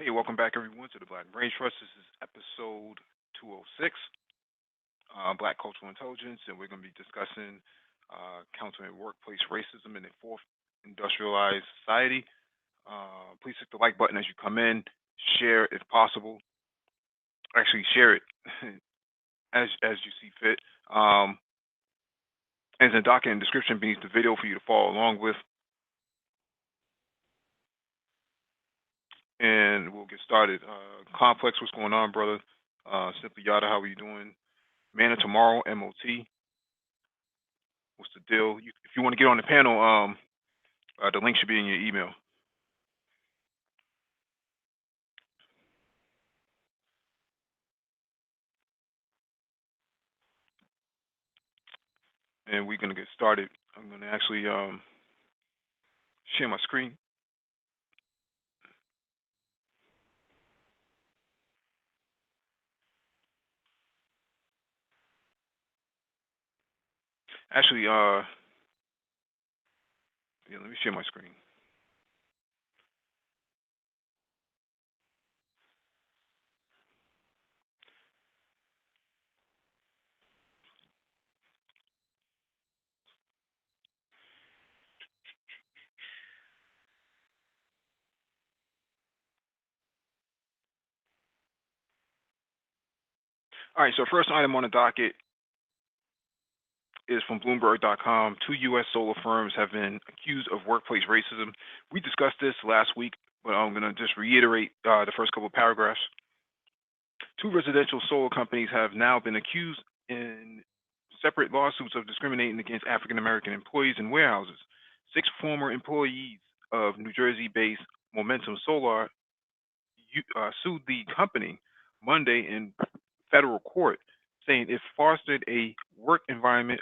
Hey, welcome back everyone to the Black Brain Trust. This is episode 206, Black Cultural Intelligence, and we're going to be discussing countering workplace racism in a fourth industrialized society. Please hit the like button as you come in. Share if possible. Actually, share it as you see fit. And the document and description beneath the video for you to follow along with. And we'll get started. Complex, what's going on, brother? Simply Yada, how are you doing? Man of Tomorrow, MOT. What's the deal? If you want to get on the panel, the link should be in your email. And we're gonna get started. I'm gonna actually share my screen. Actually, yeah, let me share my screen. All right, so first item on the docket is from Bloomberg.com. Two U.S. solar firms have been accused of workplace racism. We discussed this last week, but I'm going to just reiterate the first couple of paragraphs. Two residential solar companies have now been accused in separate lawsuits of discriminating against African American employees in warehouses. Six former employees of New Jersey-based Momentum Solar sued the company Monday in federal court, saying it fostered a work environment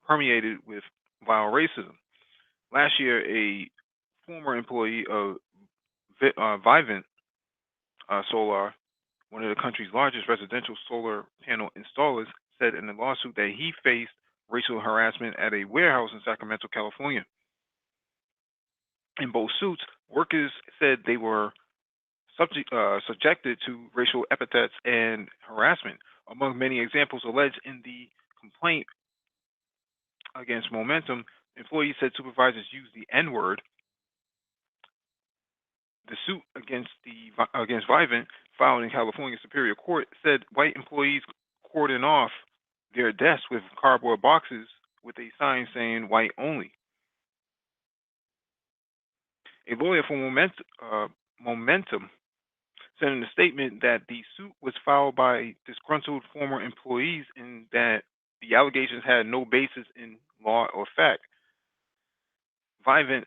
permeated with vile racism. Last year, a former employee of Vivint Solar, one of the country's largest residential solar panel installers, said in a lawsuit that he faced racial harassment at a warehouse in Sacramento, California. In both suits, workers said they were subjected to racial epithets and harassment. Among many examples alleged in the complaint against Momentum, employees said supervisors used the N word. The suit against Vivint, filed in California Superior Court, said white employees cordoned off their desks with cardboard boxes with a sign saying "white only." A lawyer for Momentum said in a statement that the suit was filed by disgruntled former employees and that the allegations had no basis in law or fact. Vivint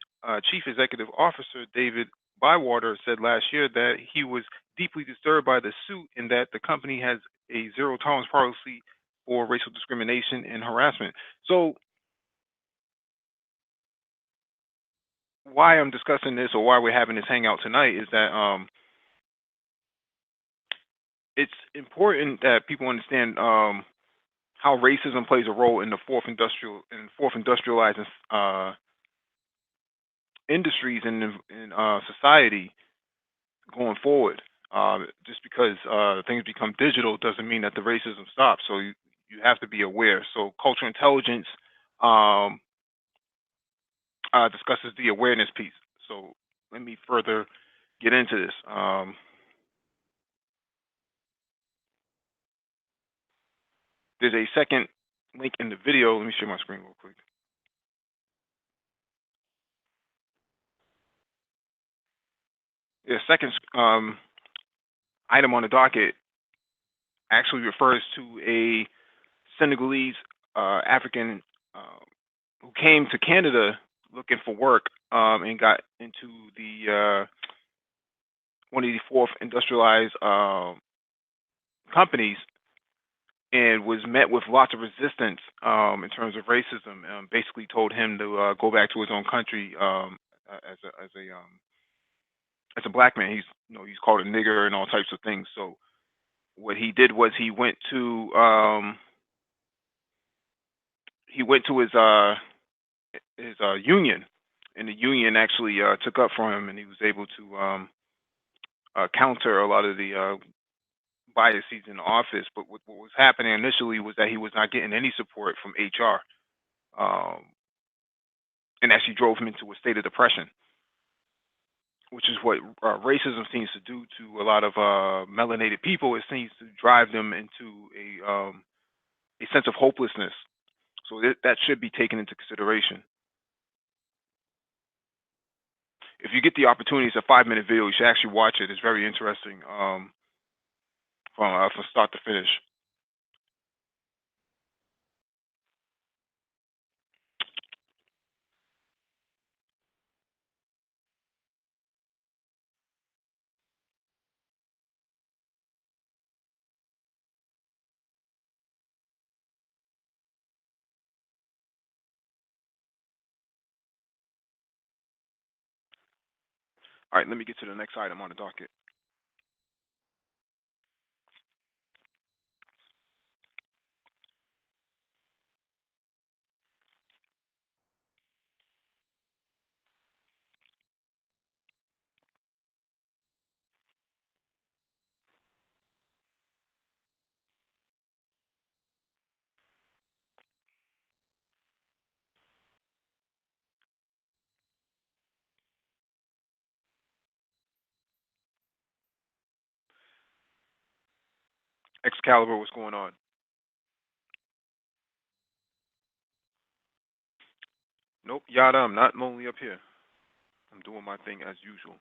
Chief Executive Officer David Bywater said last year that he was deeply disturbed by the suit and that the company has a zero tolerance policy for racial discrimination and harassment. So, why I'm discussing this or why we're having this hangout tonight is that it's important that people understand how racism plays a role in the fourth industrialized industries in society going forward. Just because things become digital doesn't mean that the racism stops. So you have to be aware. So cultural intelligence discusses the awareness piece. So let me further get into this. There's a second link in the video. Let me share my screen real quick. The second item on the docket actually refers to a Senegalese African who came to Canada looking for work and got into the one of the fourth industrialized companies and was met with lots of resistance in terms of racism. Basically, told him to go back to his own country as a black man. He's called a nigger and all types of things. So what he did was he went to his union, and the union actually took up for him, and he was able to counter a lot of the biases in office. But what was happening initially was that he was not getting any support from HR, um, and actually drove him into a state of depression, which is what racism seems to do to a lot of melanated people. It seems to drive them into a sense of hopelessness. So that should be taken into consideration. If you get the opportunity, it's a 5 minute video. You should actually watch it. It's very interesting, from start to finish. All right, let me get to the next item on the docket. Excalibur, what's going on? Nope, Yada, I'm not lonely up here. I'm doing my thing as usual.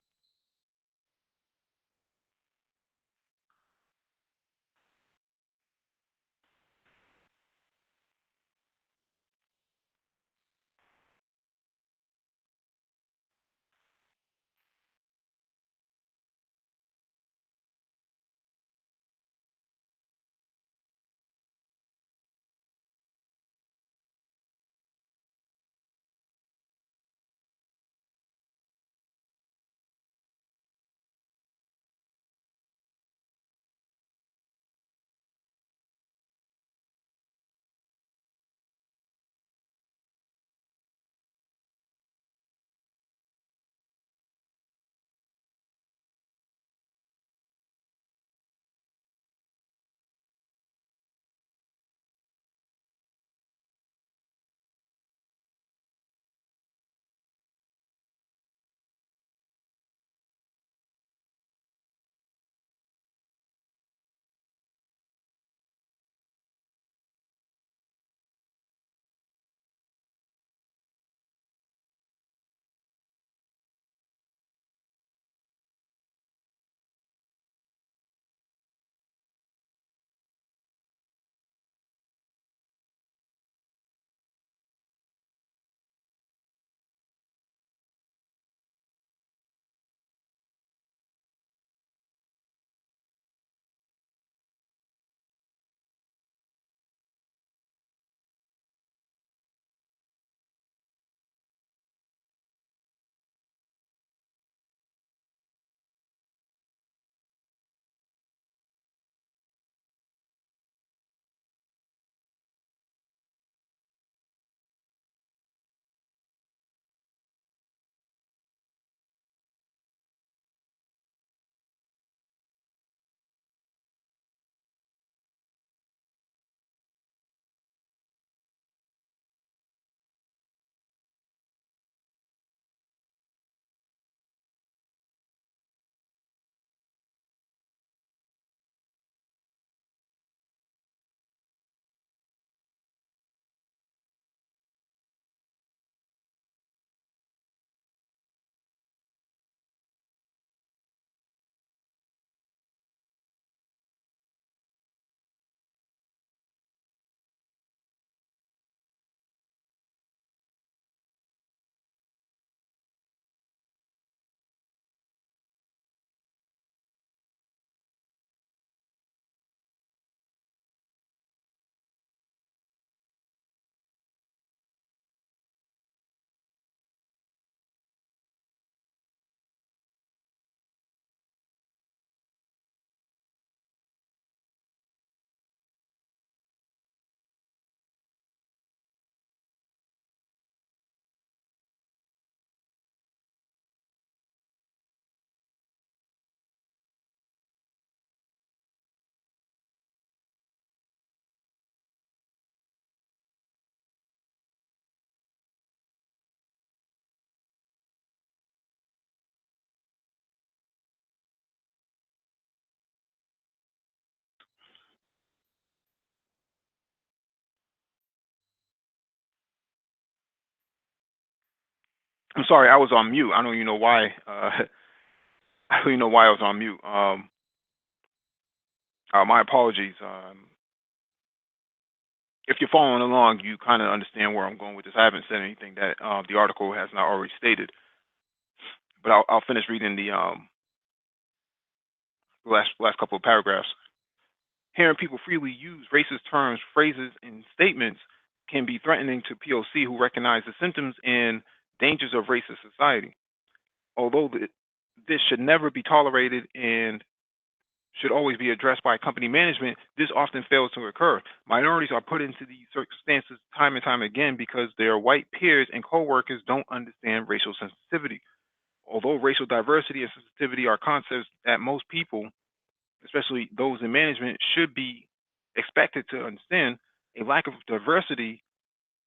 I'm sorry, I was on mute. I don't even know why. I don't even know why I was on mute. My apologies. If you're following along, you kind of understand where I'm going with this. I haven't said anything that the article has not already stated, but I'll finish reading the last couple of paragraphs. Hearing people freely use racist terms, phrases, and statements can be threatening to POC who recognize the symptoms and dangers of racist society. Although this should never be tolerated and should always be addressed by company management, this often fails to occur. Minorities are put into these circumstances time and time again because their white peers and coworkers don't understand racial sensitivity. Although racial diversity and sensitivity are concepts that most people, especially those in management, should be expected to understand, a lack of diversity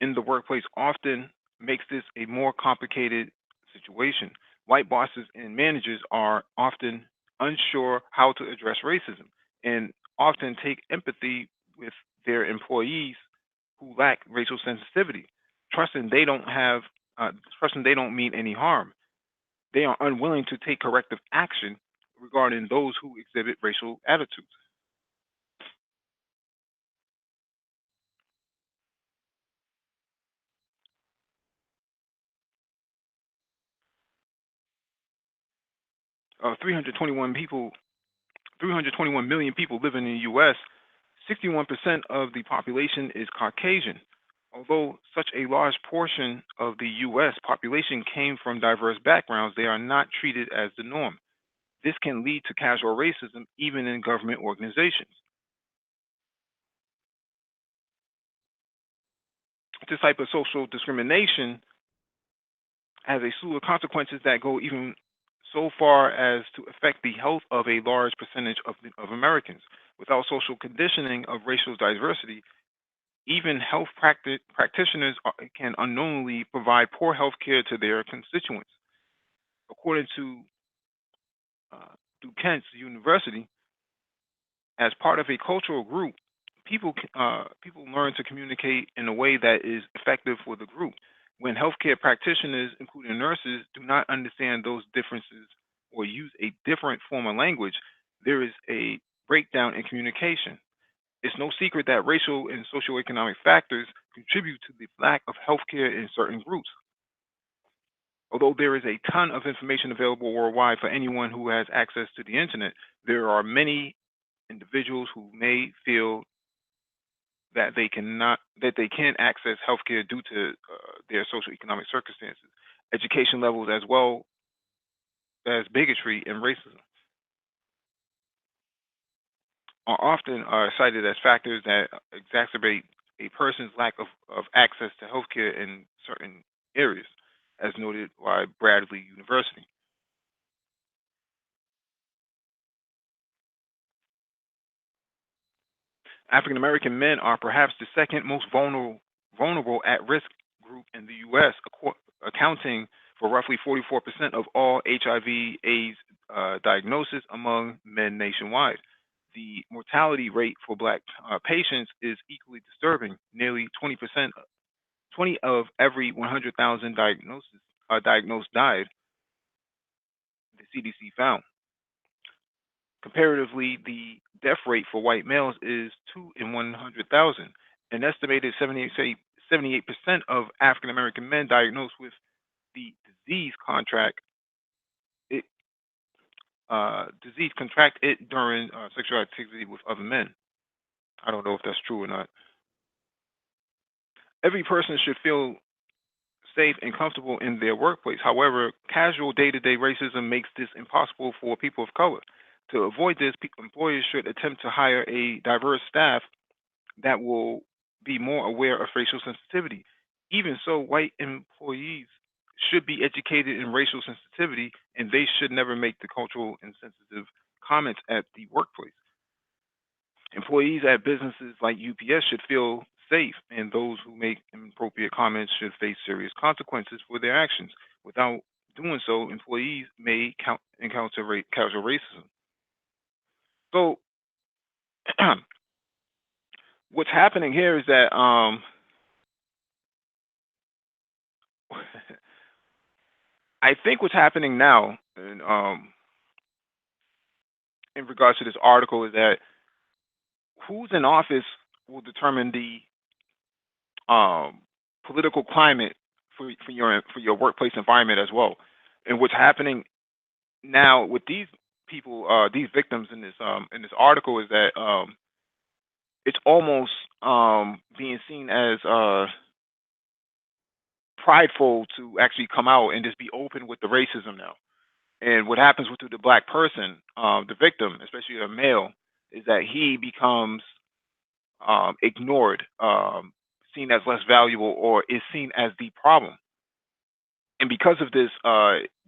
in the workplace often makes this a more complicated situation. White bosses and managers are often unsure how to address racism and often take empathy with their employees who lack racial sensitivity, trusting they don't have, trusting they don't mean any harm. They are unwilling to take corrective action regarding those who exhibit racial attitudes. 321 people 321 million people living in the U.S., 61% of the population is Caucasian. Although such a large portion of the U.S. population came from diverse backgrounds, they are not treated as the norm. This can lead to casual racism even in government organizations. This type of social discrimination has a slew of consequences that go even so far as to affect the health of a large percentage of Americans. Without social conditioning of racial diversity, even health practitioners can unknowingly provide poor health care to their constituents. According to Duquesne University, as part of a cultural group, people learn to communicate in a way that is effective for the group. When healthcare practitioners, including nurses, do not understand those differences or use a different form of language, there is a breakdown in communication. It's no secret that racial and socioeconomic factors contribute to the lack of healthcare in certain groups. Although there is a ton of information available worldwide for anyone who has access to the internet, there are many individuals who may feel that they can't access healthcare due to their socioeconomic circumstances, education levels, as well as bigotry and racism are often cited as factors that exacerbate a person's lack of access to healthcare in certain areas, as noted by Bradley University. African American men are perhaps the second most vulnerable at risk group in the U.S., accounting for roughly 44% of all HIV/AIDS diagnosis among men nationwide. The mortality rate for Black patients is equally disturbing. Nearly 20%, 20 of every 100,000 diagnosed died, the CDC found. Comparatively, the death rate for white males is 2 in 100,000. An estimated 78% of African American men diagnosed with the it, disease contract it during sexual activity with other men. I don't know if that's true or not. Every person should feel safe and comfortable in their workplace. However, casual day-to-day racism makes this impossible for people of color. To avoid this, employers should attempt to hire a diverse staff that will be more aware of racial sensitivity. Even so, white employees should be educated in racial sensitivity, and they should never make the cultural insensitive comments at the workplace. Employees at businesses like UPS should feel safe, and those who make inappropriate comments should face serious consequences for their actions. Without doing so, employees may encounter casual racism. So, what's happening here is that I think what's happening now, and in regards to this article, is that who's in office will determine the um, political climate for your workplace environment as well. And what's happening now with these people, these victims in this article, is that it's almost being seen as prideful to actually come out and just be open with the racism now. And what happens with the black person, the victim, especially a male, is that he becomes ignored, seen as less valuable, or is seen as the problem. And because of this,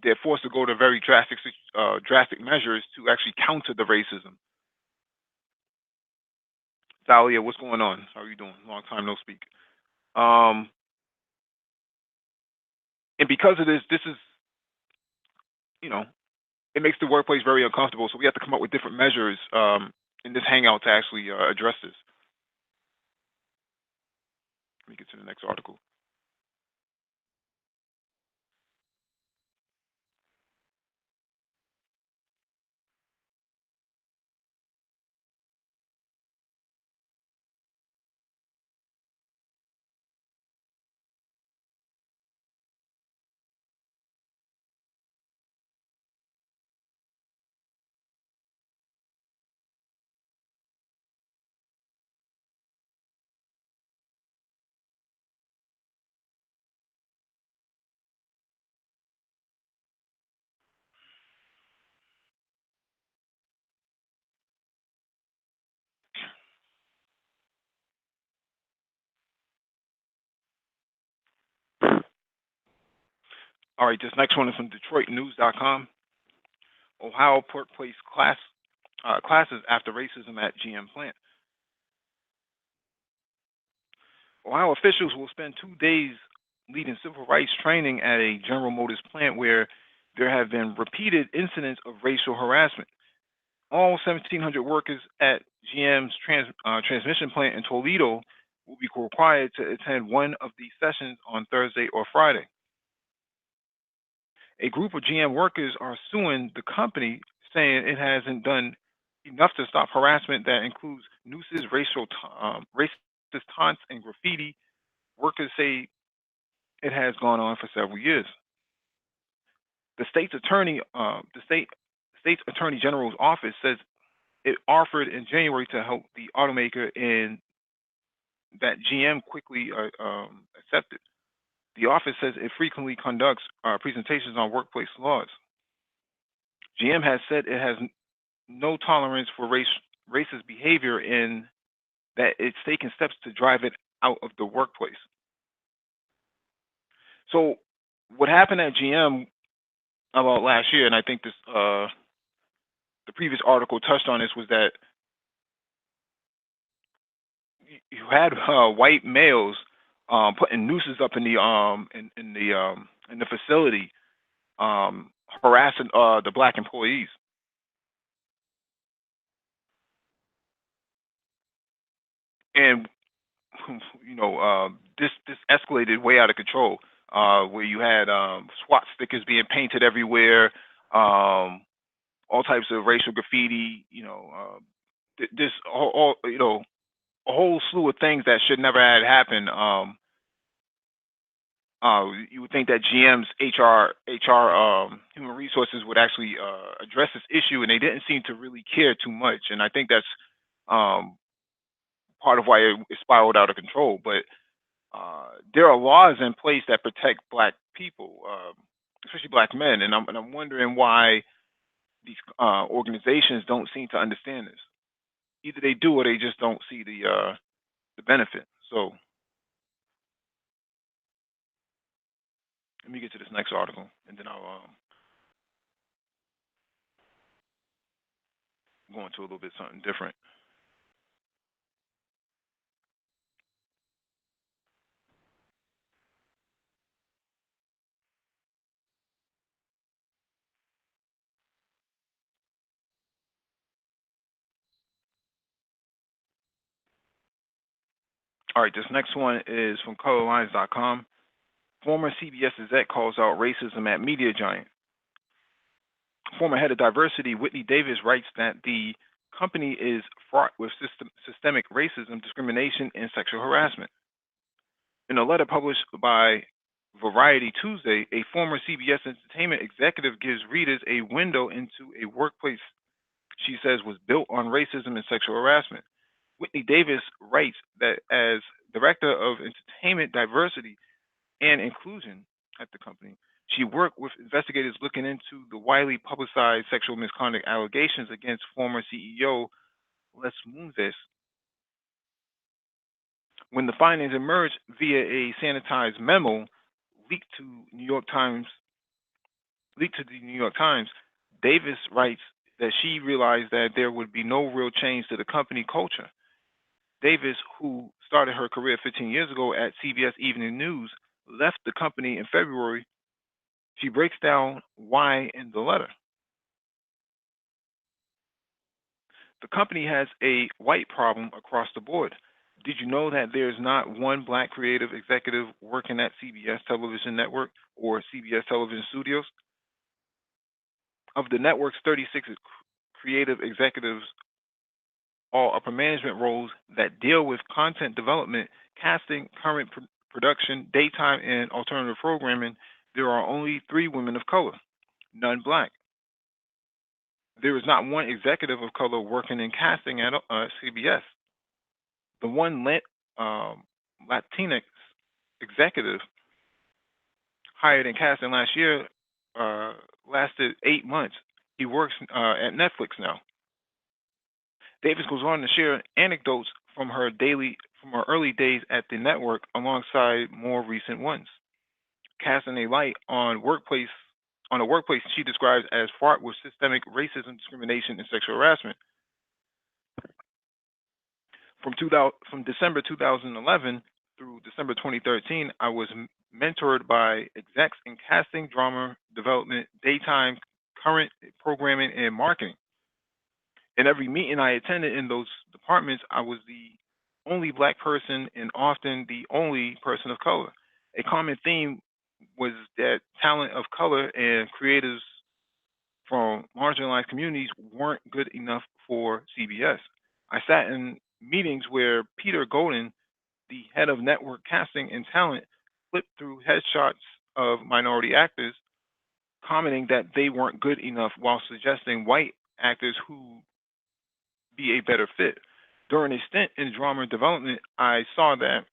they're forced to go to very drastic measures to actually counter the racism. Thalia, what's going on? How are you doing? Long time no speak. Um, and because of this, this is, you know, it makes the workplace very uncomfortable. So we have to come up with different measures in this hangout to actually address this. Let me get to the next article. All right, this next one is from DetroitNews.com. Ohio workplace classes after racism at GM plant. Ohio officials will spend 2 days leading civil rights training at a General Motors plant where there have been repeated incidents of racial harassment. All 1,700 workers at GM's transmission plant in Toledo will be required to attend one of these sessions on Thursday or Friday. A group of GM workers are suing the company, saying it hasn't done enough to stop harassment that includes nooses, racist taunts, and graffiti. Workers say it has gone on for several years. The state's attorney general's office says it offered in January to help the automaker, and that GM quickly accepted. The office says it frequently conducts presentations on workplace laws. GM has said it has no tolerance for racist behavior, and that it's taking steps to drive it out of the workplace. So, what happened at GM about last year, and I think this the previous article touched on this, was that you had white males putting nooses up in the facility, harassing the black employees, and this escalated way out of control. Where you had SWAT stickers being painted everywhere, all types of racial graffiti. This a whole slew of things that should never have happened. You would think that GM's HR human resources would actually address this issue, and they didn't seem to really care too much. And I think that's um, part of why it spiraled out of control. But there are laws in place that protect black people, especially black men, and I'm wondering why these organizations don't seem to understand this. Either they do or they just don't see the benefit. So let me get to this next article, and then I'll go into a little bit something different. All right, this next one is from colorlines.com. Former CBS exec calls out racism at media giant. Former head of diversity Whitney Davis writes that the company is fraught with systemic racism, discrimination, and sexual harassment. In a letter published by Variety Tuesday, a former CBS Entertainment executive gives readers a window into a workplace she says was built on racism and sexual harassment. Whitney Davis writes that as director of entertainment diversity and inclusion at the company, she worked with investigators looking into the widely publicized sexual misconduct allegations against former CEO Les Moonves. When the findings emerged via a sanitized memo leaked to the New York Times, Davis writes that she realized that there would be no real change to the company culture. Davis, who started her career 15 years ago at CBS Evening News, left the company in February. She breaks down why in the letter. The company has a white problem across the board. Did you know that there's not one black creative executive working at CBS Television Network or CBS Television Studios? Of the network's 36 creative executives, all upper management roles that deal with content development, casting, current production, daytime, and alternative programming, there are only 3 women of color, none black. There is not one executive of color working in casting at CBS. The one Latinx executive hired in casting last year lasted 8 months. He works at Netflix now. Davis goes on to share anecdotes from her early days at the network alongside more recent ones, casting a light on a workplace she describes as fraught with systemic racism, discrimination, and sexual harassment. From December 2011 through December 2013, I was mentored by execs in casting, drama development, daytime, current programming, and marketing. In every meeting I attended in those departments, I was the only black person and often the only person of color. A common theme was that talent of color and creators from marginalized communities weren't good enough for CBS. I sat in meetings where Peter Golden, the head of network casting and talent, flipped through headshots of minority actors, commenting that they weren't good enough while suggesting white actors who be a better fit. During a stint in drama development, I saw that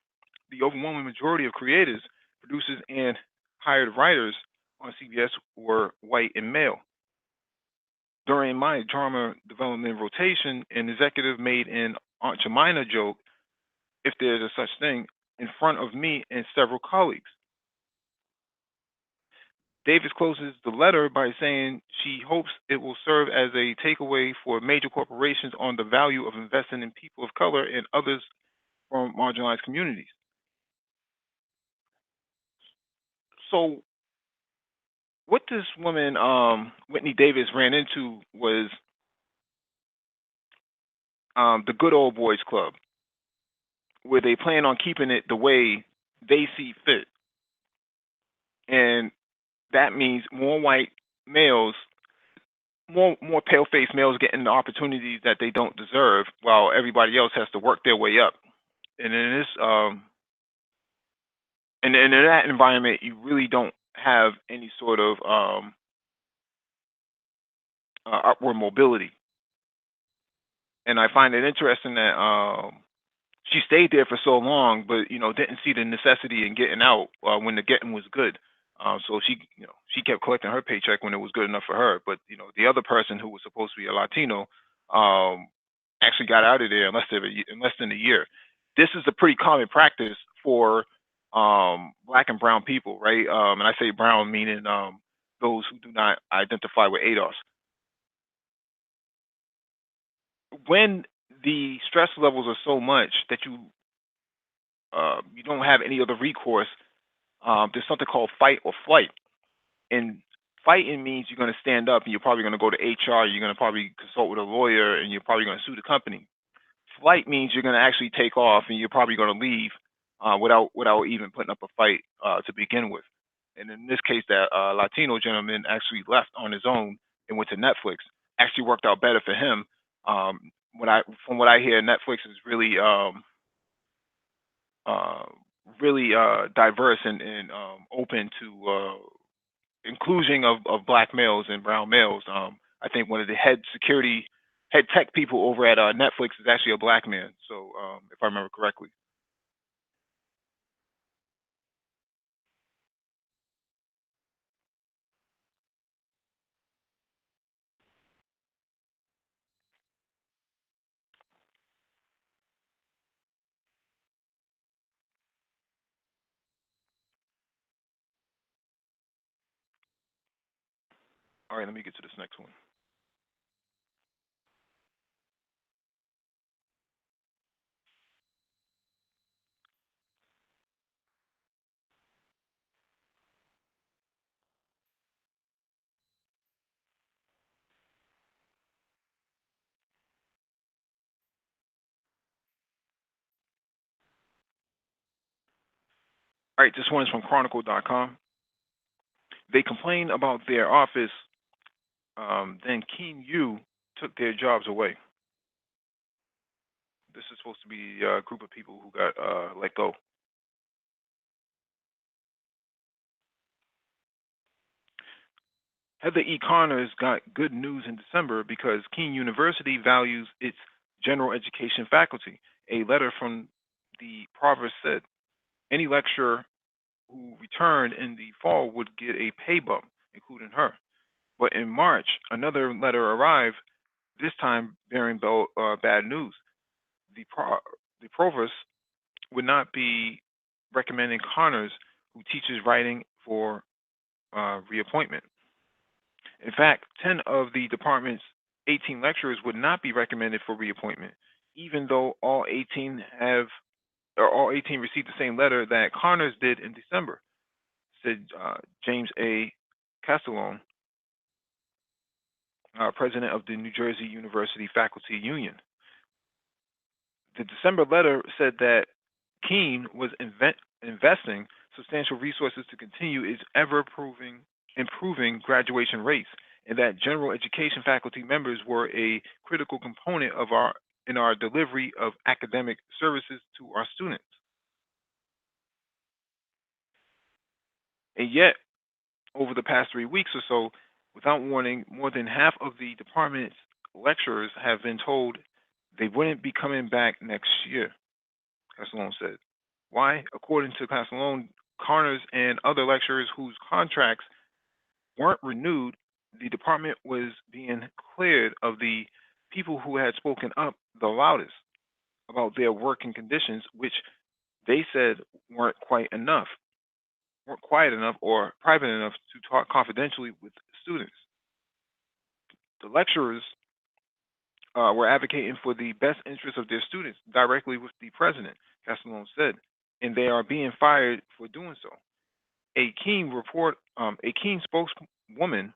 the overwhelming majority of creators, producers, and hired writers on CBS were white and male. During my drama development rotation, an executive made an Aunt Jemima joke, if there's a such thing, in front of me and several colleagues. Davis closes the letter by saying she hopes it will serve as a takeaway for major corporations on the value of investing in people of color and others from marginalized communities. So, what this woman, Whitney Davis, ran into was the Good Old Boys Club, where they plan on keeping it the way they see fit. And that means more white males, more pale-faced males getting the opportunities that they don't deserve, while everybody else has to work their way up. And in this, and in that environment, you really don't have any sort of upward mobility. And I find it interesting that she stayed there for so long, but didn't see the necessity in getting out when the getting was good. So she kept collecting her paycheck when it was good enough for her. But the other person who was supposed to be a Latino actually got out of there in less than a year. This is a pretty common practice for black and brown people, right? And I say brown meaning those who do not identify with ADOS. When the stress levels are so much that you don't have any other recourse, there's something called fight or flight. And fighting means you're going to stand up and you're probably going to go to HR, you're going to probably consult with a lawyer, and you're probably going to sue the company. Flight means you're going to actually take off and you're probably going to leave without even putting up a fight to begin with. And in this case, that Latino gentleman actually left on his own and went to Netflix. Actually worked out better for him. From what I hear, Netflix is uh, really diverse and open to inclusion of black males and brown males. I think one of the head tech people over at Netflix is actually a black man. So if I remember correctly. All right, let me get to this next one. All right, this one is from Chronicle.com. They complain about their office, then Keen Yu took their jobs away. This is supposed to be a group of people who got let go. Heather E. Connors got good news in December because Keene University values its general education faculty. A letter from the provost said any lecturer who returned in the fall would get a pay bump, including her. But in March, another letter arrived, this time bearing bad news. The, pro- the provost would not be recommending Connors, who teaches writing, for reappointment. In fact, 10 of the department's 18 lecturers would not be recommended for reappointment, even though all 18 received the same letter that Connors did in December, said James A. Castellone, president of the New Jersey University Faculty Union. The December letter said that Keene was investing substantial resources to continue its improving graduation rates, and that general education faculty members were a critical component in our delivery of academic services to our students. And yet, over the past 3 weeks or so, without warning, more than half of the department's lecturers have been told they wouldn't be coming back next year, Castellone said. Why? According to Castellone, Connors and other lecturers whose contracts weren't renewed, the department was being cleared of the people who had spoken up the loudest about their working conditions, which they said weren't quiet enough or private enough to talk confidentially with students. The lecturers were advocating for the best interests of their students directly with the president, Castellone said, and they are being fired for doing so. A Keene spokeswoman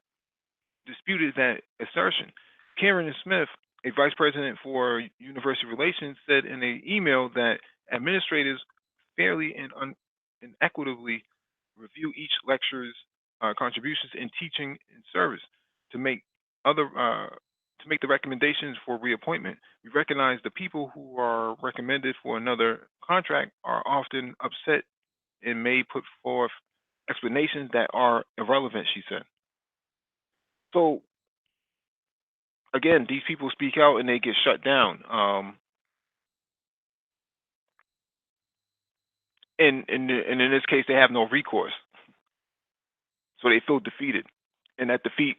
disputed that assertion. Karen Smith, a vice president for university relations, said in an email that administrators fairly and equitably review each lecturer's contributions in teaching and service to make other to make the recommendations for reappointment. We recognize the people who are recommended for another contract are often upset and may put forth explanations that are irrelevant, she said. So again, these people speak out and they get shut down. And in this case, they have no recourse, so they feel defeated, and that defeat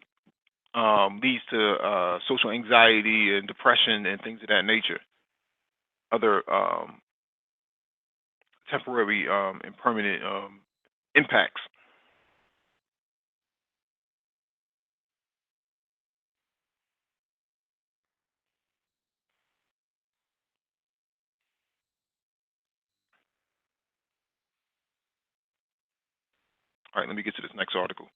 leads to social anxiety and depression and things of that nature. Other temporary and permanent impacts. All right, let me get to this next article.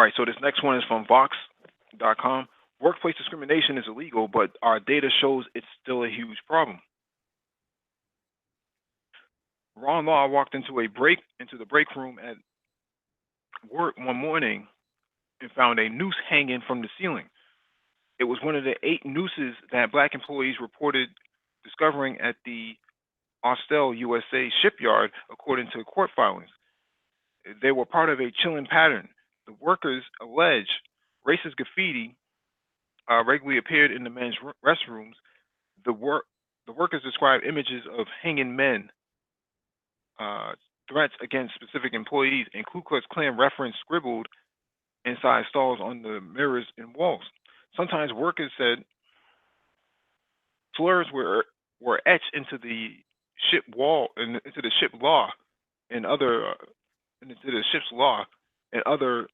All right, so this next one is from Vox.com. Workplace discrimination is illegal, but our data shows it's still a huge problem. Ron Law walked into the break room at work one morning and found a noose hanging from the ceiling. It was one of the 8 nooses that black employees reported discovering at the Austell, USA shipyard, according to court filings. They were part of a chilling pattern. The workers allege racist graffiti regularly appeared in the men's restrooms. The workers described images of hanging men, threats against specific employees, and Ku Klux Klan reference scribbled inside stalls on the mirrors and walls. Sometimes workers said slurs were etched into the ship wall and into the ship law and into the ship's law, and others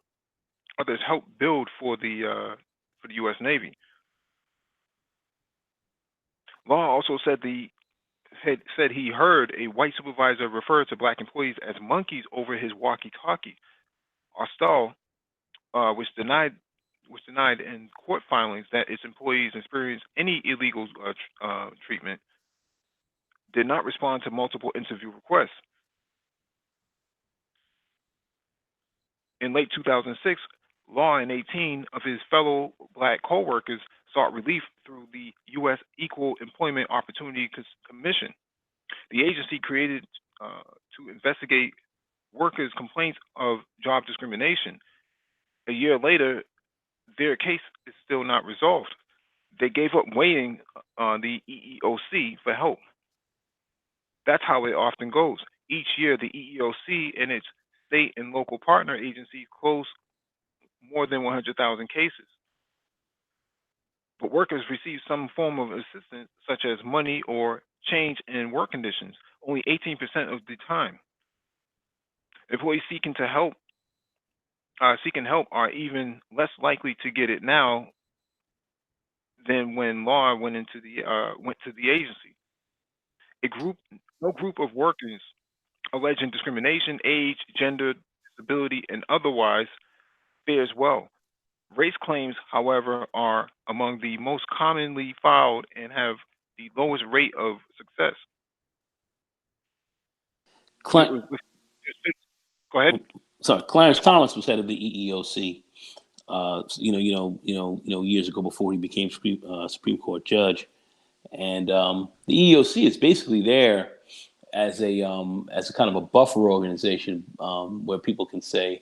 helped build for the U.S. Navy. Law also said he heard a white supervisor refer to black employees as monkeys over his walkie-talkie. Austell, which denied in court filings that its employees experienced any illegal treatment, did not respond to multiple interview requests. In late 2006, Law and 18 of his fellow black co-workers sought relief through the U.S. Equal Employment Opportunity Commission, the agency created to investigate workers' complaints of job discrimination. A year later, their case is still not resolved. They gave up waiting on the EEOC for help. That's how it often goes. Each year, the EEOC and its state and local partner agencies close more than 100,000 cases. But workers receive some form of assistance, such as money or change in work conditions, only 18% of the time. Employees seeking help are even less likely to get it now than when Law went to the agency. No group of workers alleging discrimination, age, gender, disability, and otherwise fares well. Race claims, however, are among the most commonly filed and have the lowest rate of success. Go ahead. Sorry, Clarence Thomas was head of the EEOC. Years ago before he became Supreme Court judge, and the EEOC is basically there as a kind of a buffer organization where people can say,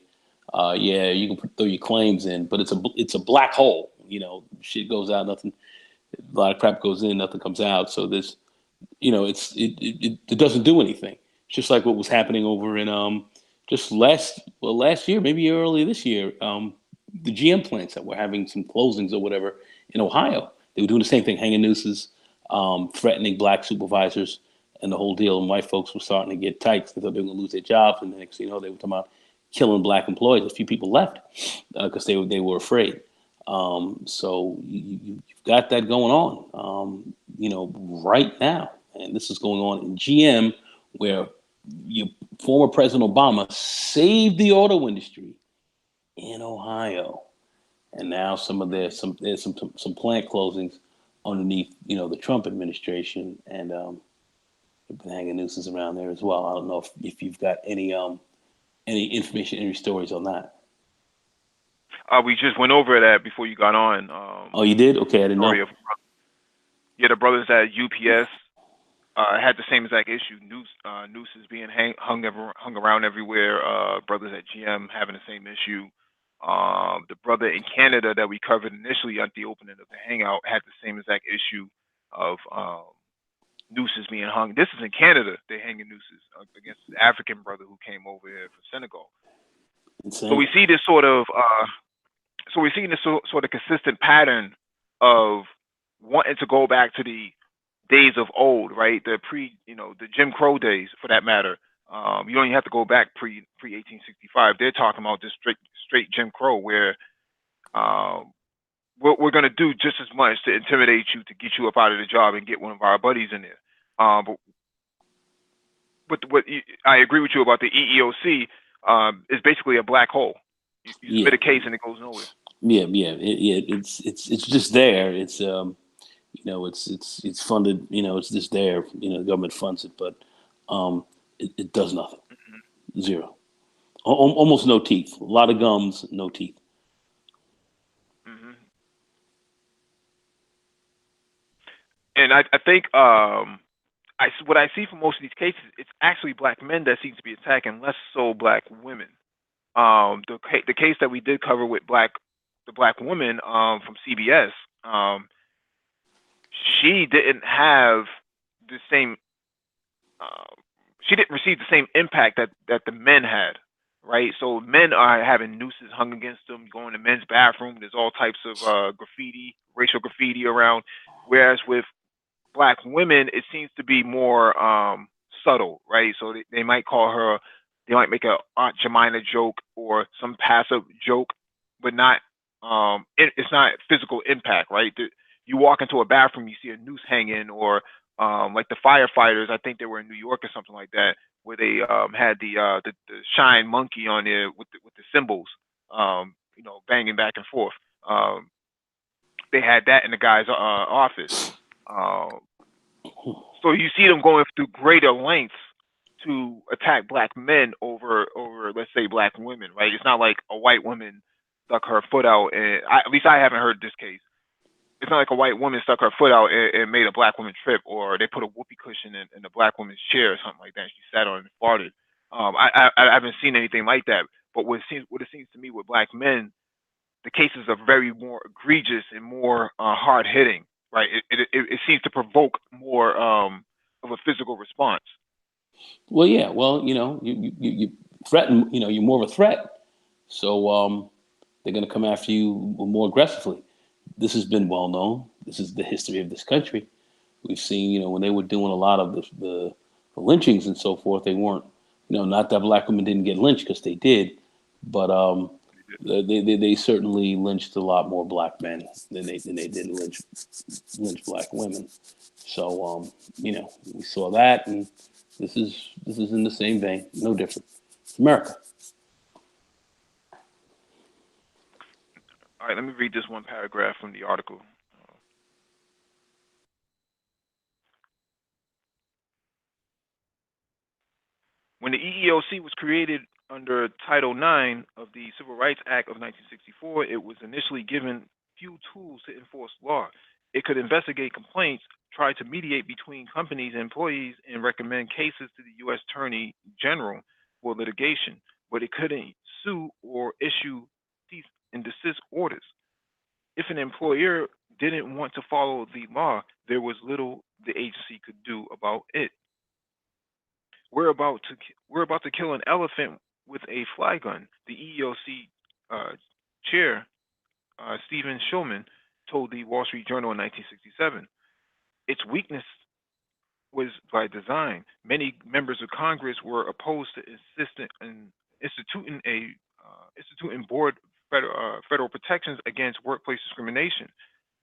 yeah, you can throw your claims in, but it's a black hole. Shit goes out, nothing. A lot of crap goes in, nothing comes out. So this, it doesn't do anything. It's just like what was happening over in just last year, maybe earlier this year, the GM plants that were having some closings or whatever in Ohio. They were doing the same thing, hanging nooses, threatening black supervisors, and the whole deal. And white folks were starting to get tight. They thought they were going to lose their jobs, and the next thing you know, they were talking about killing black employees. A few people left because they were afraid. So you've got that going on, right now. And this is going on in GM, where your former President Obama saved the auto industry in Ohio. And now there's some plant closings underneath, the Trump administration, and they've been hanging nooses around there as well. I don't know if you've got any information, any stories on that. We just went over that before you got on. Oh, you did? Okay, I didn't know. The brothers at UPS had the same exact issue. Nooses being hung around everywhere. Brothers at GM having the same issue. The brother in Canada that we covered initially at the opening of the Hangout had the same exact issue of nooses being hung. This is in Canada. They're hanging nooses against the African brother who came over here from Senegal. Insane. So we see this sort of consistent pattern of wanting to go back to the days of old, right? The Jim Crow days, for that matter. You don't even have to go back pre 1865. They're talking about just straight Jim Crow, where we're going to do just as much to intimidate you, to get you up out of the job and get one of our buddies in there. But what I agree with you about the EEOC is basically a black hole. You Yeah, submit a case and it goes nowhere. it's just there. It's it's funded. It's just there. The government funds it, but it does nothing. Hmm. Zero. Almost no teeth. A lot of gums, no teeth. Hmm. And I think what I see from most of these cases, it's actually black men that seem to be attacking, less so black women. The case that we did cover with the black woman from CBS, um, she didn't have the same. Uh, she didn't receive the same impact that the men had, right? So men are having nooses hung against them, going to men's bathroom. There's all types of graffiti, racial graffiti around. Whereas with black women, it seems to be more subtle, right? So they might call her, they might make a Aunt Jemina joke or some passive joke, but not it's not physical impact, right? You walk into a bathroom, you see a noose hanging, or like the firefighters, I think they were in New York or something like that, where they had the shine monkey on there with the symbols, banging back and forth. Um, they had that in the guy's office. Uh, so you see them going through greater lengths to attack black men over let's say black women, right? It's not like a white woman stuck her foot out, and at least I haven't heard this case. It's not like a white woman stuck her foot out and made a black woman trip, or they put a whoopee cushion in the black woman's chair or something like that. And she sat on it and farted. I haven't seen anything like that. But what it seems to me with black men, the cases are very more egregious and more hard hitting, right? It seems to provoke more of a physical response. Well, yeah. Well, you threaten. You're more of a threat, so they're going to come after you more aggressively. This has been well known. This is the history of this country. We've seen, when they were doing a lot of the lynchings and so forth, they weren't, not that black women didn't get lynched because they did, but they certainly lynched a lot more black men than they did lynch black women. So we saw that, and this is in the same vein, no different. It's America. All right, let me read this one paragraph from the article. When the EEOC was created under Title IX of the Civil Rights Act of 1964, it was initially given few tools to enforce law. It could investigate complaints, try to mediate between companies and employees, and recommend cases to the U.S. Attorney General for litigation, but it couldn't sue or issue cease and desist orders. If an employer didn't want to follow the law, there was little the agency could do about it. We're about to we're about to kill an elephant with a fly gun. The EEOC chair, Stephen Schulman, told the Wall Street Journal in 1967. Its weakness was by design. Many members of Congress were opposed to instituting instituting board federal protections against workplace discrimination.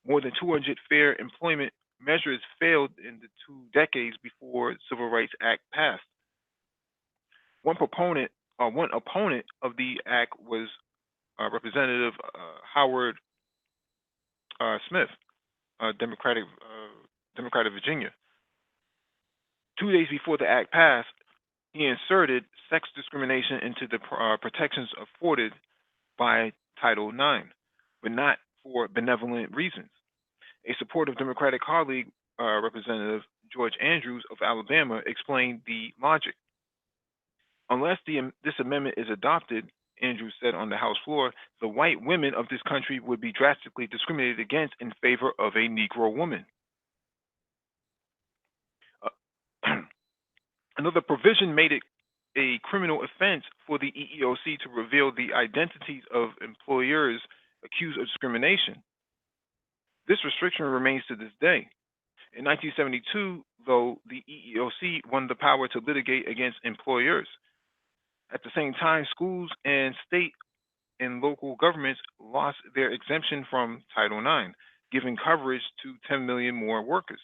More than 200 fair employment measures failed in the 2 decades before the Civil Rights Act passed. One opponent of the act was Representative Howard Smith, Democrat of Virginia. 2 days before the act passed, he inserted sex discrimination into the protections afforded by Title IX, but not for benevolent reasons. A supportive Democratic colleague, Representative George Andrews of Alabama, explained the logic. Unless this amendment is adopted, Andrews said on the House floor, the white women of this country would be drastically discriminated against in favor of a Negro woman. Uh, Another provision made it a criminal offense for the EEOC to reveal the identities of employers accused of discrimination. This restriction remains to this day. In 1972, though, the EEOC won the power to litigate against employers. At the same time, schools and state and local governments lost their exemption from Title IX, giving coverage to 10 million more workers.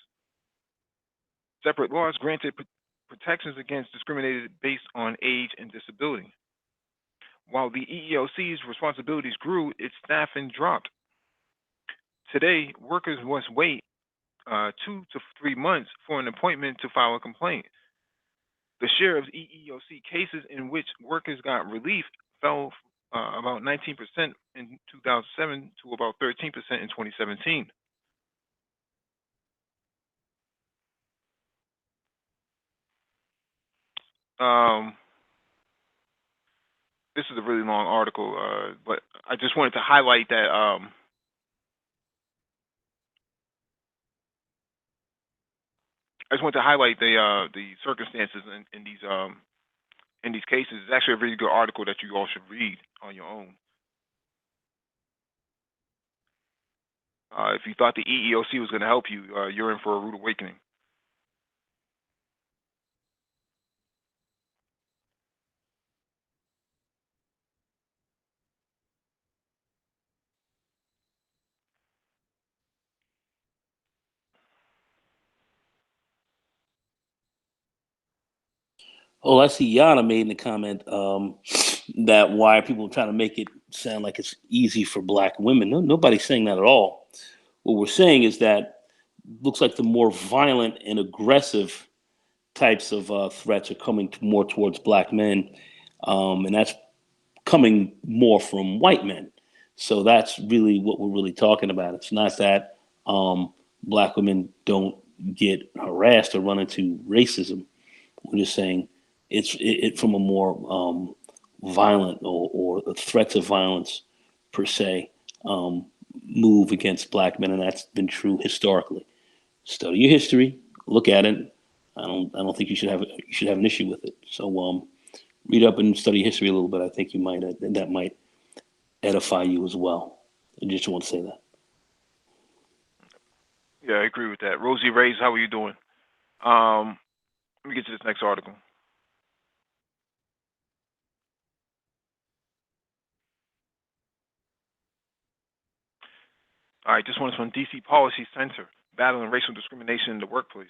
Separate laws granted protections against discrimination based on age and disability. While the EEOC's responsibilities grew, its staffing dropped. Today, workers must wait 2 to 3 months for an appointment to file a complaint. The share of EEOC cases in which workers got relief fell about 19% in 2007 to about 13% in 2017. Um, this is a really long article, but I just wanted to highlight that. I just want to highlight the circumstances in these cases. It's actually a really good article that you all should read on your own. If you thought the EEOC was going to help you, you're in for a rude awakening. Oh, I see Yana made in the comment that why are people trying to make it sound like it's easy for black women? No, nobody's saying that at all. What we're saying is that looks like the more violent and aggressive types of threats are coming more towards black men, and that's coming more from white men. So that's really what we're really talking about. It's not that black women don't get harassed or run into racism. We're just saying it from a more violent or threats of violence per se move against black men, and that's been true historically. Study your history, look at it. I don't think you should have an issue with it. So read up and study history a little bit. I think you might that might edify you as well. I just want to say that. Yeah, I agree with that. Rosie Reyes, how are you doing? Um, Let me get to this next article. All right, this one is from DC Policy Center, battling racial discrimination in the workplace.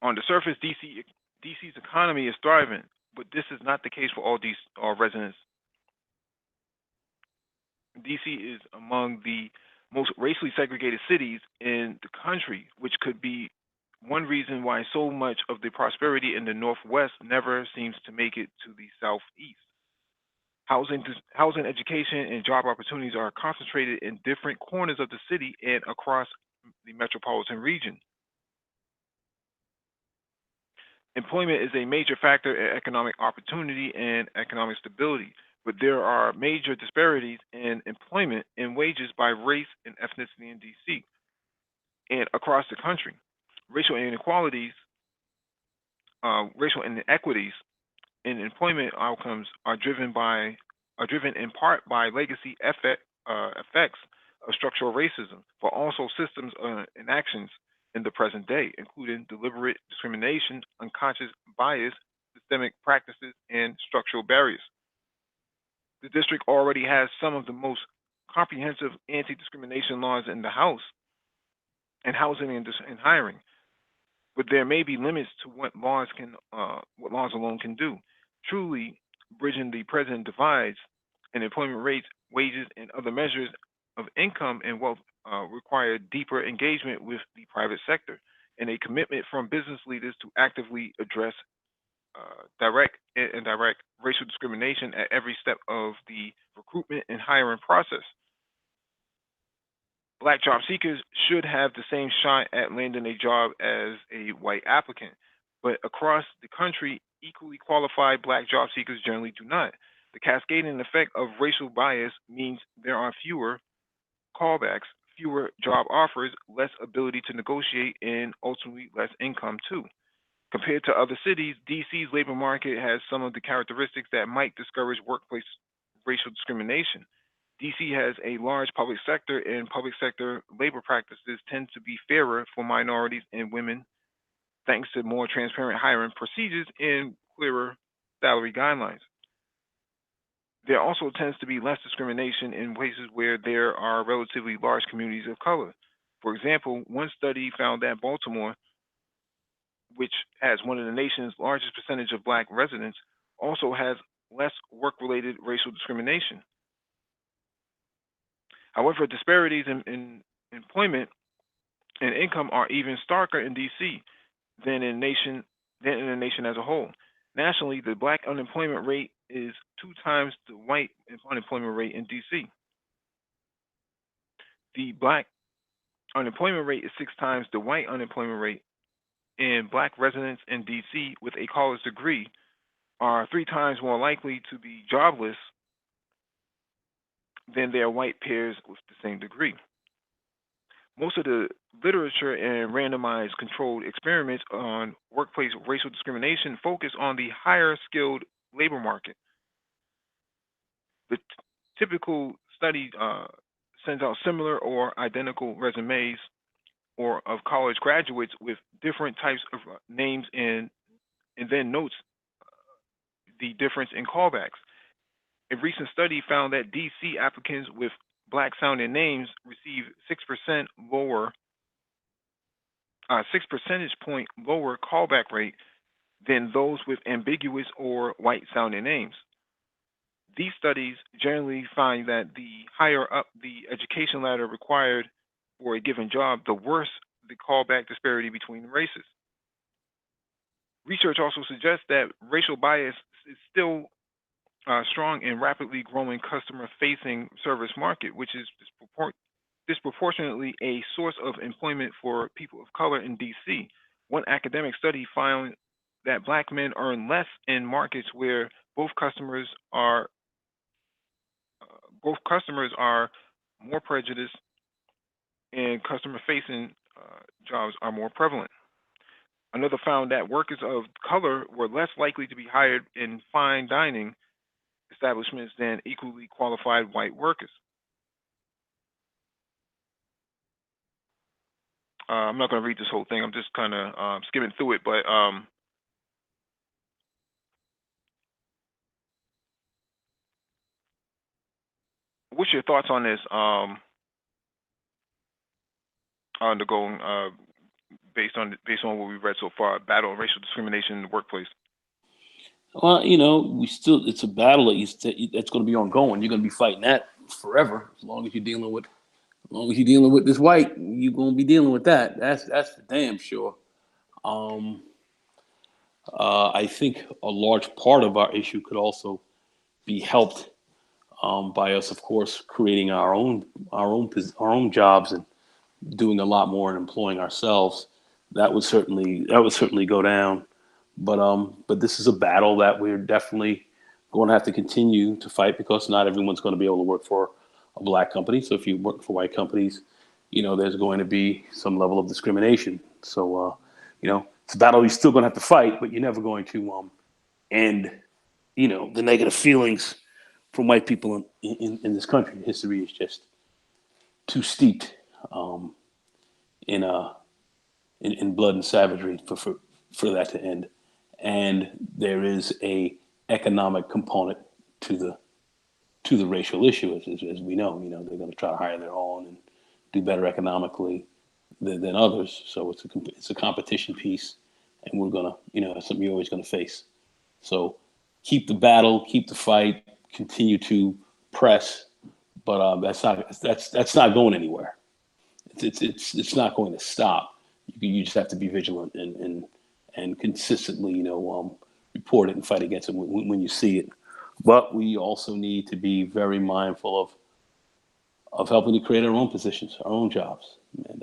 On the surface, DC's economy is thriving, but this is not the case for all these residents. DC is among the most racially segregated cities in the country, which could be one reason why so much of the prosperity in the Northwest never seems to make it to the Southeast. Housing, education, and job opportunities are concentrated in different corners of the city and across the metropolitan region. Employment is a major factor in economic opportunity and economic stability, but there are major disparities in employment and wages by race and ethnicity in DC and across the country. Racial inequalities, racial inequities in employment outcomes are driven in part by effects of structural racism, but also systems and actions in the present day, including deliberate discrimination, unconscious bias, systemic practices, and structural barriers. The district already has some of the most comprehensive anti-discrimination laws in the House and housing and hiring, but there may be limits to what laws alone can do. Truly, bridging the present divides in employment rates, wages, and other measures of income and wealth require deeper engagement with the private sector and a commitment from business leaders to actively address direct and indirect racial discrimination at every step of the recruitment and hiring process. Black job seekers should have the same shot at landing a job as a white applicant, but across the country, equally qualified black job seekers generally do not. The cascading effect of racial bias means there are fewer callbacks, fewer job offers, less ability to negotiate, and ultimately less income too. Compared to other cities, DC's labor market has some of the characteristics that might discourage workplace racial discrimination. DC has a large public sector, and public sector labor practices tend to be fairer for minorities and women thanks to more transparent hiring procedures and clearer salary guidelines. There also tends to be less discrimination in places where there are relatively large communities of color. For example, one study found that Baltimore, which has one of the nation's largest percentage of black residents, also has less work-related racial discrimination. However, disparities in employment and income are even starker in DC than in the nation as a whole. Nationally, the black unemployment rate is 2 times the white unemployment rate in DC. The black unemployment rate is 6 times the white unemployment rate, and black residents in DC with a college degree are 3 times more likely to be jobless than their white peers with the same degree. Most of the literature and randomized controlled experiments on workplace racial discrimination focus on the higher skilled labor market. The typical study sends out similar or identical resumes or of college graduates with different types of names and then notes the difference in callbacks. A recent study found that DC applicants with black sounding names receive 6% lower 6 percentage point lower callback rate than those with ambiguous or white sounding names. These studies generally find that the higher up the education ladder required for a given job, the worse the callback disparity between races. Research also suggests that racial bias is still strong and rapidly growing customer facing service market, which is disproportionately a source of employment for people of color in DC. One academic study found that black men earn less in markets where both customers are more prejudiced and customer facing jobs are more prevalent. Another found that workers of color were less likely to be hired in fine dining establishments than equally qualified white workers. I'm not going to read this whole thing. I'm just kind of skimming through it. But what's your thoughts on this? Undergoing based on what we've read so far, battle of racial discrimination in the workplace. Well, it's a battle that's going to be ongoing. You're going to be fighting that forever as long as you're dealing with this white. You're going to be dealing with that. That's for damn sure. Um, I think a large part of our issue could also be helped by us, of course, creating our own jobs and doing a lot more and employing ourselves. That would certainly go down. But this is a battle that we're definitely going to have to continue to fight because not everyone's going to be able to work for a black company. So if you work for white companies, there's going to be some level of discrimination. So it's a battle you're still going to have to fight, but you're never going to end the negative feelings from white people in this country. History is just too steeped um, in in blood and savagery for that to end. And there is a economic component to the racial issue, as we know. They're going to try to hire their own and do better economically than others. So it's a competition piece, and we're gonna it's something you're always going to face. So keep the battle, keep the fight, continue to press, but that's not going anywhere. It's not going to stop. You just have to be vigilant and consistently, report it and fight against it when you see it. But we also need to be very mindful of helping to create our own positions, our own jobs, and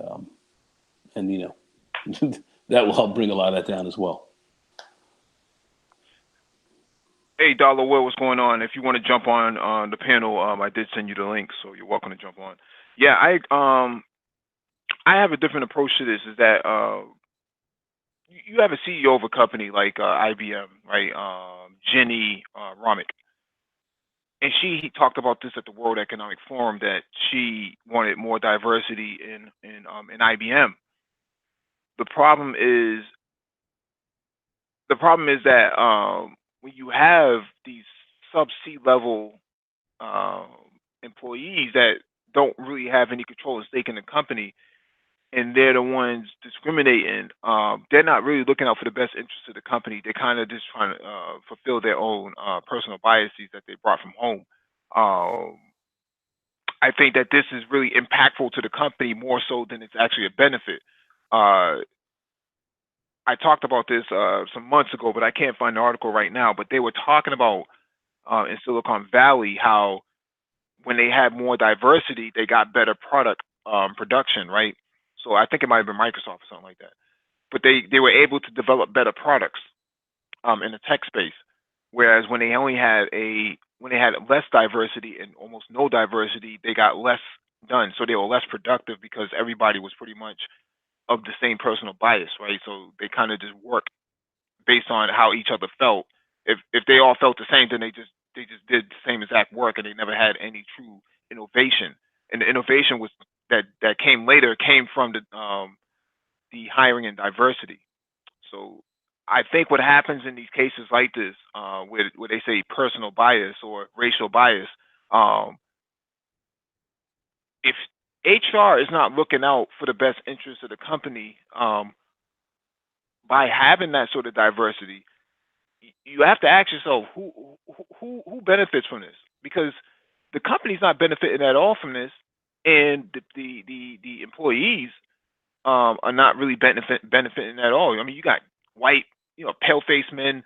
that will help bring a lot of that down as well. Hey, Dollar Will, what's going on? If you want to jump on the panel, I did send you the link, so you're welcome to jump on. Yeah, I have a different approach to this. Is that you have a CEO of a company like IBM, right? Jenny Romick, and she talked about this at the World Economic Forum that she wanted more diversity in IBM. The problem is that when you have these sub C level um, employees that don't really have any control and stake in the company, and they're the ones discriminating, they're not really looking out for the best interest of the company. They're kind of just trying to fulfill their own personal biases that they brought from home. Um, I think that this is really impactful to the company more so than it's actually a benefit. Uh, I talked about this some months ago, but I can't find the article right now. But they were talking about in Silicon Valley how when they had more diversity, they got better product production, right? So I think it might have been Microsoft or something like that. But they were able to develop better products in the tech space. Whereas when they had less diversity and almost no diversity, they got less done. So they were less productive because everybody was pretty much of the same personal bias, right? So they kind of just work based on how each other felt. If they all felt the same, then they just did the same exact work, and they never had any true innovation. And the innovation was that came later came from the hiring and diversity. So I think what happens in these cases like this, where they say personal bias or racial bias, um, if HR is not looking out for the best interests of the company by having that sort of diversity, you have to ask yourself who benefits from this, because the company's not benefiting at all from this, and the employees are not really benefiting at all. I mean, you got white, pale faced men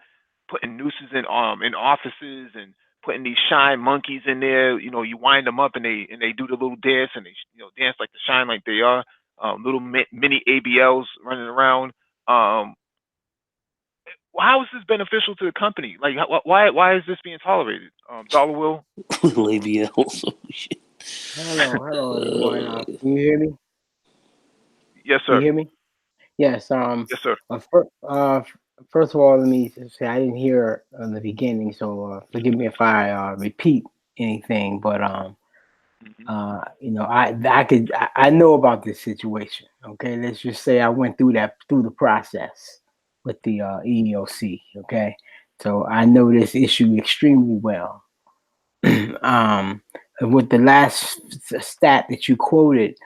putting nooses in offices and putting these shine monkeys in there. You wind them up and they do the little dance, and they dance like the shine like they are. Little mini ABLs running around. Um, how is this beneficial to the company? Like, why is this being tolerated? Dollar Will. Labials. Oh, shit. Hello, everyone. Can you hear me? Yes, Can you sir. hear me? Yes. Yes, sir. First of all, let me say I didn't hear in the beginning, so forgive me if I repeat anything. But Hmm. I know about this situation. Okay, let's just say I went through the process with the EEOC. Okay, so I know this issue extremely well. um, with the last stat that you quoted,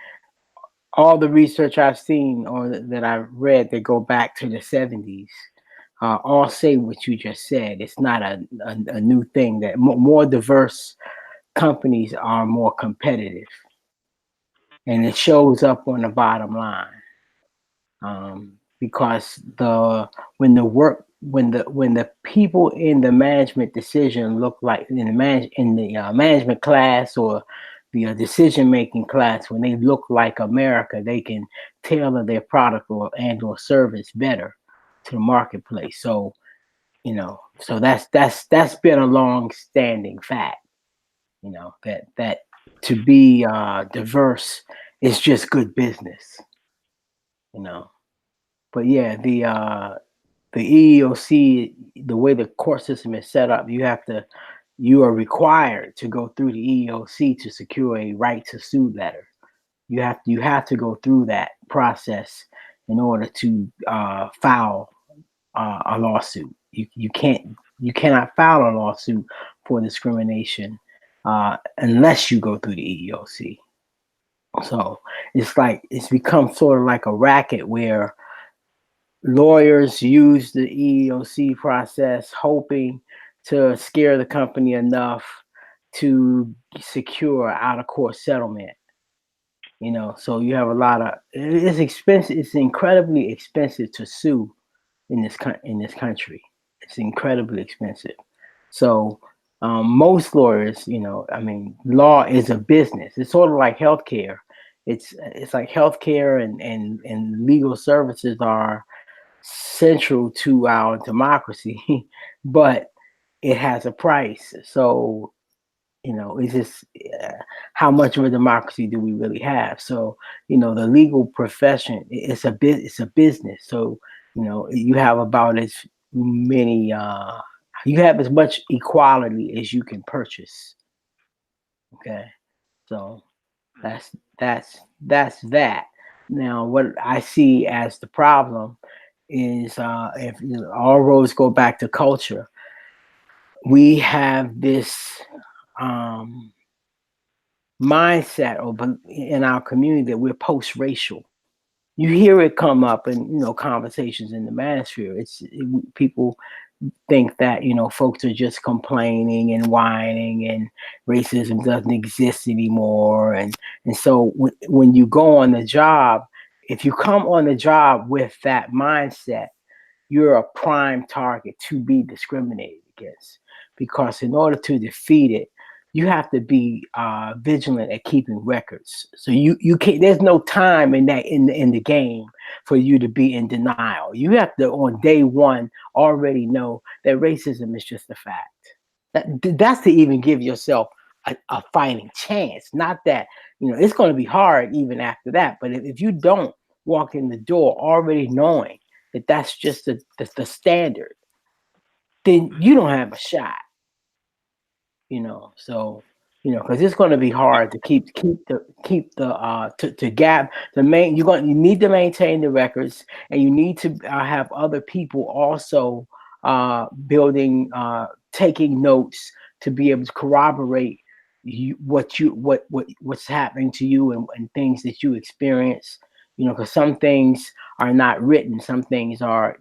all the research I've seen or that I've read that go back to the 70s, all say what you just said. It's not a new thing that more diverse companies are more competitive, and it shows up on the bottom line. Because when the people in the management decision look like in the management class or the decision making class, when they look like America, they can tailor their product or service better to the marketplace. So so that's been a long standing fact. That to be diverse is just good business. You know, but yeah, the EEOC, the way the court system is set up, you are required to go through the EEOC to secure a right to sue letter. You have to go through that process in order to file a lawsuit. You cannot file a lawsuit for discrimination unless you go through the EEOC. So it's become sort of like a racket where lawyers use the EEOC process, hoping to scare the company enough to secure out of court settlement. So you have a lot of it's expensive. It's incredibly expensive to sue in this country. It's incredibly expensive. So most lawyers, I mean, law is a business. It's sort of like healthcare. It's like healthcare and legal services are central to our democracy, but it has a price. So, it's just how much of a democracy do we really have? So, the legal profession, it's a business. So, you have about as many, you have as much equality as you can purchase. Okay, so Hmm. that's that. Now, what I see as the problem is if all roads go back to culture, we have this mindset in our community that we're post-racial. you hear it come up in, conversations in the manosphere. People think that, folks are just complaining and whining and racism doesn't exist anymore. And so when you go on the job, if you come on the job with that mindset, you're a prime target to be discriminated against, because in order to defeat it, you have to be vigilant at keeping records. So you can't. There's no time in the game for you to be in denial. You have to, on day one, already know that racism is just a fact. That's to even give yourself a fighting chance. Not that it's going to be hard even after that. But if you don't walk in the door already knowing that that's just the standard, then you don't have a shot. So because it's going to be hard to keep the gap. You need to maintain the records, and you need to have other people also building, taking notes to be able to corroborate what's happening to you and things that you experience. Because some things are not written, some things are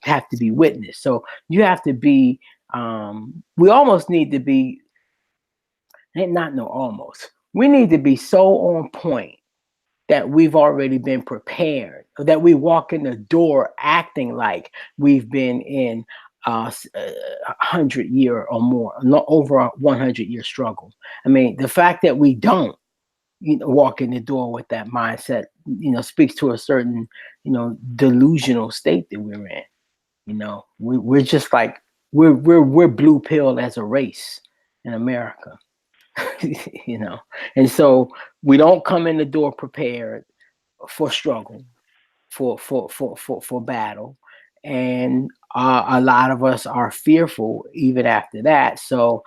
have to be witnessed. So you have to be. We almost need to be, we need to be so on point that we've already been prepared, that we walk in the door acting like we've been in 100-year or more, over a 100-year struggle. I mean, the fact that we don't walk in the door with that mindset, speaks to a certain, delusional state that we're in. We're just like, we're blue pill as a race in America. And so we don't come in the door prepared for struggle, for battle, and a lot of us are fearful even after that. So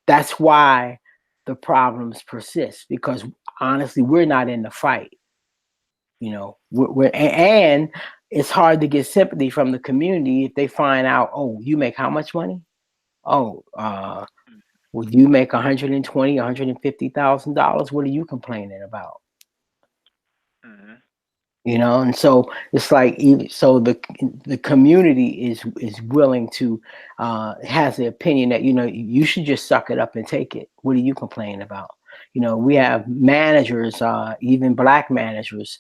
that's why the problems persist, because honestly, we're not in the fight. And it's hard to get sympathy from the community if they find out, oh, you make how much money? Oh, well, you make $120,000, $150,000. What are you complaining about? Mm-hmm. And so it's like, so the community is willing to, has the opinion that you should just suck it up and take it. What are you complaining about? We have managers, even black managers,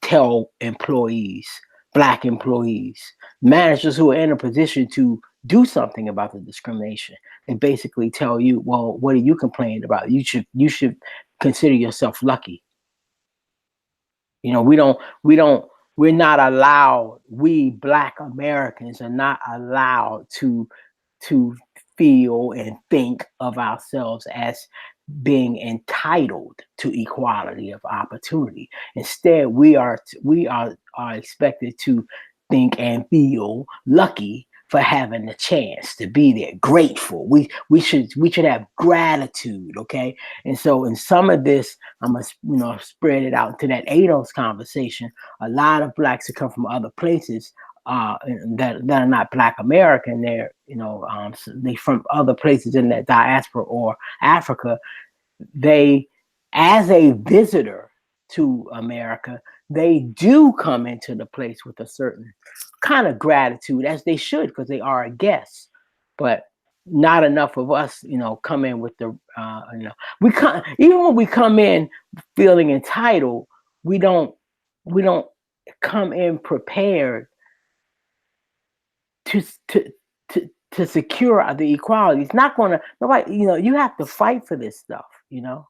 tell employees, black employees, managers who are in a position to do something about the discrimination, and basically tell you, well, what are you complaining about? You should consider yourself lucky. We're not allowed, we black Americans are not allowed to feel and think of ourselves as being entitled to equality of opportunity. Instead, we are expected to think and feel lucky for having the chance to be there, grateful. We should have gratitude, okay? And so in some of this, I'm gonna spread it out to that ADOS conversation. A lot of blacks that come from other places that are not Black American, they're they from other places in that diaspora or Africa. They, as a visitor to America, they do come into the place with a certain kind of gratitude, as they should, because they are a guest. But not enough of us, come in with the, even when we come in feeling entitled, we don't come in prepared to secure the equality. It's not gonna, nobody, you have to fight for this stuff, And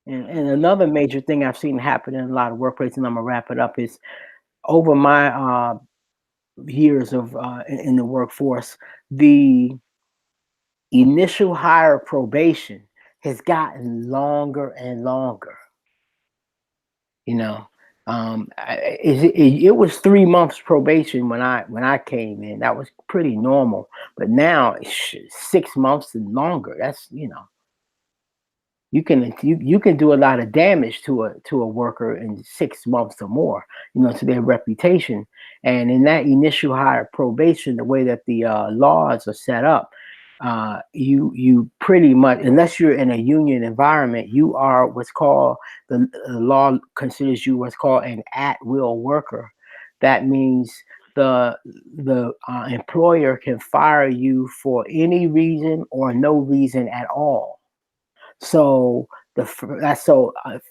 another major thing I've seen happen in a lot of workplaces, and I'm gonna wrap it up, is over my years of in the workforce, the initial hire probation has gotten longer and longer. It was 3 months probation when I came in. That was pretty normal, but now it's 6 months and longer. That's you can do a lot of damage to a worker in 6 months or more, to their reputation. And in that initial hire probation, the way that the laws are set up, you pretty much, unless you're in a union environment, you are what's called, the law considers you what's called an at-will worker. That means the employer can fire you for any reason or no reason at all. So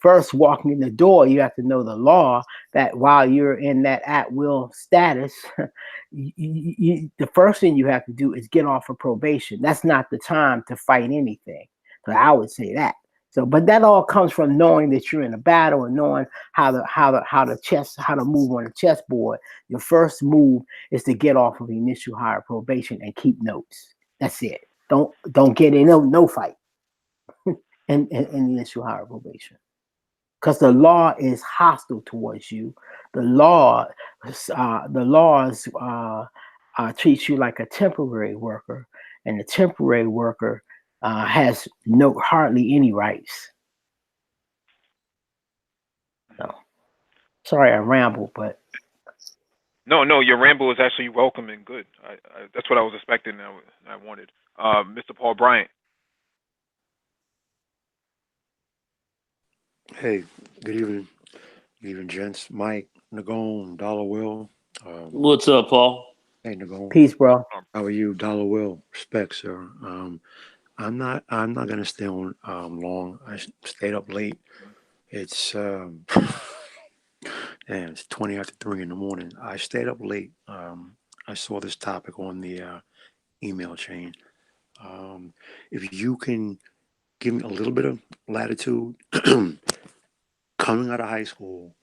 first walking in the door, you have to know the law, that while you're in that at will status, the first thing you have to do is get off of probation. That's not the time to fight anything. So I would say that. So, but that all comes from knowing that you're in a battle and knowing how to move on the chessboard. Your first move is to get off of the initial hire probation and keep notes. That's it. Don't get in no fight in the initial hire probation, because the law is hostile towards you. The laws treat you like a temporary worker, and the temporary worker has hardly any rights. So, sorry I ramble, but No, your ramble is actually welcome and good. That's what I was expecting. I wanted. Mr. Paul Bryant. Hey, good evening. Good evening, gents. Mike, Nagone, Dollar Will. What's up, Paul? Hey, Nagone. peace, bro. How are you, Dollar Will? Respect, sir. I'm not gonna stay on long. I stayed up late. It's it's 20 after 3 in the morning. I stayed up late. I saw this topic on the email chain. If you can give me a little bit of latitude, coming out of high school,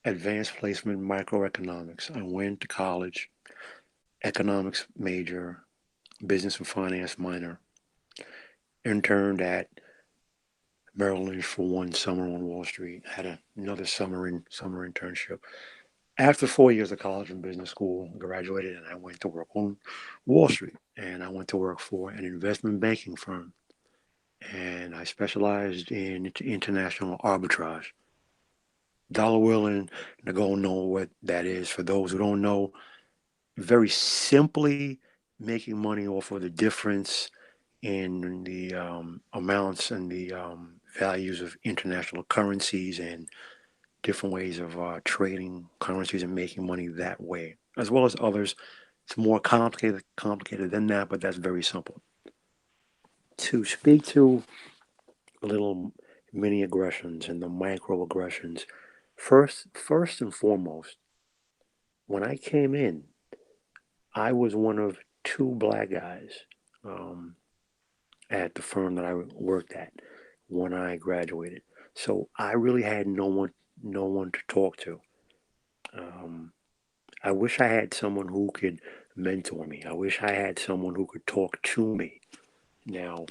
advanced placement in microeconomics. I went to college, economics major, business and finance minor, interned at Merrill Lynch for one summer on Wall Street, had another summer internship. After 4 years of college and business school, graduated and I went to work on Wall Street. And I went to work for an investment banking firm. And I specialized in international arbitrage. Dollar Will and Nicole know what that is. For those who don't know, very simply making money off of the difference in the amounts and the values of international currencies and different ways of trading currencies and making money that way, as well as others. It's more complicated than that, but that's very simple. To speak to little mini aggressions and the microaggressions, first and foremost, when I came in, I was one of two black guys um, at the firm that I worked at when I graduated. So I really had no one to talk to. Um, I wish I had someone who could mentor me. I wish I had someone who could talk to me. Now,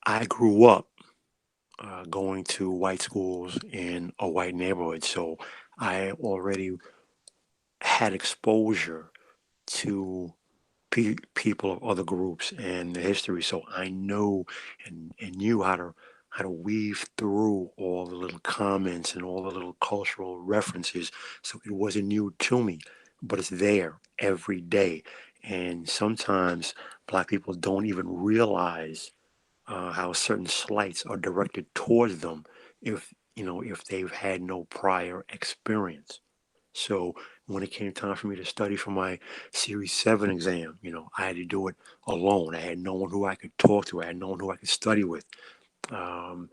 I grew up going to white schools in a white neighborhood, so I already had exposure to people of other groups and the history. So I know and knew how to weave through all the little comments and all the little cultural references. So it wasn't new to me, but it's there every day. And sometimes black people don't even realize how certain slights are directed towards them if they've had no prior experience. So when it came time for me to study for my Series 7 exam, I had to do it alone. I had no one who I could talk to. I had no one who I could study with. Um,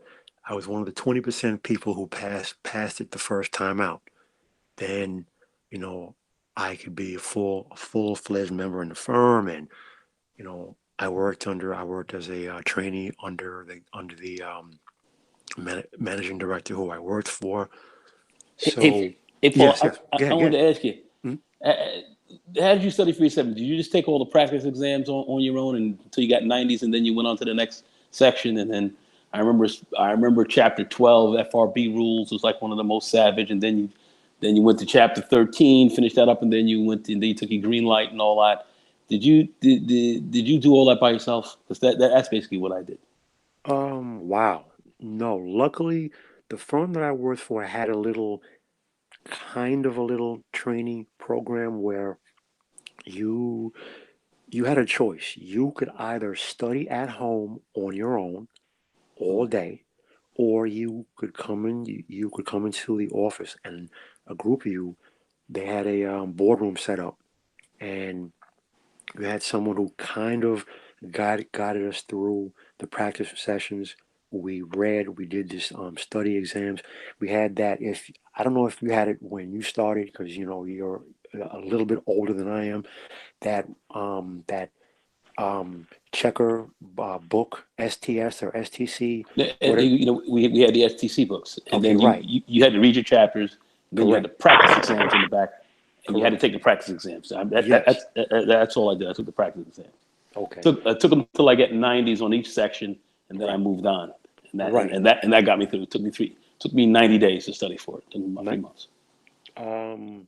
I was one of the 20% people who passed it the first time out. Then, you know, I could be a full-fledged member in the firm, and I worked as a trainee under the managing director who I worked for. Hey, So hey, Paul, yes, yes, I go wanted ahead. to ask you, Mhm. uh, how did you study for your 7? Did you just take all the practice exams on your own until you got 90s, and then you went on to the next section? And then I remember chapter 12, FRB rules, was like one of the most savage. And then you went to chapter 13, finished that up, and then then you took your green light and all that. Did you do all that by yourself? Because that's basically what I did. Wow. No, luckily, the firm that I worked for had a little training program where you you had a choice. You could either study at home on your own all day, or you could come into the office, and a group of you, they had a boardroom set up, and you had someone who kind of guided us through the practice sessions. We did this study exams. We had that. If I don't know if you had it when you started, because you're a little bit older than I am. That checker book, STS or STC, whatever. We had the STC books, and Okay, then you, right, you you had to read your chapters, and then you had the correct, practice exams in the back, and you had to correct. take the practice exams. Yes. That's all I did. I took the practice exams. Okay, I took them till I get 90s on each section, and then I right, moved on. right. And that got me through. It took me 90 days to study for it. It took me about Ni- 3 months. Um,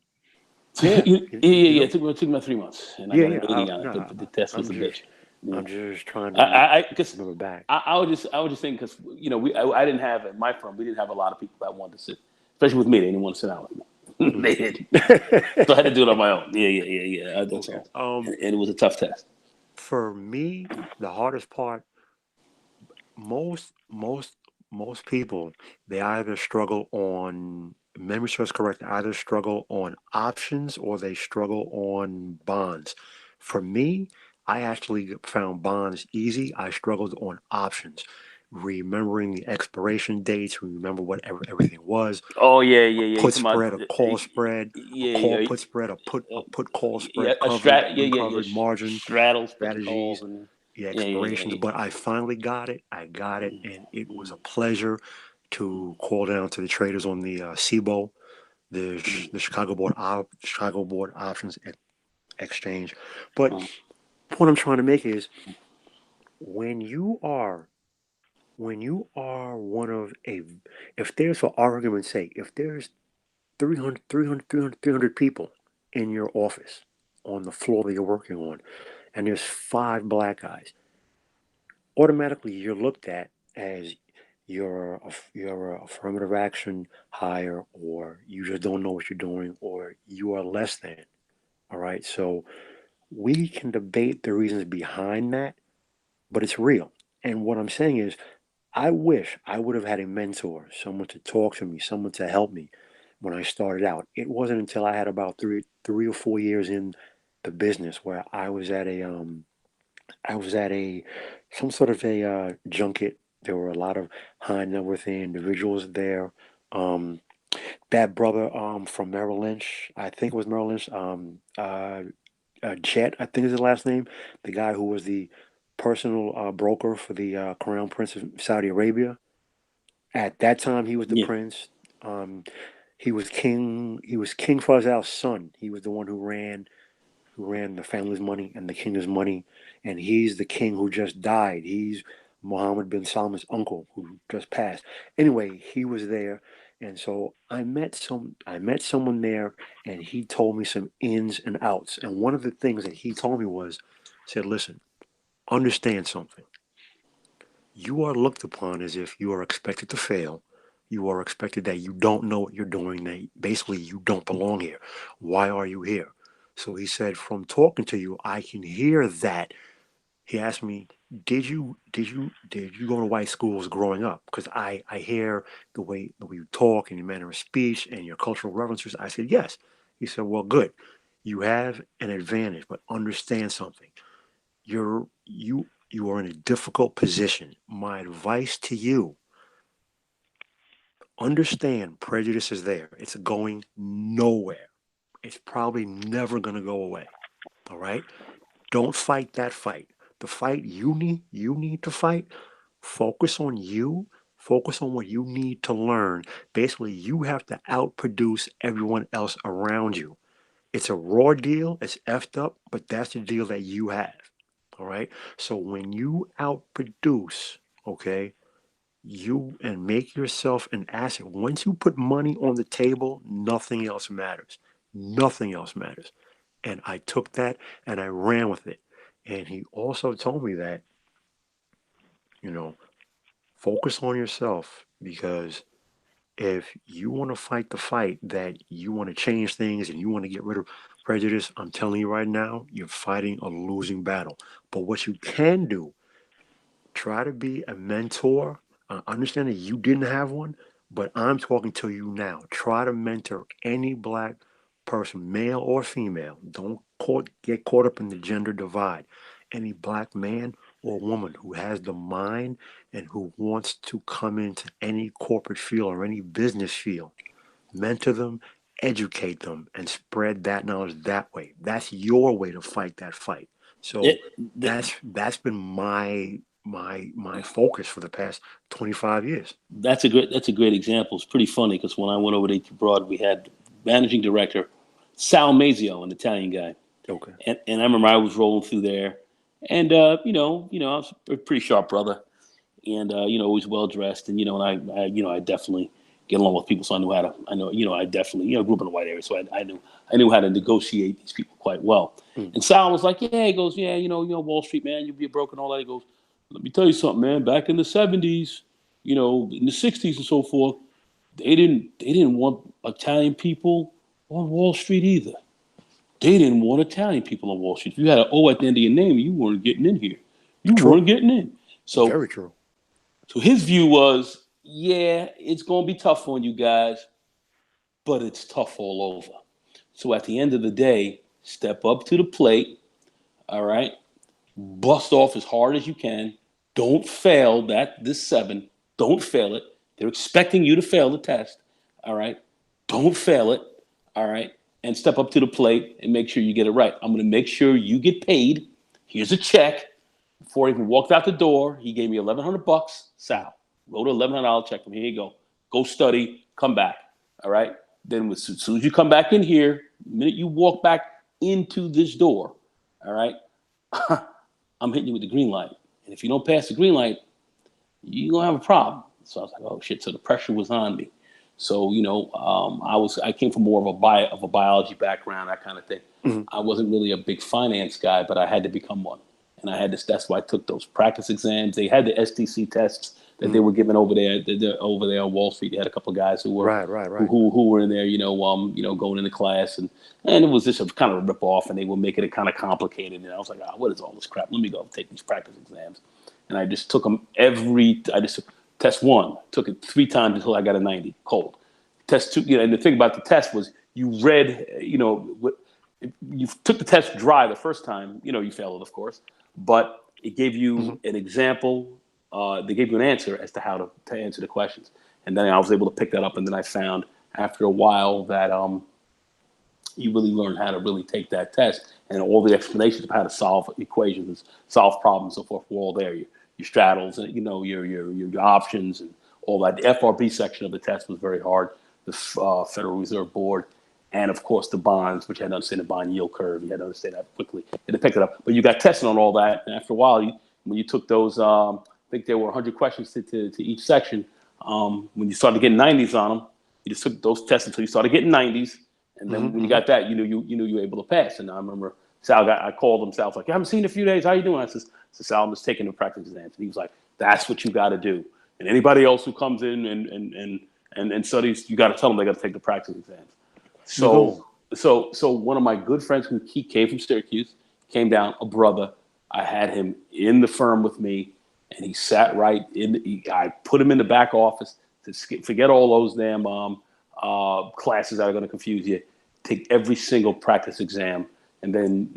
yeah, Yeah. It took me about 3 months, and I yeah, got an yeah. 80 on it. No, The test was I'm a just, bitch. Yeah. I'm just trying to Because remember back. I was just thinking because I didn't have at my firm we didn't have a lot of people that wanted to sit, especially with me. They didn't want to sit down with me. Mhm. They did, so I had to do it on my own. Yeah. That's Okay. all. And it was a tough test. For me, the hardest part, most most most people, they either struggle on, memory serves correct, they either struggle on options or they struggle on bonds. For me, I actually found bonds easy. I struggled on options, remembering the expiration dates, remember what everything was. Oh yeah, A yeah. You put talking about spread, a call spread, a call yeah, put spread, uh, a put call yeah, spread, covered, uncovered, margin, straddles, puts and calls, strategies, and the expirations. yeah. But I finally got it. I got it, and it was a pleasure to call down to the traders on the SIBO, the Chicago Board Options Exchange. But Uh, the point I'm trying to make is when you are one of a, if there's, for argument's sake, if there's 300 people in your office on the floor that you're working on, and there's five black guys, automatically you're looked at as you're a affirmative action hire, or you just don't know what you're doing, or you are less than. All right, so we can debate the reasons behind that, but it's real. And what I'm saying is, I wish I would have had a mentor, someone to talk to me, someone to help me when I started out. It wasn't until I had about three or 4 years in the business where I was at a some sort of a junket. There were a lot of high net worth individuals there. Um, that brother from Merrill Lynch, I think it was Merrill Lynch, Jet, I think is his last name, the guy who was the personal broker for the Crown Prince of Saudi Arabia. At that time, he was the yeah. prince. Um, he was king. He was King Faisal's son. He was the one who ran the family's money and the kingdom's money, and he's the king who just died. He's Mohammed bin Salman's uncle who just passed. Anyway, he was there, and so I met someone there, and he told me some ins and outs. And one of the things that he told me was, said, "Listen, understand something. You are looked upon as if you are expected to fail. You are expected that you don't know what you're doing, that basically you don't belong here. Why are you here?" So he said, from talking to you, I can hear that. He asked me, did you go to white schools growing up? Because I hear the way you talk and your manner of speech and your cultural references. I said, yes. He said, well, good. You have an advantage, but understand something. You are in a difficult position. My advice to you, understand prejudice is there. It's going nowhere. It's probably never going to go away. All right? Don't fight that fight. The fight you need to fight, focus on you, focus on what you need to learn. Basically, you have to outproduce everyone else around you. It's a raw deal, it's effed up, but that's the deal that you have. All right? So when you outproduce, okay, you and make yourself an asset. Once you put money on the table, nothing else matters. Nothing else matters. And I took that and I ran with it. And he also told me that, you know, focus on yourself, because if you want to fight the fight that you want to change things and you want to get rid of prejudice, I'm telling you right now, you're fighting a losing battle. But what you can do, try to be a mentor. Understand that you didn't have one, but I'm talking to you now. Try to mentor any black person, male or female. Don't get caught up in the gender divide. Any black man or woman who has the mind and who wants to come into any corporate field or any business field, mentor them, educate them, and spread that knowledge that way. That's your way to fight that fight. So It, that's been my focus for the past 25 years. that's a great example. It's pretty funny because when I went over to E2 Broad, we had managing director Sal Mazio, an Italian guy, Okay. and I remember I was rolling through there, and I was a pretty sharp brother, and always well dressed, and I definitely get along with people, so I definitely grew up in a white area, so I knew how to negotiate these people quite well. Mm. And Sal was like, yeah, he goes, yeah, Wall Street, man, you'll be broke and all that. He goes, let me tell you something, man. Back in the '70s, in the '60s and so forth, they didn't want Italian people on Wall Street either. They didn't want Italian people on Wall Street. If you had an O at the end of your name, you weren't getting in here. You True. weren't getting in. So Very true. so his view was, yeah, it's going to be tough on you guys, but it's tough all over. So at the end of the day, step up to the plate, all right? Bust off as hard as you can. Don't fail this 7. Don't fail it. They're expecting you to fail the test, all right? Don't fail it, all right? And step up to the plate and make sure you get it right. I'm going to make sure you get paid. Here's a check. Before he even walked out the door, he gave me $1,100. Sal wrote a $1,100 check from here you go. Go study, come back. All right. Then as soon as you come back in here, the minute you walk back into this door, all right, I'm hitting you with the green light. And if you don't pass the green light, you're gonna have a problem. So I was like, oh shit. So the pressure was on me. So I came from more of a biology background, that kind of thing. Mm-hmm. I wasn't really a big finance guy, but I had to become one. And I had to. That's why I took those practice exams. They had the STC tests that they were giving over there. Over there on Wall Street, they had a couple of guys who were Right. who were in there, going into class, and it was just a kind of a rip off, and they were making it kind of complicated. And I was like, what is all this crap? Let me go take these practice exams. And I just took them test 1, took it 3 times until I got a 90 cold. Test 2, and the thing about the test was you read, you took the test dry the first time, you failed it, of course. But it gave you an example. They gave you an answer as to how to answer the questions. And then I was able to pick that up. And then I found after a while that you really learn how to really take that test. And all the explanations of how to solve equations, solve problems, and so forth, were all there. Your straddles and, your options and all that. The FRB section of the test was very hard. The Federal Reserve Board. And of course, the bonds, which you had to understand the bond yield curve. You had to understand that quickly. You had to pick it up. But you got tested on all that. And after a while, when you took those, I think there were 100 questions to each section. When you started getting 90s on them, you just took those tests until you started getting 90s. And then when you got that, you knew you were able to pass. And I remember I called him. Sal was like, I haven't seen you in a few days. How you doing? I said, Sal, I'm just taking the practice exams. And he was like, that's what you got to do. And anybody else who comes in and studies, you got to tell them they got to take the practice exams. So one of my good friends he came from Syracuse, came down, a brother. I had him in the firm with me, and he sat right in. I put him in the back office to forget all those damn classes that are going to confuse you. Take every single practice exam, and then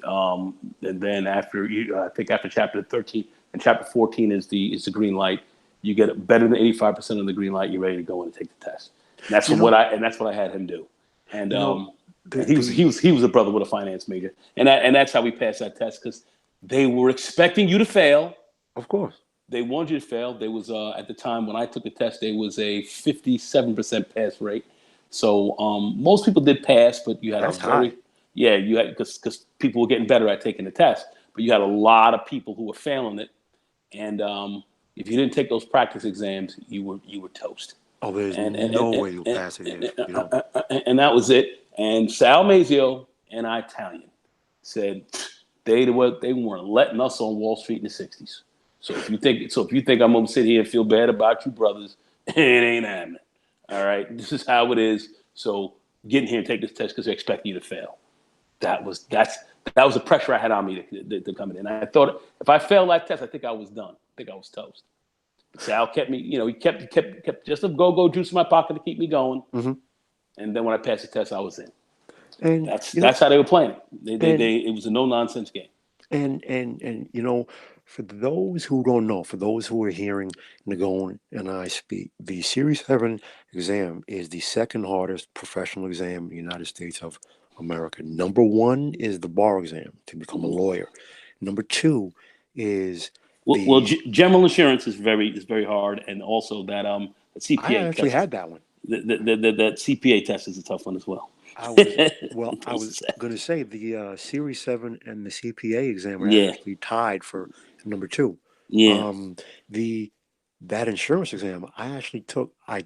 after I think after chapter 13 and chapter 14 is the green light. You get better than 85% of the green light. You're ready to go in and take the test. And that's what I had him do. And he was a brother with a finance major, and that's how we passed that test, because they were expecting you to fail. Of course, they wanted you to fail. There was at the time when I took the test, there was a 57% pass rate. So most people did pass, but you had high. You had because people were getting better at taking the test, but you had a lot of people who were failing it, and if you didn't take those practice exams, you were toast. Oh, there's no way you'll pass it if you don't. And that was it. And Sal Mazio, an Italian, said they weren't letting us on Wall Street in the '60s. So if you think I'm gonna sit here and feel bad about you brothers, it ain't happening. All right, this is how it is. So get in here and take this test because they're expecting you to fail. That was the pressure I had on me to come in. And I thought if I failed that test, I think I was done. I think I was toast. Sal kept me, he kept just a go juice in my pocket to keep me going. Mm-hmm. And then when I passed the test, I was in. And that's how they were playing it. It was a no nonsense game. And for those who don't know, for those who are hearing Nagone and I speak, the Series 7 exam is the second hardest professional exam in the United States of America. Number one is the bar exam to become a lawyer. Number two is general insurance is very hard, and also that CPA. I actually had that one. That CPA test is a tough one as well. I was going to say the Series 7 and the CPA exam are actually tied for number two. Yeah. That insurance exam, I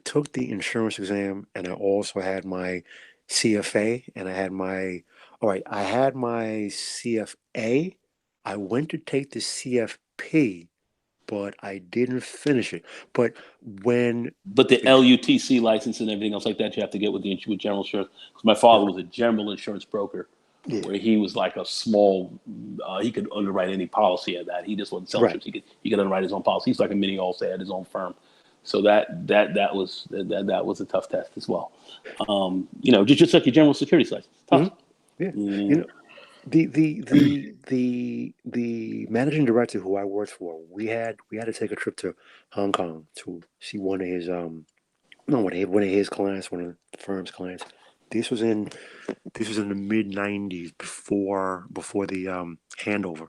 took the insurance exam, and I also had my CFA, and I had my CFA. I went to take the CFP, but I didn't finish it. But the LUTC license and everything else like that, you have to get with general insurance. Because my father was a general insurance broker, where he was like a small. He could underwrite any policy at that. He just wasn't selling trips. He could underwrite his own policy. He's like a mini Allstate, had his own firm. So that was a tough test as well. Just like your general securities license. Tough. Mm-hmm. The managing director who I worked for, we had to take a trip to Hong Kong to see one of his clients, one of the firm's clients. This was in the mid '90s, before the handover.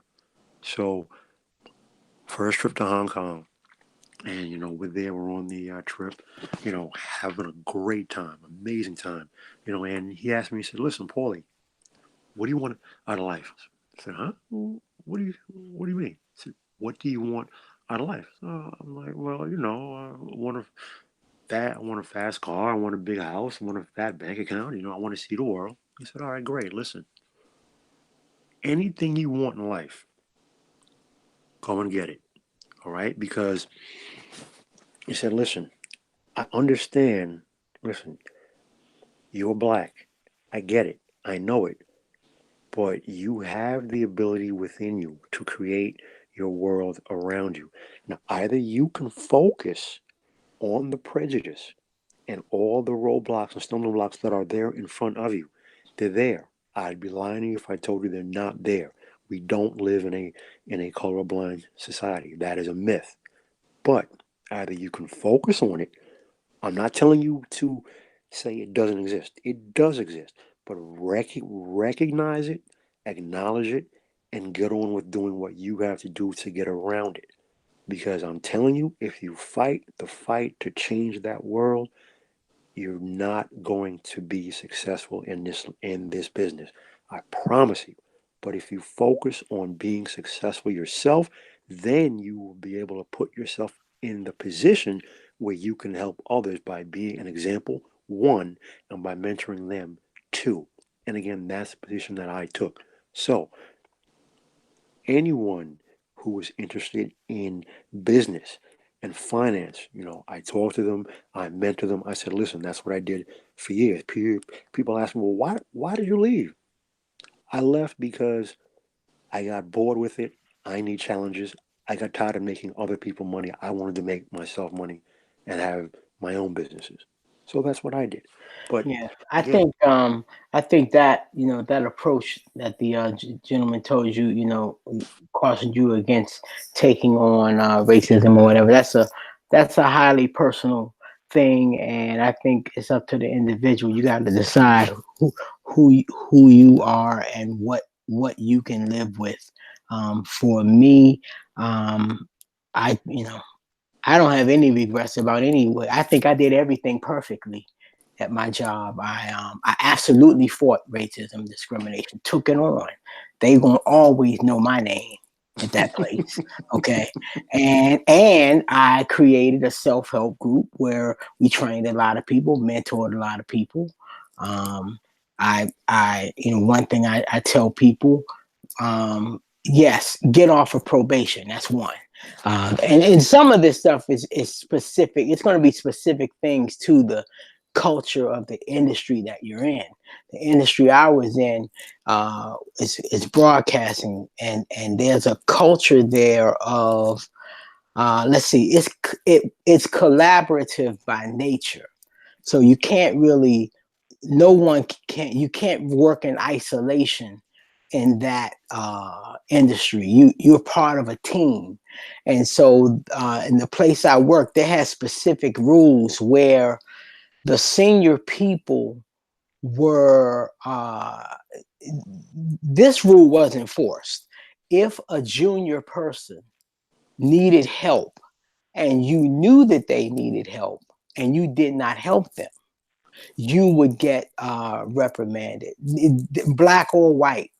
So first trip to Hong Kong, and we're on the trip, having a great time, amazing time, and he asked me, he said, "Listen, Paulie, what do you want out of life?" I said, "Huh? What do you mean?" He said, "What do you want out of life?" So I'm like, "Well, I want a fast car, I want a big house, I want a fat bank account, I want to see the world." He said, "All right, great. Listen, anything you want in life, go and get it. All right?" Because he said, "Listen, I understand. Listen, you're black. I get it. I know it. But you have the ability within you to create your world around you. Now, either you can focus on the prejudice and all the roadblocks and stumbling blocks that are there in front of you. They're there. I'd be lying to you if I told you they're not there. We don't live in a colorblind society. That is a myth. But either you can focus on it. I'm not telling you to say it doesn't exist. It does exist. But recognize it, acknowledge it, and get on with doing what you have to do to get around it. Because I'm telling you, if you fight the fight to change that world, you're not going to be successful in this business. I promise you. But if you focus on being successful yourself, then you will be able to put yourself in the position where you can help others by being an example, one, and by mentoring them, two. And again, that's the position that I took. So anyone who is interested in business and finance, I talk to them, I mentor them. I said, "Listen, that's what I did for years." People ask me, "Well, why did you leave?" I left because I got bored with it. I need challenges. I got tired of making other people money. I wanted to make myself money and have my own businesses. So that's what I did. But yeah, I think that that approach that the gentleman told you, cautioned you against taking on racism or whatever. That's a highly personal thing, and I think it's up to the individual. You got to decide who you are and what you can live with. For me, I don't have any regrets about any way. I think I did everything perfectly at my job. I absolutely fought racism, discrimination, took it on. They gonna always know my name at that place. Okay. And I created a self-help group where we trained a lot of people, mentored a lot of people. One thing I tell people, yes, get off of probation. That's one. And some of this stuff is specific. It's going to be specific things to the culture of the industry that you're in. The industry I was in is broadcasting, and there's a culture there of let's see, it's collaborative by nature. So you can't really, you can't work in isolation in that industry. You're part of a team. And so in the place I work, they have specific rules where the senior people were, this rule was enforced. If a junior person needed help and you knew that they needed help and you did not help them, you would get reprimanded, black or white.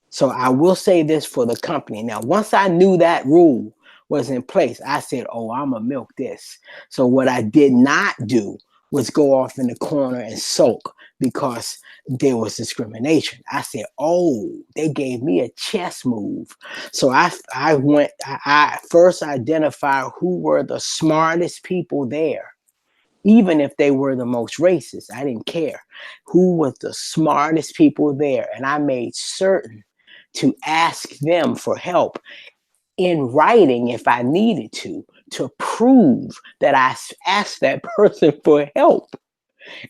So I will say this for the company. Now, once I knew that rule was in place, I said, oh, I'm going to milk this. So what I did not do was go off in the corner and sulk because there was discrimination. I said, oh, they gave me a chess move. So I first identified who were the smartest people there. Even if they were the most racist, I didn't care. Who was the smartest people there? And I made certain to ask them for help in writing if I needed to prove that I asked that person for help.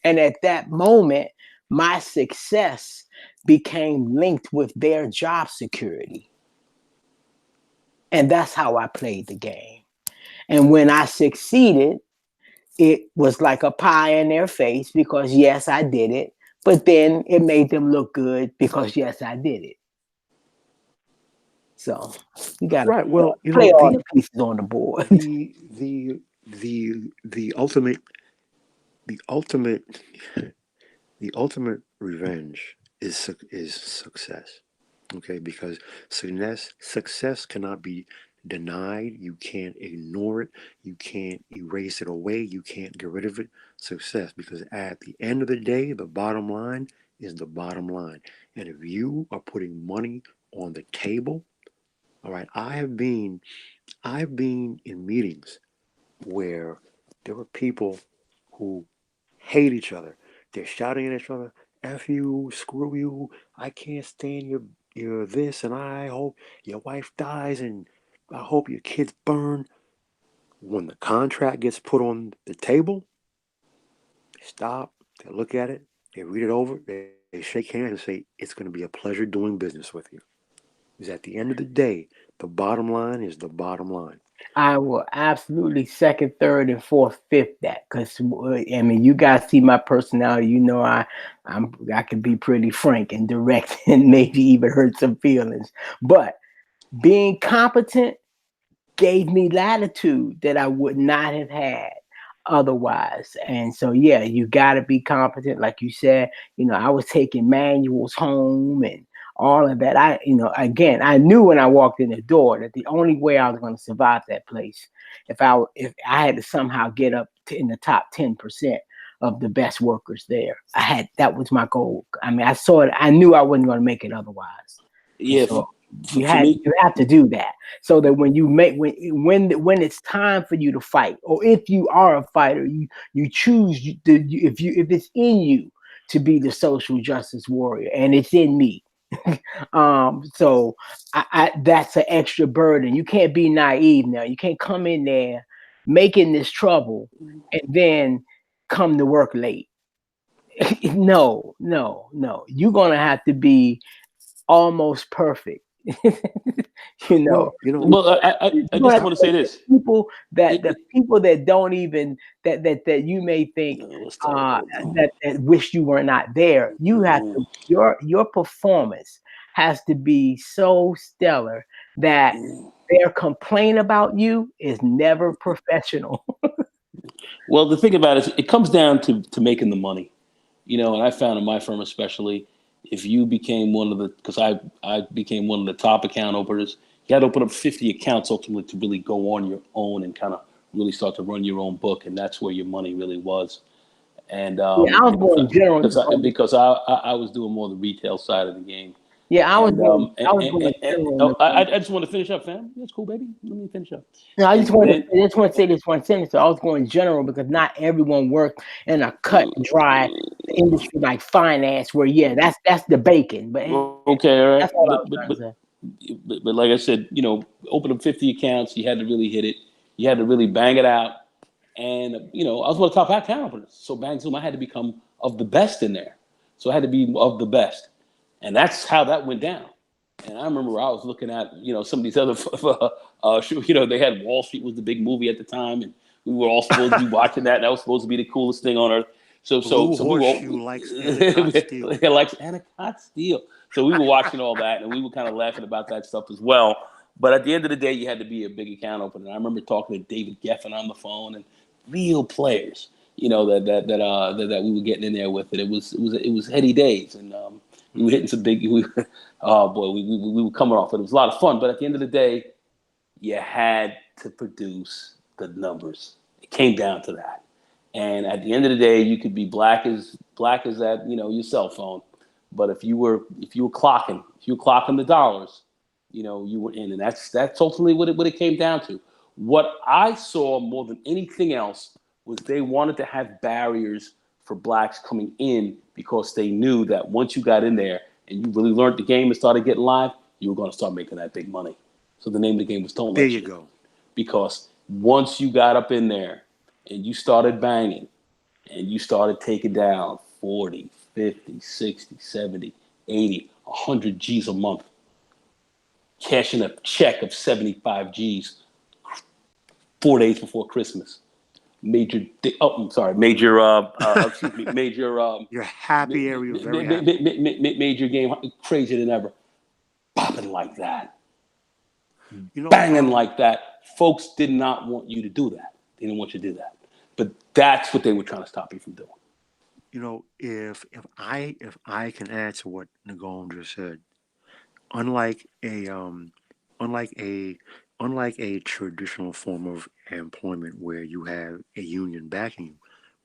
And at that moment, my success became linked with their job security. And that's how I played the game. And when I succeeded, it was like a pie in their face because yes, I did it. But then it made them look good because yes, I did it. So you got to Right. Well, you play know, all the pieces on the board. the ultimate the ultimate revenge is success. Okay, because success cannot be denied. You can't ignore it. You can't erase it away. You can't get rid of it. Success, because at the end of the day, the bottom line is the bottom line. And if you are putting money on the table, all right, I've been in meetings where there were people who hate each other. They're shouting at each other, F you, screw you, I can't stand your this, and I hope your wife dies, and I hope your kids burn. When the contract gets put on the table, they stop, they look at it, they read it over, they shake hands and say, it's going to be a pleasure doing business with you. Because at the end of the day, the bottom line is the bottom line. I will absolutely second, third, and fourth, fifth that, because I mean, you guys see my personality. You know, I can be pretty frank and direct, and maybe even hurt some feelings. But being competent gave me latitude that I would not have had otherwise. And so, yeah, you got to be competent, like you said. You know, I was taking manuals home and all of that. Again, I knew when I walked in the door that the only way I was going to survive that place, if I had to somehow get up in the top 10% of the best workers there, that was my goal. I mean, I saw it. I knew I wasn't going to make it otherwise. Yeah. So you have to do that, so that when it's time for you to fight, or if you are a fighter, you choose if it's in you to be the social justice warrior, and it's in me. So that's an extra burden. You can't be naive now. You can't come in there making this trouble and then come to work late. No. You're gonna have to be almost perfect. Well, Well, I just want to say this. People that don't even that you may think that wish you were not there. You have to your performance has to be so stellar that their complaint about you is never professional. Well, the thing about it is, it comes down to making the money, and I found in my firm especially, if you became because I became one of the top account openers, you had to open up 50 accounts ultimately to really go on your own and kind of really start to run your own book, and that's where your money really was. And Yeah, I was going general because I was doing more of the retail side of the game. Yeah, I was going. I was going general. Oh, I just want to finish up, fam. That's cool, baby. Let me finish up. No, I just And want to. then, I just want to say this one sentence. So I was going general because not everyone worked in a cut and dry industry like finance, where that's the bacon. But okay, all right, that's all I was trying to say. but like I said, open up 50 accounts. You had to really hit it. You had to really bang it out. And I was one of the top account openers. So bang zoom, I had to become of the best in there. So I had to be of the best, and that's how that went down. And I remember I was looking at some of these other they had Wall Street was the big movie at the time, and we were all supposed to be watching that. That was supposed to be the coolest thing on earth. So Blue we were Horseshoe likes Endicott Steel. like Endicott Steel. So we were watching all that, and we were kind of laughing about that stuff as well. But at the end of the day, you had to be a big account opener. I remember talking to David Geffen on the phone and real players, that we were getting in there with it. It was heady days, and we were hitting some big. Oh boy, we were coming off it. It was a lot of fun, but at the end of the day, you had to produce the numbers. It came down to that. And at the end of the day, you could be black as that, your cell phone. But if you were clocking the dollars, you were in. And that's ultimately what it came down to. What I saw more than anything else was they wanted to have barriers for blacks coming in because they knew that once you got in there and you really learned the game and started getting live, you were going to start making that big money. So the name of the game was Don't There Let you You. go. Because once you got up in there and you started banging and you started taking down 40, 50, 60, 70, 80, 100 G's a month, cashing a check of 75 G's 4 days before Christmas. Major, You're happy area, very happy. major game, crazier than ever. Popping like that. Banging like that. Folks did not want you to do that. They didn't want you to do that. But that's what they were trying to stop you from doing. If I can add to what Nagone just said, unlike a unlike a unlike a traditional form of employment where you have a union backing you,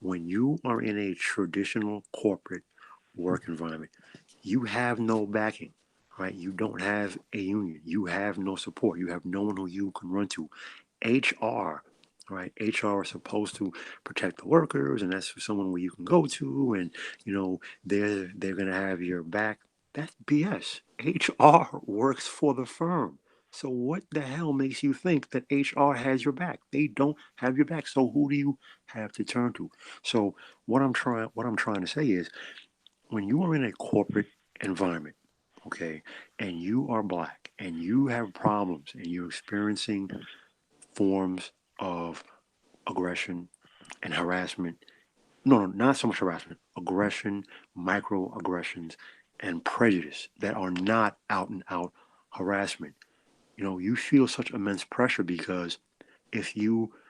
when you are in a traditional corporate work environment, you have no backing, right? You don't have a union. You have no support. You have no one who you can run to. HR, right? HR is supposed to protect the workers, and that's for someone where you can go to, and they're gonna have your back. That's BS. HR works for the firm. So what the hell makes you think that HR has your back? They don't have your back. So who do you have to turn to? So what I'm trying to say is, when you are in a corporate environment, okay, and you are black and you have problems and you're experiencing forms of aggression and harassment. No, not so much harassment, aggression, microaggressions, and prejudice that are not out and out harassment. You feel such immense pressure because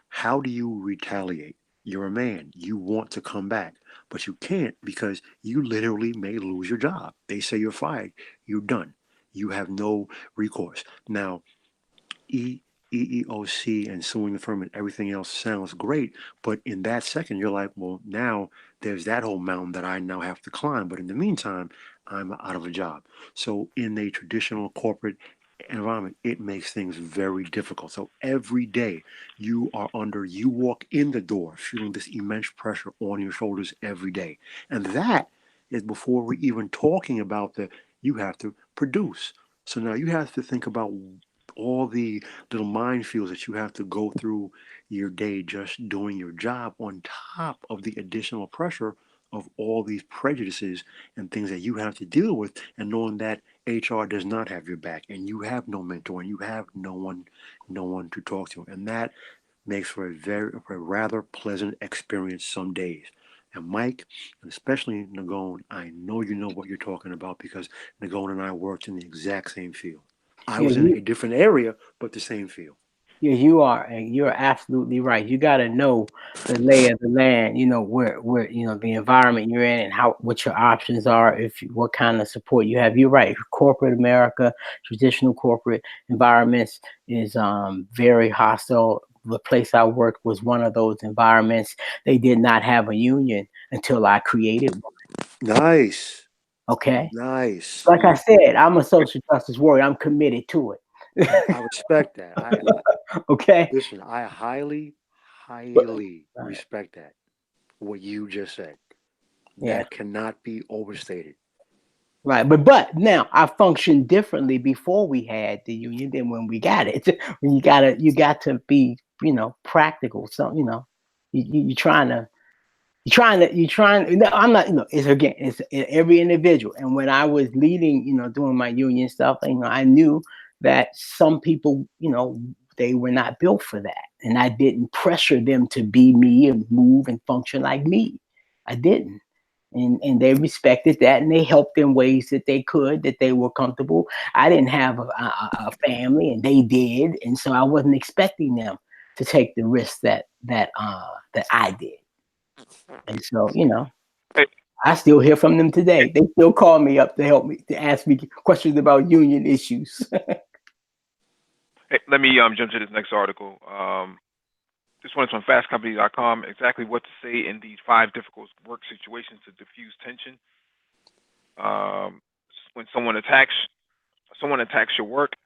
how do you retaliate? You're a man. You want to come back, but you can't because you literally may lose your job. They say you're fired. You're done. You have no recourse. Now, EEOC and suing the firm and everything else sounds great, but in that second, you're like, well, now there's that whole mountain that I now have to climb. But in the meantime, I'm out of a job. So in a traditional corporate environment, it makes things very difficult. So every day you walk in the door feeling this immense pressure on your shoulders every day. And that is before we're even talking about you have to produce. So now you have to think about all the little minefields that you have to go through your day just doing your job on top of the additional pressure of all these prejudices and things that you have to deal with, and knowing that HR does not have your back and you have no mentor and you have no one to talk to, and that makes for a rather pleasant experience some days. And Mike, and especially Nagone, I know you know what you're talking about because Nagone and I worked in the exact same field. I Yeah, was in a different area, but the same field. you are, and you're absolutely right. You got to know the lay of the land. Where the environment you're in and what your options are. What kind of support you have. You're right. Corporate America, traditional corporate environments is very hostile. The place I worked was one of those environments. They did not have a union until I created one. Nice. Okay. Nice. Like I said, I'm a social justice warrior. I'm committed to it. I respect that. Okay. Listen, I highly But, respect that. What you just said. yeah. That cannot be overstated. Right. But now I functioned differently before we had the union than when we got it. When you got to be, practical. So, you're trying to. No, I'm not, it's every individual. And when I was leading, doing my union stuff, I knew that some people, they were not built for that. And I didn't pressure them to be me and move and function like me. I didn't. And they respected that, and they helped in ways that they could, that they were comfortable. I didn't have a family, and they did. And so I wasn't expecting them to take the risk that I did. And so, Hey, I still hear from them today. They still call me up to help me, to ask me questions about union issues. hey, let me jump to this next article. This one is from fastcompany.com. Exactly what to say in these 5 difficult work situations to diffuse tension. When someone attacks your work,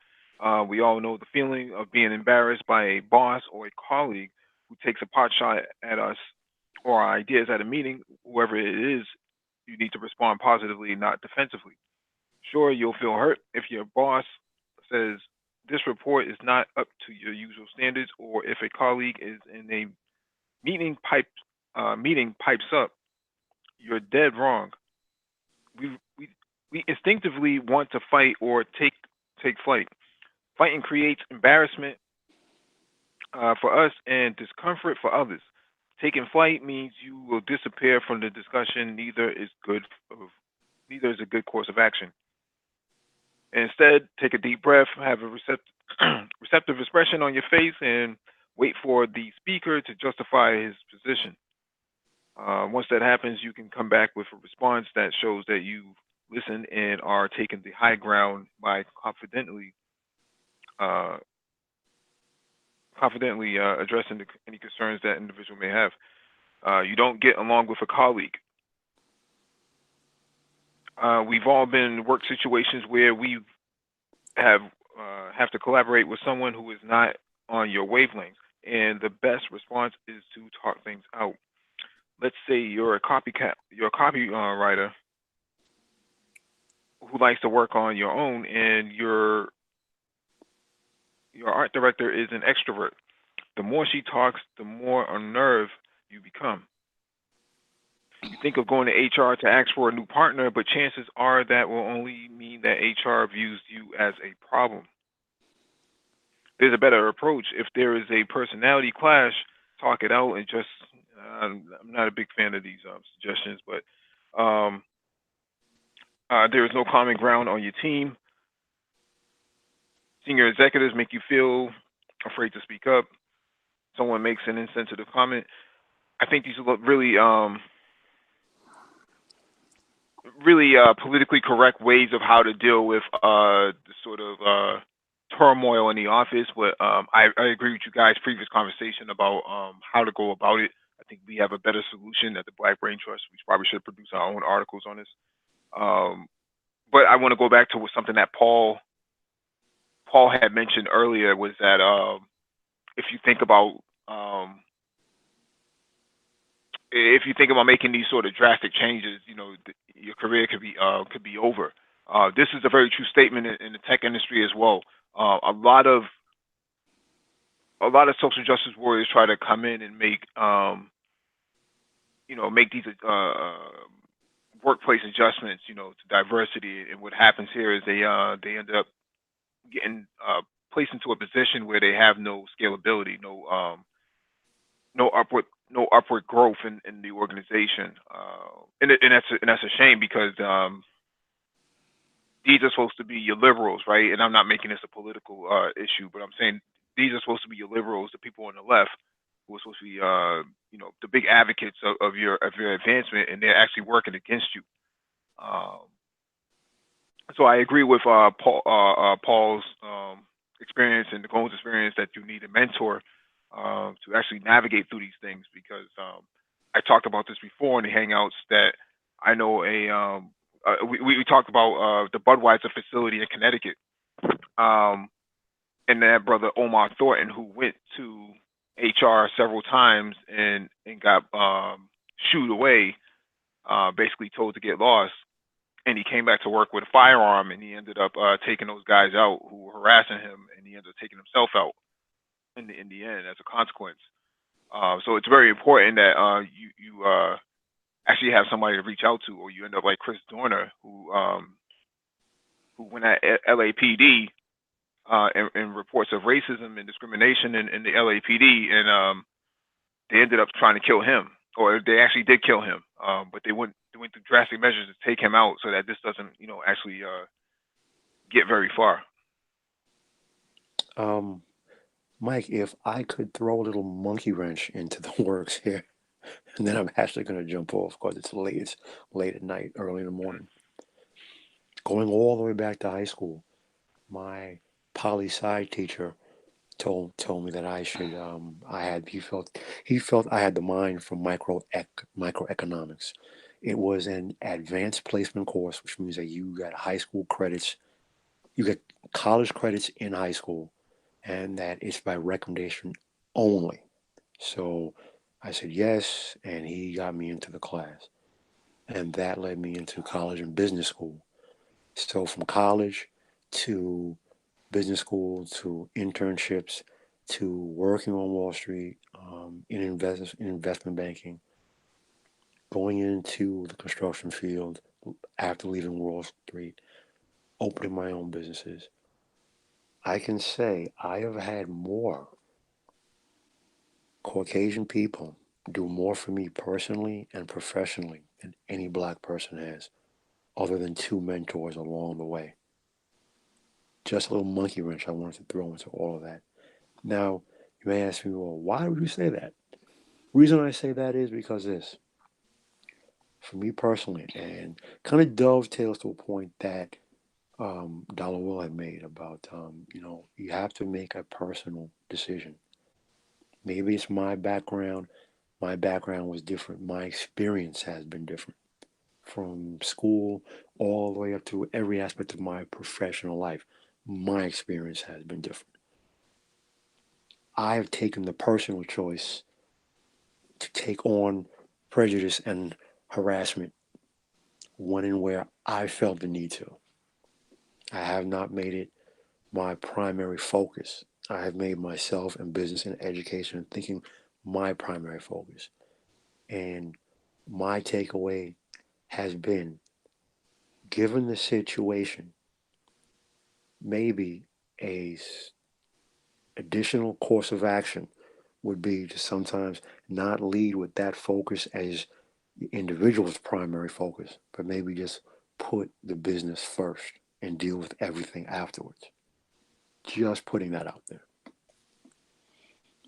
we all know the feeling of being embarrassed by a boss or a colleague who takes a pot shot at us or our ideas at a meeting. Whoever it is, you need to respond positively, not defensively. Sure, you'll feel hurt if your boss says this report is not up to your usual standards, or if a colleague is in a meeting pipes up. You're dead wrong. We we we instinctively want to fight or take flight. Fighting creates embarrassment for us and discomfort for others. Taking flight means you will disappear from the discussion. Neither is a good course of action. Instead, take a deep breath, have a receptive expression on your face, and wait for the speaker to justify his position. Once that happens, you can come back with a response that shows that you listen and are taking the high ground by uh, confidently addressing any concerns that individual may have. You don't get along with a colleague. We've all been in work situations where we have have to collaborate with someone who is not on your wavelength, and the best response is to talk things out. Let's say you're a copywriter who likes to work on your own, and your art director is an extrovert. The more she talks, the more unnerved you become. You think of going to HR to ask for a new partner, but chances are that will only mean that HR views you as a problem. There's a better approach. If there is a personality clash, talk it out and just. I'm not a big fan of these suggestions, but there is no common ground on your team. Senior executives make you feel afraid to speak up. Someone makes an insensitive comment. I think these are really politically correct ways of how to deal with the sort of turmoil in the office. But I agree with you guys' previous conversation about how to go about it. I think we have a better solution at the Black Brain Trust. We probably should produce our own articles on this. But I want to go back to something that Paul had mentioned earlier, was that if you think about making these sort of drastic changes, your career could be over. This is a very true statement in the tech industry as well. A lot of social justice warriors try to come in and make these workplace adjustments, to diversity. And what happens here is they end up getting placed into a position where they have no scalability, no upward growth in the organization, and that's a shame, because these are supposed to be your liberals, right? And I'm not making this a political issue, but I'm saying these are supposed to be your liberals, the people on the left, who are supposed to be the big advocates of your advancement, and they're actually working against you. So I agree with Paul's experience and Nicole's experience, that you need a mentor to actually navigate through these things, because I talked about this before in the Hangouts, that I know we talked about the Budweiser facility in Connecticut, and that brother Omar Thornton, who went to HR several times and got shooed away, basically told to get lost, and he came back to work with a firearm, and he ended up taking those guys out who were harassing him, and he ended up taking himself out in the end as a consequence. So it's very important that you actually have somebody to reach out to, or you end up like Chris Dorner, who went at LAPD and reports of racism and discrimination in the LAPD, and they ended up trying to kill him, or they actually did kill him, but they went through drastic measures to take him out so that this doesn't, actually get very far. Mike, if I could throw a little monkey wrench into the works here, and then I'm actually going to jump off because it's late at night, early in the morning. Going all the way back to high school, my poli-sci teacher told me that I should he felt I had the mind for microeconomics. It was an advanced placement course, which means that you got high school credits, you get college credits in high school, and that it's by recommendation only. So I said yes, and he got me into the class, and that led me into college and business school. So from college to business school to internships to working on Wall Street, in investment banking, going into the construction field after leaving Wall Street, opening my own businesses. I can say I have had more Caucasian people do more for me personally and professionally than any black person has, other than two mentors along the way. Just a little monkey wrench I wanted to throw into all of that. Now, you may ask me, well, why would you say that? Reason I say that is because this, for me personally, and kind of dovetails to a point that Dollar Will had made about, you have to make a personal decision. Maybe it's my background. My background was different. My experience has been different from school all the way up to every aspect of my professional life. My experience has been different. I have taken the personal choice to take on prejudice and harassment when and where I felt the need to. I have not made it my primary focus. I have made myself and business and education and thinking my primary focus. And my takeaway has been, given the situation, maybe a additional course of action would be to sometimes not lead with that focus as the individual's primary focus, but maybe just put the business first and deal with everything afterwards. Just putting that out there.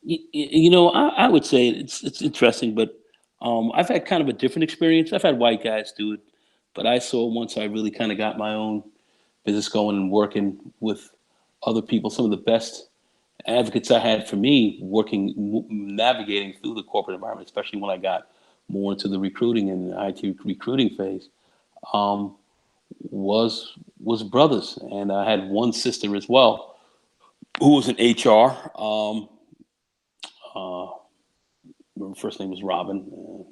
I would say it's interesting, but I've had kind of a different experience. I've had white guys do it, but I saw once I really kind of got my own business going and working with other people. Some of the best advocates I had for me navigating through the corporate environment, especially when I got more into the recruiting and IT recruiting phase, um, was brothers, and I had one sister as well who was in HR. Uh, her first name was Robin.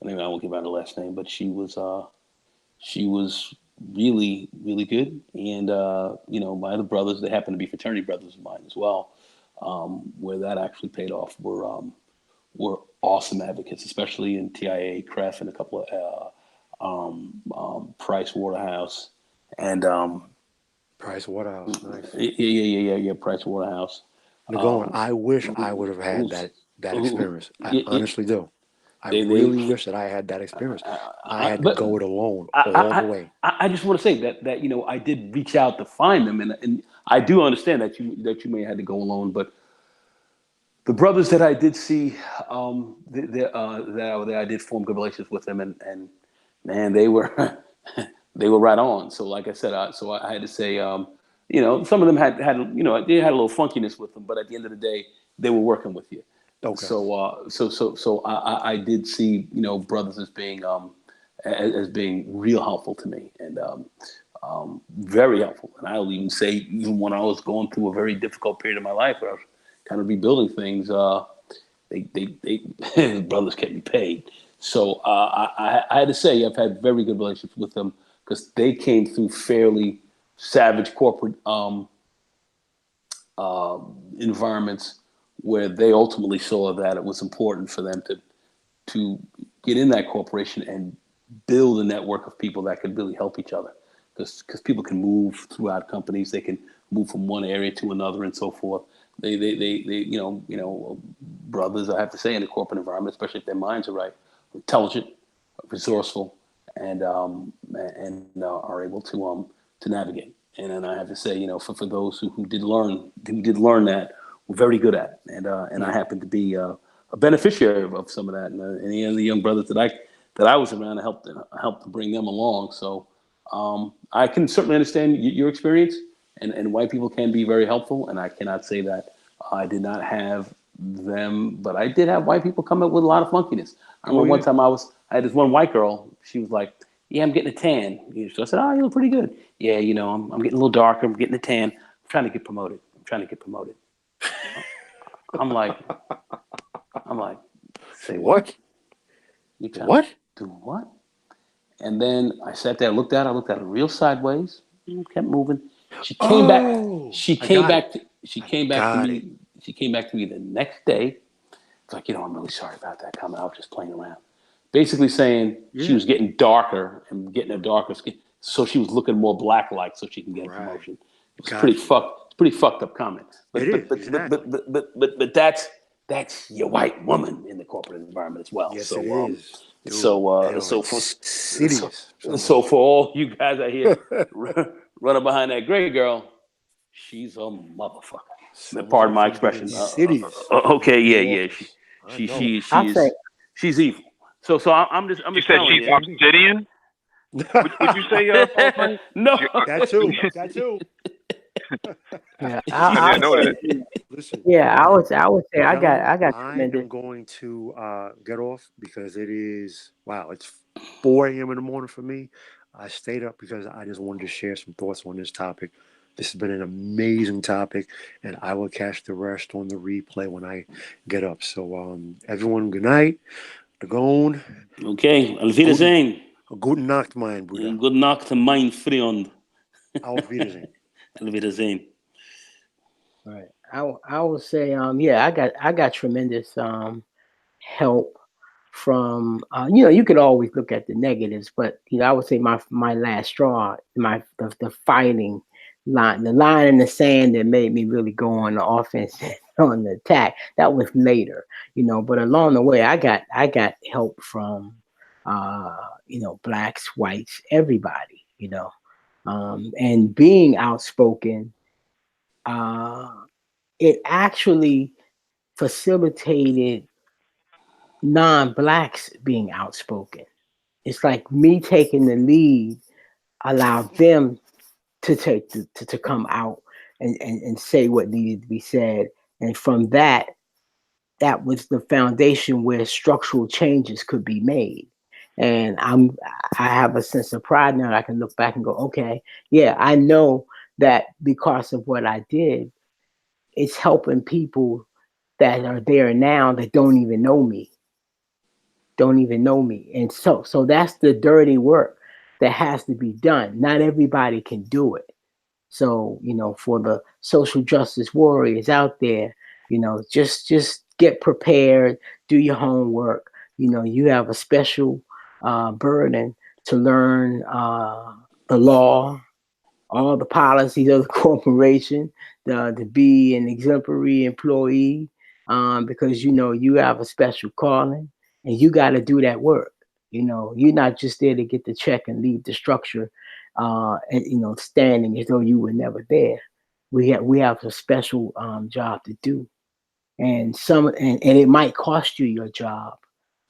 Anyway, I won't give out her last name, but she was really really good. And my other brothers, they happen to be fraternity brothers of mine as well. Where that actually paid off were awesome advocates, especially in TIA, CREF, and a couple of Price Waterhouse and Price Waterhouse, nice. yeah, Price Waterhouse. Nagon, I wish I would have had that experience. I honestly do. I really wish that I had that experience. I had to go it alone all the way. I just want to say that I did reach out to find them, and I do understand that you may have had to go alone, but the brothers that I did see, that I did form good relations with them, and man, they were they were right on. So like I said, I had to say, some of them had they had a little funkiness with them, but at the end of the day, they were working with you. Okay. So I did see brothers as being as being real helpful to me, and very helpful. And I'll even say, even when I was going through a very difficult period of my life where I was kind of rebuilding things, they brothers kept me paid. So I had to say I've had very good relationships with them because they came through fairly savage corporate environments where they ultimately saw that it was important for them to get in that corporation and build a network of people that could really help each other. Because people can move throughout companies, they can move from one area to another and so forth. They brothers, I have to say, in the corporate environment, especially if their minds are right, intelligent, resourceful, and are able to navigate. And then I have to say, for those who did learn that, were very good at it. And I happen to be a beneficiary of some of that. And any of the young brothers that I was around, I helped to bring them along. So I can certainly understand your experience, and white people can be very helpful. And I cannot say that I did not have them, but I did have white people come up with a lot of funkiness. I remember one time I had this one white girl. She was like, "Yeah, I'm getting a tan." So I said, "Oh, you look pretty good." "Yeah, I'm getting a little darker. I'm getting a tan. I'm trying to get promoted. I'm like, say what? You trying to do what? And then I sat there, looked at her real sideways, kept moving. She came back. She came back to me the next day. It's like, I'm really sorry about that comment. I was just playing around. Basically saying she was getting darker and getting a darker skin, so she was looking more black-like, so she can get a promotion. It was pretty fucked up comment. But that's your white woman in the corporate environment as well. Yes, so, it is. Dude, so for all you guys out here running behind that gray girl, she's a motherfucker. Pardon my expression. Okay, yeah. She's evil. So I'm just You said she's obsidian? Would you say, Paul Frank? No. That too. Yeah, I didn't know that. Listen. Yeah, I would say I got I am going to get off because it's 4 a.m. in the morning for me. I stayed up because I just wanted to share some thoughts on this topic. This has been an amazing topic, and I will catch the rest on the replay when I get up. So, everyone, good night. Gone. Okay, auf Wiedersehen. Guten Nacht, mein Bruder. Guten Nacht, mein Freund. Auf Wiedersehen. Auf Wiedersehen. Right. I would say I got tremendous help from you could always look at the negatives, but I would say my last straw, the fighting line, the line in the sand that made me really go on the offense on the attack, that was later, but along the way I got help from blacks, whites, everybody, and being outspoken, it actually facilitated non-blacks being outspoken. It's like me taking the lead allowed them to come out and say what needed to be said. And from that was the foundation where structural changes could be made. And I have a sense of pride now. I can look back and go, okay, yeah, I know that because of what I did, it's helping people that are there now that don't even know me. And so that's the dirty work that has to be done. Not everybody can do it. So, for the social justice warriors out there, just get prepared, do your homework. You have a special burden to learn the law, all the policies of the corporation, to be an exemplary employee, because you have a special calling and you got to do that work. You're not just there to get the check and leave the structure, and standing as though you were never there. We have a special job to do, and it might cost you your job,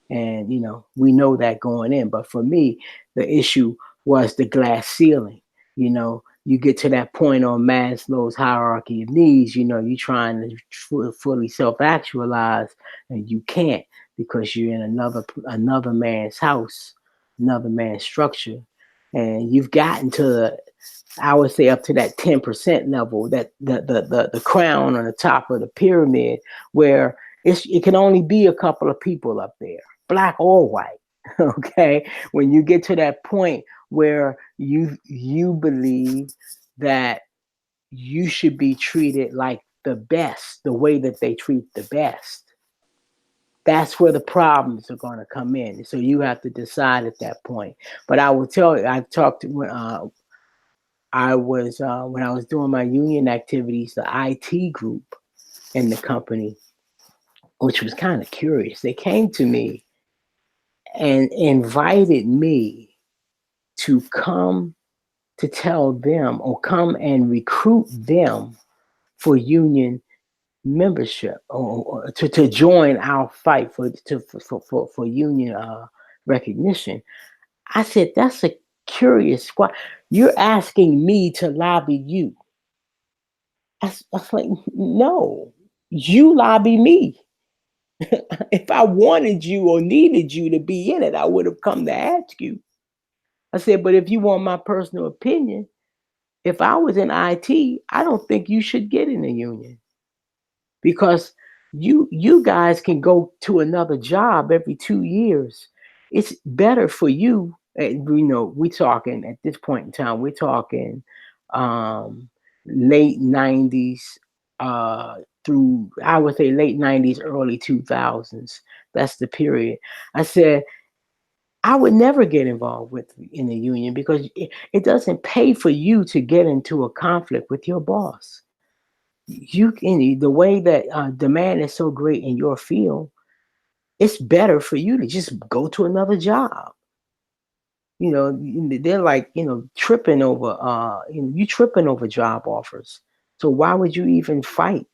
and we know that going in. But for me, the issue was the glass ceiling. You get to that point on Maslow's hierarchy of needs, you're trying to fully self-actualize and you can't because you're in another man's house, another man's structure, and you've gotten to, I would say, up to that 10% level, that the crown on the top of the pyramid, where it can only be a couple of people up there, black or white. Okay, when you get to that point where you believe that you should be treated like the best, the way that they treat the best, that's where the problems are going to come in. So you have to decide at that point. But I will tell you, I talked to I was when I was doing my union activities, the IT group in the company, which was kind of curious. They came to me and invited me to come to tell them, or come and recruit them for union membership, or to join our fight for union recognition. I said, that's a curious squad. You're asking me to lobby you. I was like, no, you lobby me. If I wanted you or needed you to be in it, I would have come to ask you. I said, but if you want my personal opinion, if I was in IT, I don't think you should get in a union, because you guys can go to another job every 2 years. It's better for you. We talking at this point in time. We're talking um, late '90s through, I would say, late '90s, early 2000s. That's the period. I said I would never get involved in a union, because it doesn't pay for you to get into a conflict with your boss. You can, the way that demand is so great in your field, it's better for you to just go to another job. They're like, tripping over, you tripping over job offers. So why would you even fight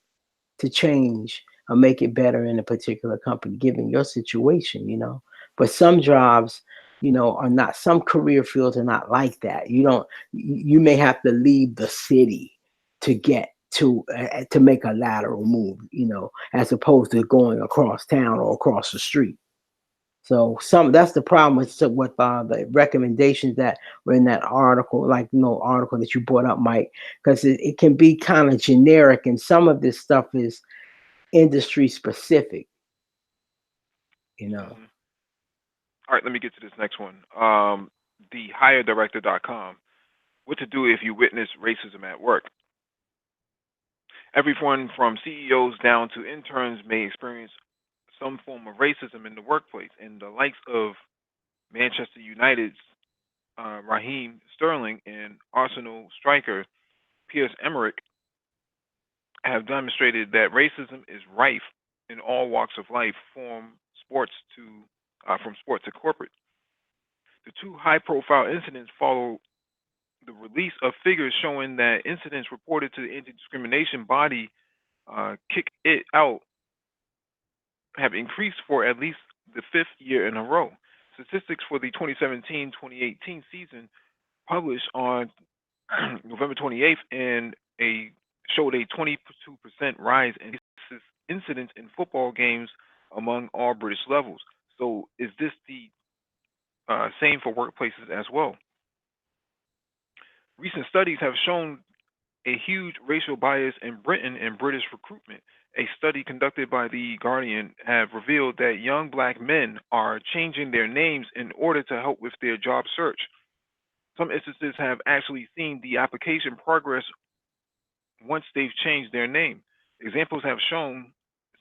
to change or make it better in a particular company, given your situation? But some jobs, are not, some career fields are not like that. You may have to leave the city to get to make a lateral move, as opposed to going across town or across the street. So that's the problem with the recommendations that were in that article, like article that you brought up, Mike, because it can be kind of generic, and some of this stuff is industry specific. Mhm. All right, let me get to this next one. The HireDirector.com. What to do if you witness racism at work. Everyone from CEOs down to interns may experience some form of racism in the workplace, and the likes of Manchester United's Raheem Sterling and Arsenal striker Piers Emerick have demonstrated that racism is rife in all walks of life, from sport to corporate. The two high-profile incidents follow the release of figures showing that incidents reported to the anti-discrimination body, Kick It Out, have increased for at least the fifth year in a row. Statistics for the 2017-2018 season, published on November 28th, showed a 22% rise in racist incidents in football games among all British levels. So, is this the same for workplaces as well? Recent studies have shown a huge racial bias in Britain and British recruitment. A study conducted by The Guardian have revealed that young black men are changing their names in order to help with their job search. Some instances have actually seen the application progress once they've changed their name. Examples have shown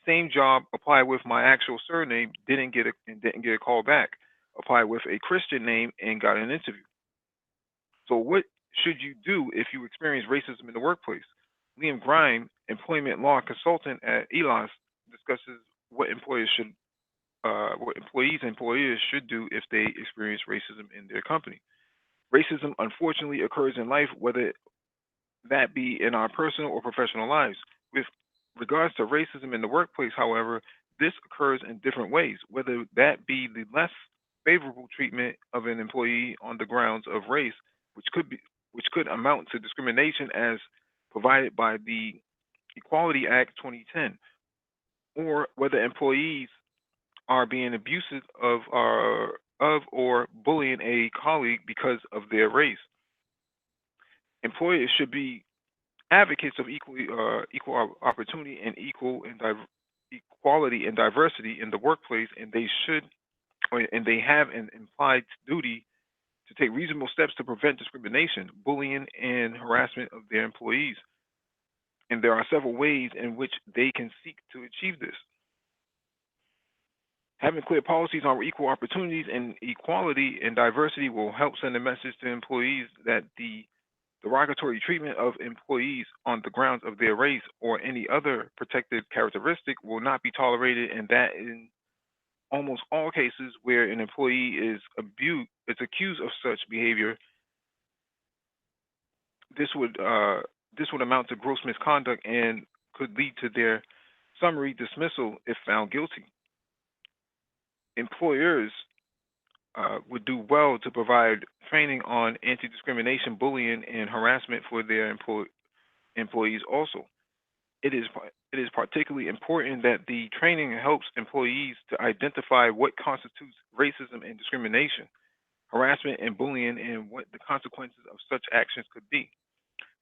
same job, apply with my actual surname, didn't get a call back. Apply with a Christian name and got an interview. So, what should you do if you experience racism in the workplace? Liam Grime, employment law consultant at ELOS, discusses what employees and employers should do if they experience racism in their company. Racism, unfortunately, occurs in life, whether that be in our personal or professional lives. With regards to racism in the workplace, however, this occurs in different ways, whether that be the less favorable treatment of an employee on the grounds of race, which could be which could amount to discrimination as provided by the Equality Act 2010, or whether employees are being abusive of or bullying a colleague because of their race. Employers should be advocates of equal opportunity and equality and diversity in the workplace, and they have an implied duty to take reasonable steps to prevent discrimination, bullying, and harassment of their employees. And there are several ways in which they can seek to achieve this. Having clear policies on equal opportunities and equality and diversity will help send a message to employees that the derogatory treatment of employees on the grounds of their race or any other protected characteristic will not be tolerated, and that in almost all cases where an employee is accused of such behavior, this would amount to gross misconduct and could lead to their summary dismissal if found guilty. Employers would do well to provide training on anti-discrimination, bullying, and harassment for their employees also. It is particularly important that the training helps employees to identify what constitutes racism and discrimination, harassment and bullying, and what the consequences of such actions could be.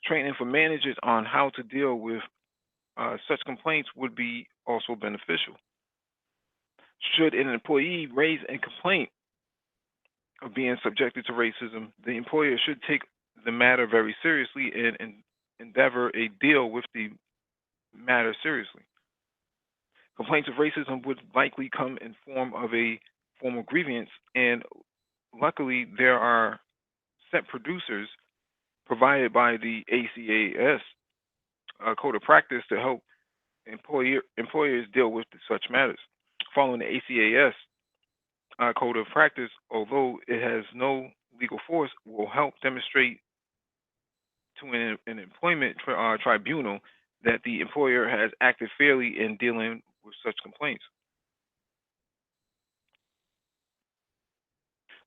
Training for managers on how to deal with such complaints would be also beneficial. Should an employee raise a complaint of being subjected to racism, the employer should take the matter very seriously and endeavor a deal with the matter seriously. Complaints of racism would likely come in form of a formal grievance, and luckily there are set producers provided by the ACAS code of practice to help employers deal with such matters. Following the ACAS code of practice, although it has no legal force, will help demonstrate to an employment tribunal that the employer has acted fairly in dealing with such complaints.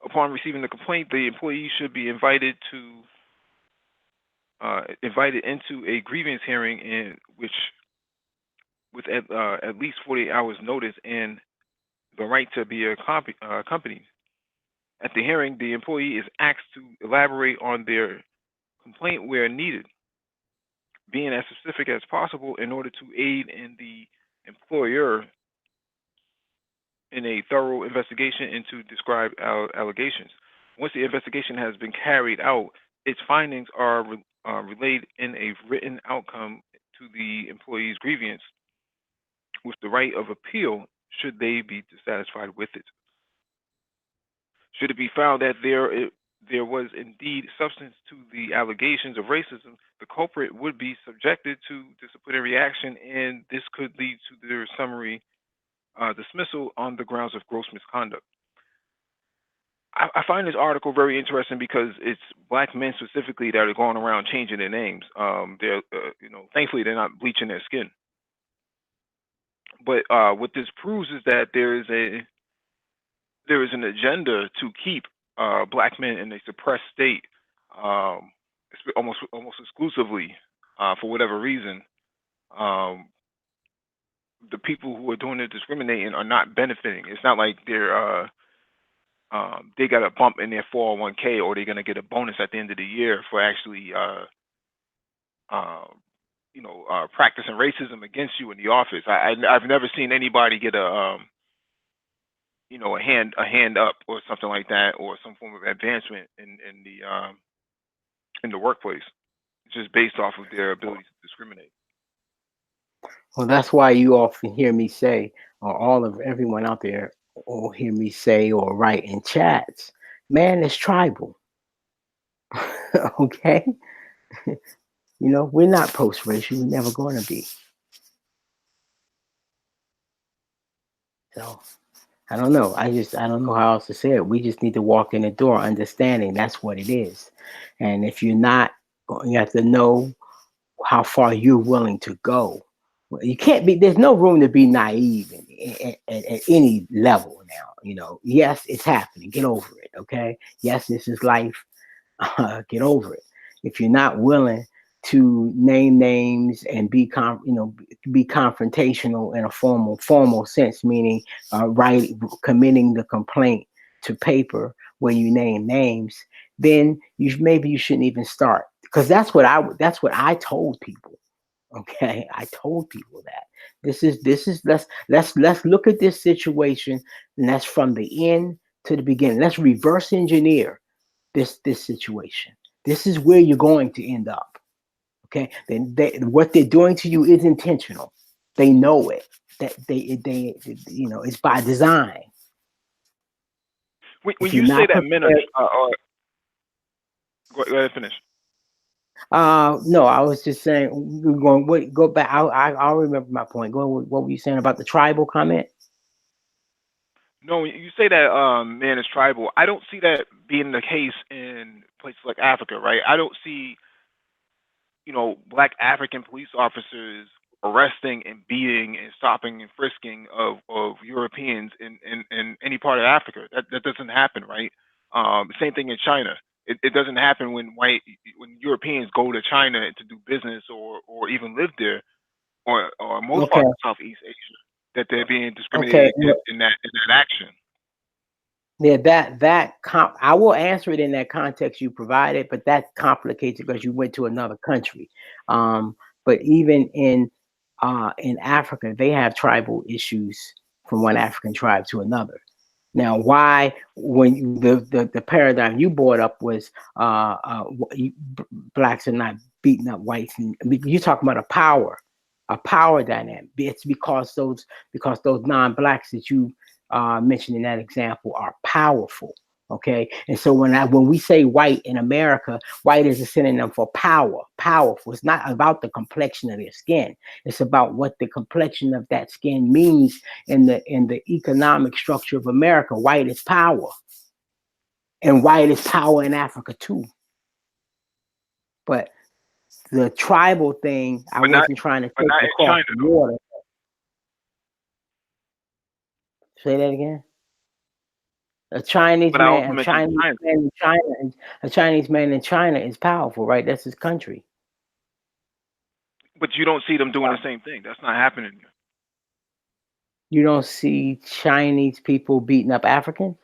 Upon receiving the complaint, the employee should be invited into a grievance hearing with at least 48 hours notice and the right to be accompanied. At the hearing, the employee is asked to elaborate on their complaint where needed, being as specific as possible in order to aid in the employer in a thorough investigation into described allegations. Once the investigation has been carried out, its findings are relayed in a written outcome to the employee's grievance with the right of appeal should they be dissatisfied with it. Should it be found that there was indeed substance to the allegations of racism, the culprit would be subjected to disciplinary action, and this could lead to their summary dismissal on the grounds of gross misconduct. I find this article very interesting because it's black men specifically that are going around changing their names. They're, thankfully they're not bleaching their skin. But what this proves is that there is an agenda to keep black men in a suppressed state, almost exclusively for whatever reason. The people who are doing the discriminating are not benefiting. It's not like they got a bump in their 401k or they're gonna get a bonus at the end of the year for actually practicing racism against you in the office. I've never seen anybody get a hand up or something like that, or some form of advancement in the workplace, just based off of their ability to discriminate. Well, that's why you often hear me say, or everyone out there will hear me say or write in chats, man is tribal. Okay? We're not post-racial. We're never going to be. So, I don't know. I don't know how else to say it. We just need to walk in the door understanding that's what it is. And if you're not, you have to know how far you're willing to go. You can't be, there's no room to be naive at any level now. Yes, it's happening. Get over it. Okay. Yes, this is life. Get over it. If you're not willing to name names and be confrontational in a formal sense, meaning committing the complaint to paper where you name names, then maybe you shouldn't even start, because that's what I told people. Okay, I told people that this is let's look at this situation, and that's from the end to the beginning. Let's reverse engineer this situation. This is where you're going to end up. Okay, then what they're doing to you is intentional. They know it. That they it's by design. When If you're you say not that men are, prepared, go ahead and finish. no, I was just saying. We're going. Wait, go back. I'll remember my point. Go. What were you saying about the tribal comment? No, when you say that man is tribal, I don't see that being the case in places like Africa, right? I don't see, Black African police officers arresting and beating and stopping and frisking of Europeans in any part of Africa. That doesn't happen, right? Same thing in China. It doesn't happen when Europeans go to China to do business or even live there, or most Okay. parts of Southeast Asia, that they're being Okay. discriminated in that action. Yeah, I will answer it in that context you provided, but that complicates it because you went to another country. But even in Africa, they have tribal issues from one African tribe to another. Now, why, when the paradigm you brought up was blacks are not beating up whites, and you're talking about a power dynamic. It's because those non-blacks that you mentioned in that example are powerful. Okay, and so when we say white in America, white is a synonym for power, powerful. It's not about the complexion of their skin. It's about what the complexion of that skin means in the economic structure of America. White is power, and white is power in Africa too. But the tribal thing, I wasn't trying to take it across the water. Say that again. A Chinese man in China is powerful, right? That's his country. But you don't see them doing the same thing. That's not happening here. You don't see Chinese people beating up Africans?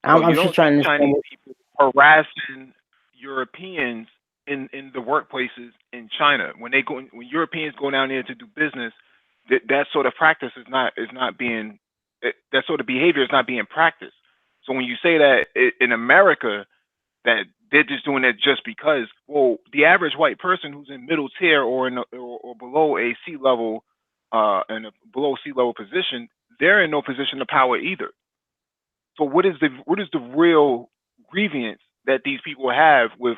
I'm just trying to Chinese people harassing Europeans in the workplaces in China. When Europeans go down there to do business, that sort of practice is not being, that sort of behavior is not being practiced. So when you say that in America, that they're just doing it just because, well, the average white person who's in middle tier or below a sea level, in a below sea level position, they're in no position of power either. So what is the real grievance that these people have with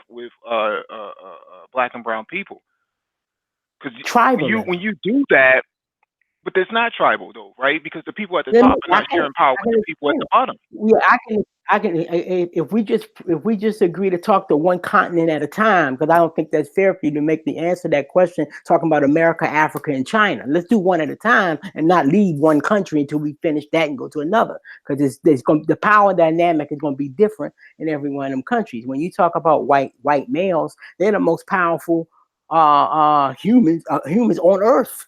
Black and brown people? Because when you do that, but it's not tribal though, right? Because the people at the top are not sharing power with the people at the bottom. Yeah, I can. If we just agree to talk to one continent at a time, because I don't think that's fair for you to make the answer to that question talking about America, Africa, and China. Let's do one at a time and not leave one country until we finish that and go to another. Because the power dynamic is going to be different in every one of them countries. When you talk about white males, they're the most powerful humans on Earth.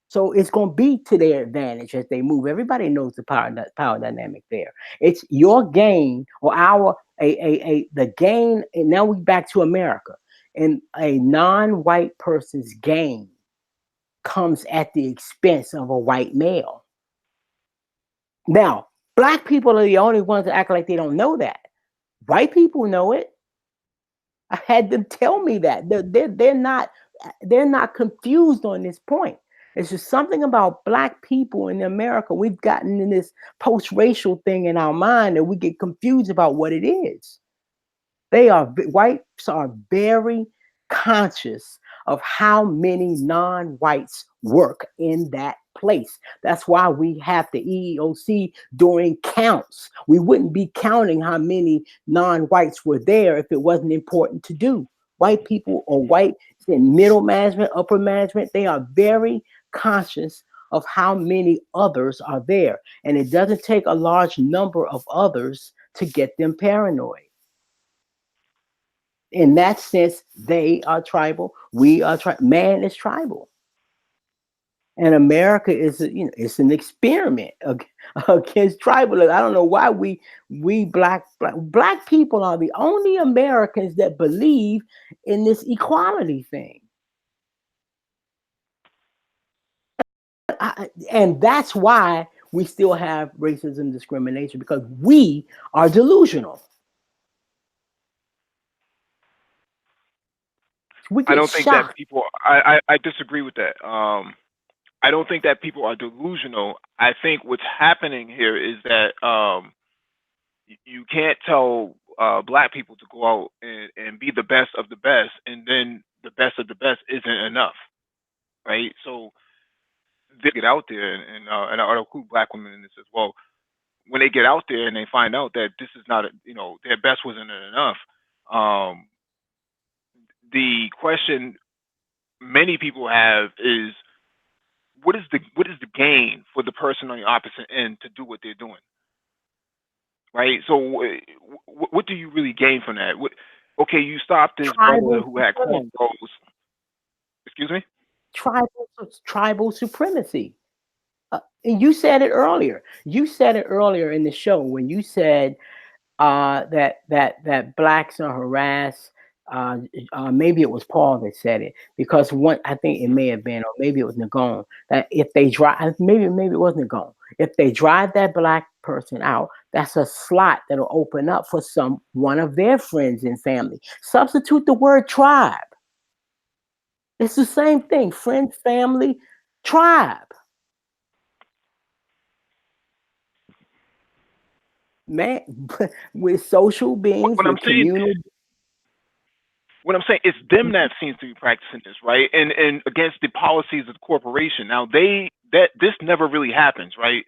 So it's going to be to their advantage as they move. Everybody knows the power dynamic there. It's your gain or the gain. And now we're back to America. And a non-white person's gain comes at the expense of a white male. Now, Black people are the only ones that act like they don't know that. White people know it. I had them tell me that. They're not confused on this point. It's just something about Black people in America. We've gotten in this post-racial thing in our mind that we get confused about what it is. Whites are very conscious of how many non-whites work in that place. That's why we have the EEOC doing counts. We wouldn't be counting how many non-whites were there if it wasn't important to do. White people or white in middle management, upper management, they are very conscious of how many others are there. And it doesn't take a large number of others to get them paranoid. In that sense, they are tribal. We are man is tribal. And America is, it's an experiment against tribalism. I don't know why we black people are the only Americans that believe in this equality thing. And that's why we still have racism, discrimination, because we are delusional. I don't think that people. I disagree with that. I don't think that people are delusional. I think what's happening here is that you can't tell black people to go out and be the best of the best, and then the best of the best isn't enough, right? So they get out there, and I'll include black women in this as well. When they get out there and they find out that this is not, their best wasn't enough, the question many people have is, what is the gain for the person on the opposite end to do what they're doing, right? So what do you really gain from that? Okay, you stopped this brother who had cornrows. Excuse me? Tribal supremacy. And you said it earlier. You said it earlier in the show when you said that blacks are harassed. Maybe it was Paul that said it, because I think it may have been, or maybe it was Nagone, that if they drive, maybe it was Nagone, if they drive that black person out, that's a slot that'll open up for one of their friends and family. Substitute the word tribe. It's the same thing. Friend, family, tribe. Man, we're social beings. What I'm saying, it's them that seems to be practicing this, right? And against the policies of the corporation. Now this never really happens, right?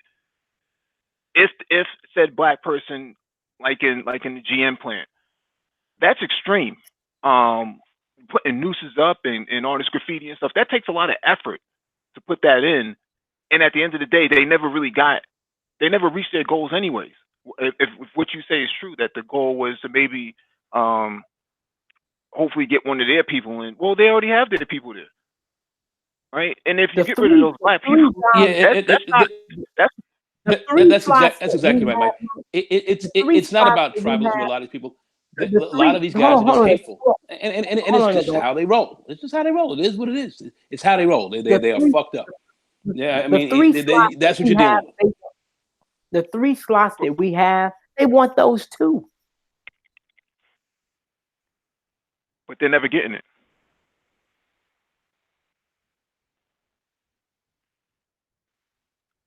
If said black person, like in the GM plant, that's extreme. Putting nooses up and all this graffiti and stuff, that takes a lot of effort to put that in. And at the end of the day, they never reached their goals anyways. If what you say is true, that the goal was to maybe hopefully get one of their people in, well, they already have their people there, right? And if you get rid of those black people, that's exactly right, Mike. It's not about tribalism with a lot of people. A lot of these guys are just hateful, and it's just how they roll. It's just how they roll. It is what it is. It's how they roll. They are fucked up. Yeah, I mean, that's what you're dealing with. The 3 slots that we have, they want those too. But they're never getting it.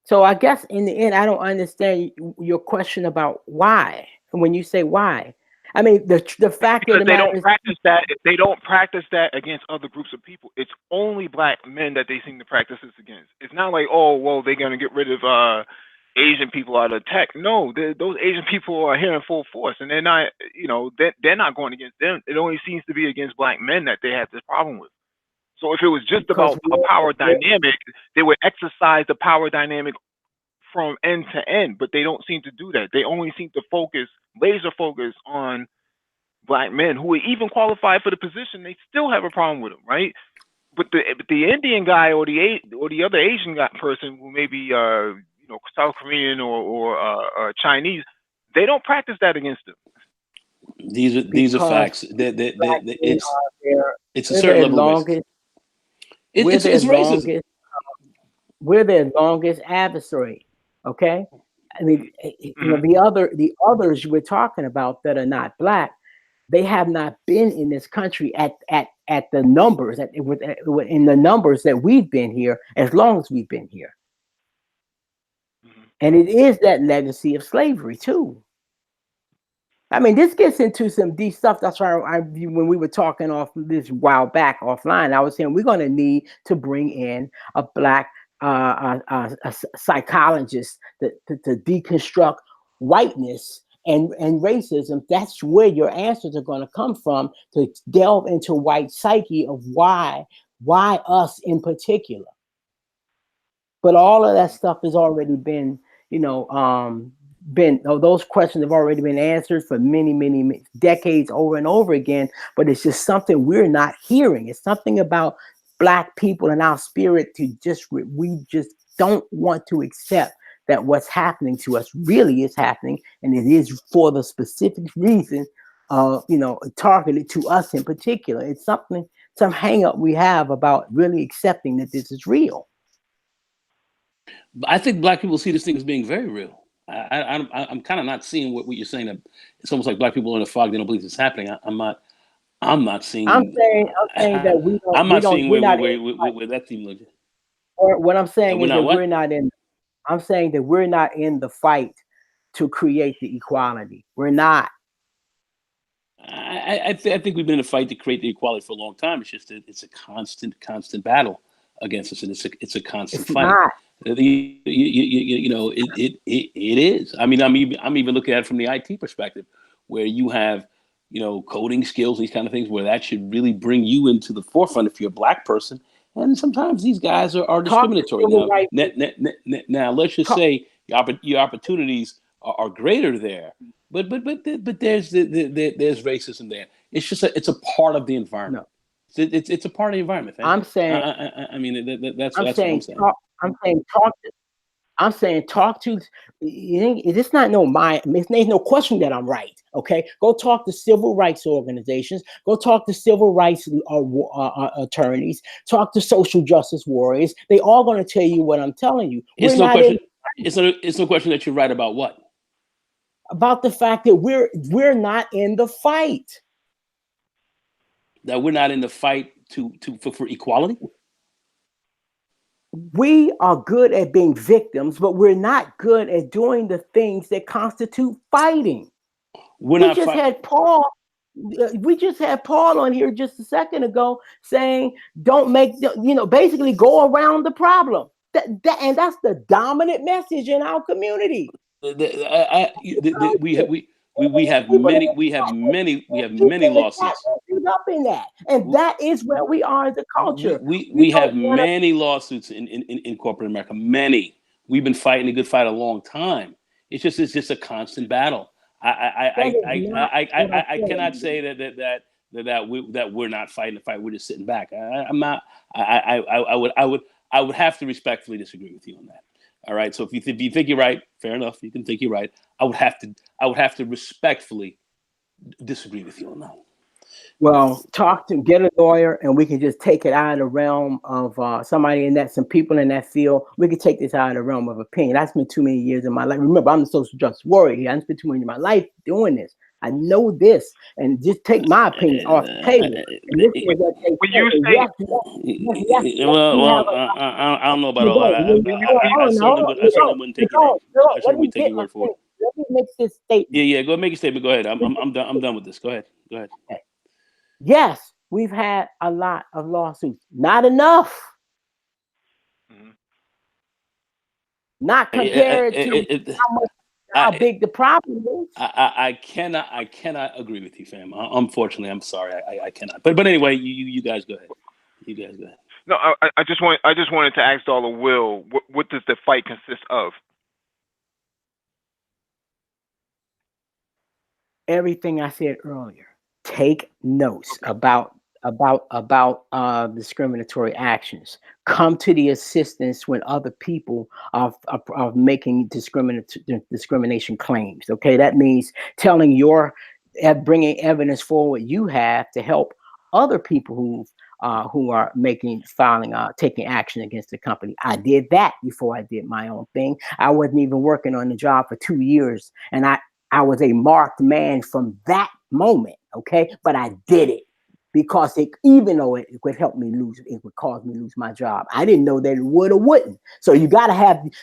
So I guess in the end, I don't understand your question about why. When you say why, I mean the fact that they don't practice that. If they don't practice that against other groups of people, it's only black men that they seem to practice this against. It's not like, oh, well, they're gonna get rid of Asian people out of tech. No, those Asian people are here in full force, and they're not, they're not going against them. It only seems to be against black men that they have this problem with. So if it was just about a power dynamic, they would exercise the power dynamic from end to end, but they don't seem to do that. They only seem to laser focus on black men who are even qualified for the position. They still have a problem with them, right? But the Indian guy or the other Asian person who may be South Korean or Chinese, they don't practice that against them. These are facts. It's a certain level of racism. It's racism. We're their longest adversary. Okay, I mean, the others we're talking about that are not black, they have not been in this country at the numbers in the numbers that we've been here as long as we've been here. And it is that legacy of slavery too. I mean, this gets into some deep stuff. That's why when we were talking off this while back offline, I was saying we're going to need to bring in a black a psychologist to deconstruct whiteness and racism. That's where your answers are going to come from, to delve into white psyche of why us in particular. But all of that stuff has already been, those questions have already been answered for many decades over and over again. But it's just something we're not hearing. It's something about Black people in our spirit to we just don't want to accept that what's happening to us really is happening, and it is for the specific reason, targeted to us in particular. It's some hang up we have about really accepting that this is real. I think Black people see this thing as being very real. I'm kind of not seeing what you're saying. That it's almost like Black people are in a fog. They don't believe it's happening. I'm not seeing. I'm saying that we don't. I'm not seeing where that team looks. Or what I'm saying is that what? we're not in. I'm saying that we're not in the fight to create the equality. We're not. I think we've been in a fight to create the equality for a long time. It's just that it's a constant battle against us, and it's a constant fight. Not. It is. I mean, I'm even looking at it from the IT perspective, where you have, coding skills, these kind of things, where that should really bring you into the forefront if you're a Black person. And sometimes these guys are discriminatory. Now, let's just say your opportunities are greater there, but there's racism there. It's just it's a part of the environment. No. It's a part of the environment. Man. I'm saying. That's what I'm saying. Talk to. It's not there's no question that I'm right. Okay, go talk to civil rights organizations. Go talk to civil rights attorneys. Talk to social justice warriors. They all going to tell you what I'm telling you. It's no question that you're right about what? About the fact that we're not in the fight. That we're not in the fight for equality. We are good at being victims, but we're not good at doing the things that constitute fighting. We just had Paul on here just a second ago saying, "Don't make basically go around the problem." And that's the dominant message in our community. We have many lawsuits. Up in that, and that is where we are as a culture. We have many lawsuits in corporate America. Many. We've been fighting a good fight a long time. It's just a constant battle. I cannot say that we're not fighting the fight. We're just sitting back. I'm not. I would have to respectfully disagree with you on that. All right. So if you think you're right, fair enough. You can think you're right. I would have to respectfully disagree with you on that. Well, get a lawyer, and we can just take it out of the realm of some people in that field. We can take this out of the realm of opinion. I spent too many years in my life. Remember, I'm the social justice warrior here. I spent too many years of my life doing this. I know this, and just take my opinion off the table. I don't know about all that. I certainly wouldn't take your word for it. Let me make this statement. Yeah. Go ahead, make a statement. Go ahead. I'm done with this. Go ahead. Okay. Yes, we've had a lot of lawsuits. Not enough. Mm-hmm. Not compared to how big the problem is. I cannot agree with you, fam. Unfortunately, I'm sorry. I cannot. But anyway, you guys go ahead. You guys go ahead. No, I just wanted to ask Dollar Will, what does the fight consist of? Everything I said earlier. Take notes about discriminatory actions. Come to the assistance when other people are making discrimination claims. Okay, that means bringing evidence forward you have to help other people who are taking action against the company. I did that before I did my own thing. I wasn't even working on the job for 2 years, and I was a marked man from that moment, okay? But I did it because even though it would help me it would cause me to lose my job. I didn't know that it would or wouldn't. So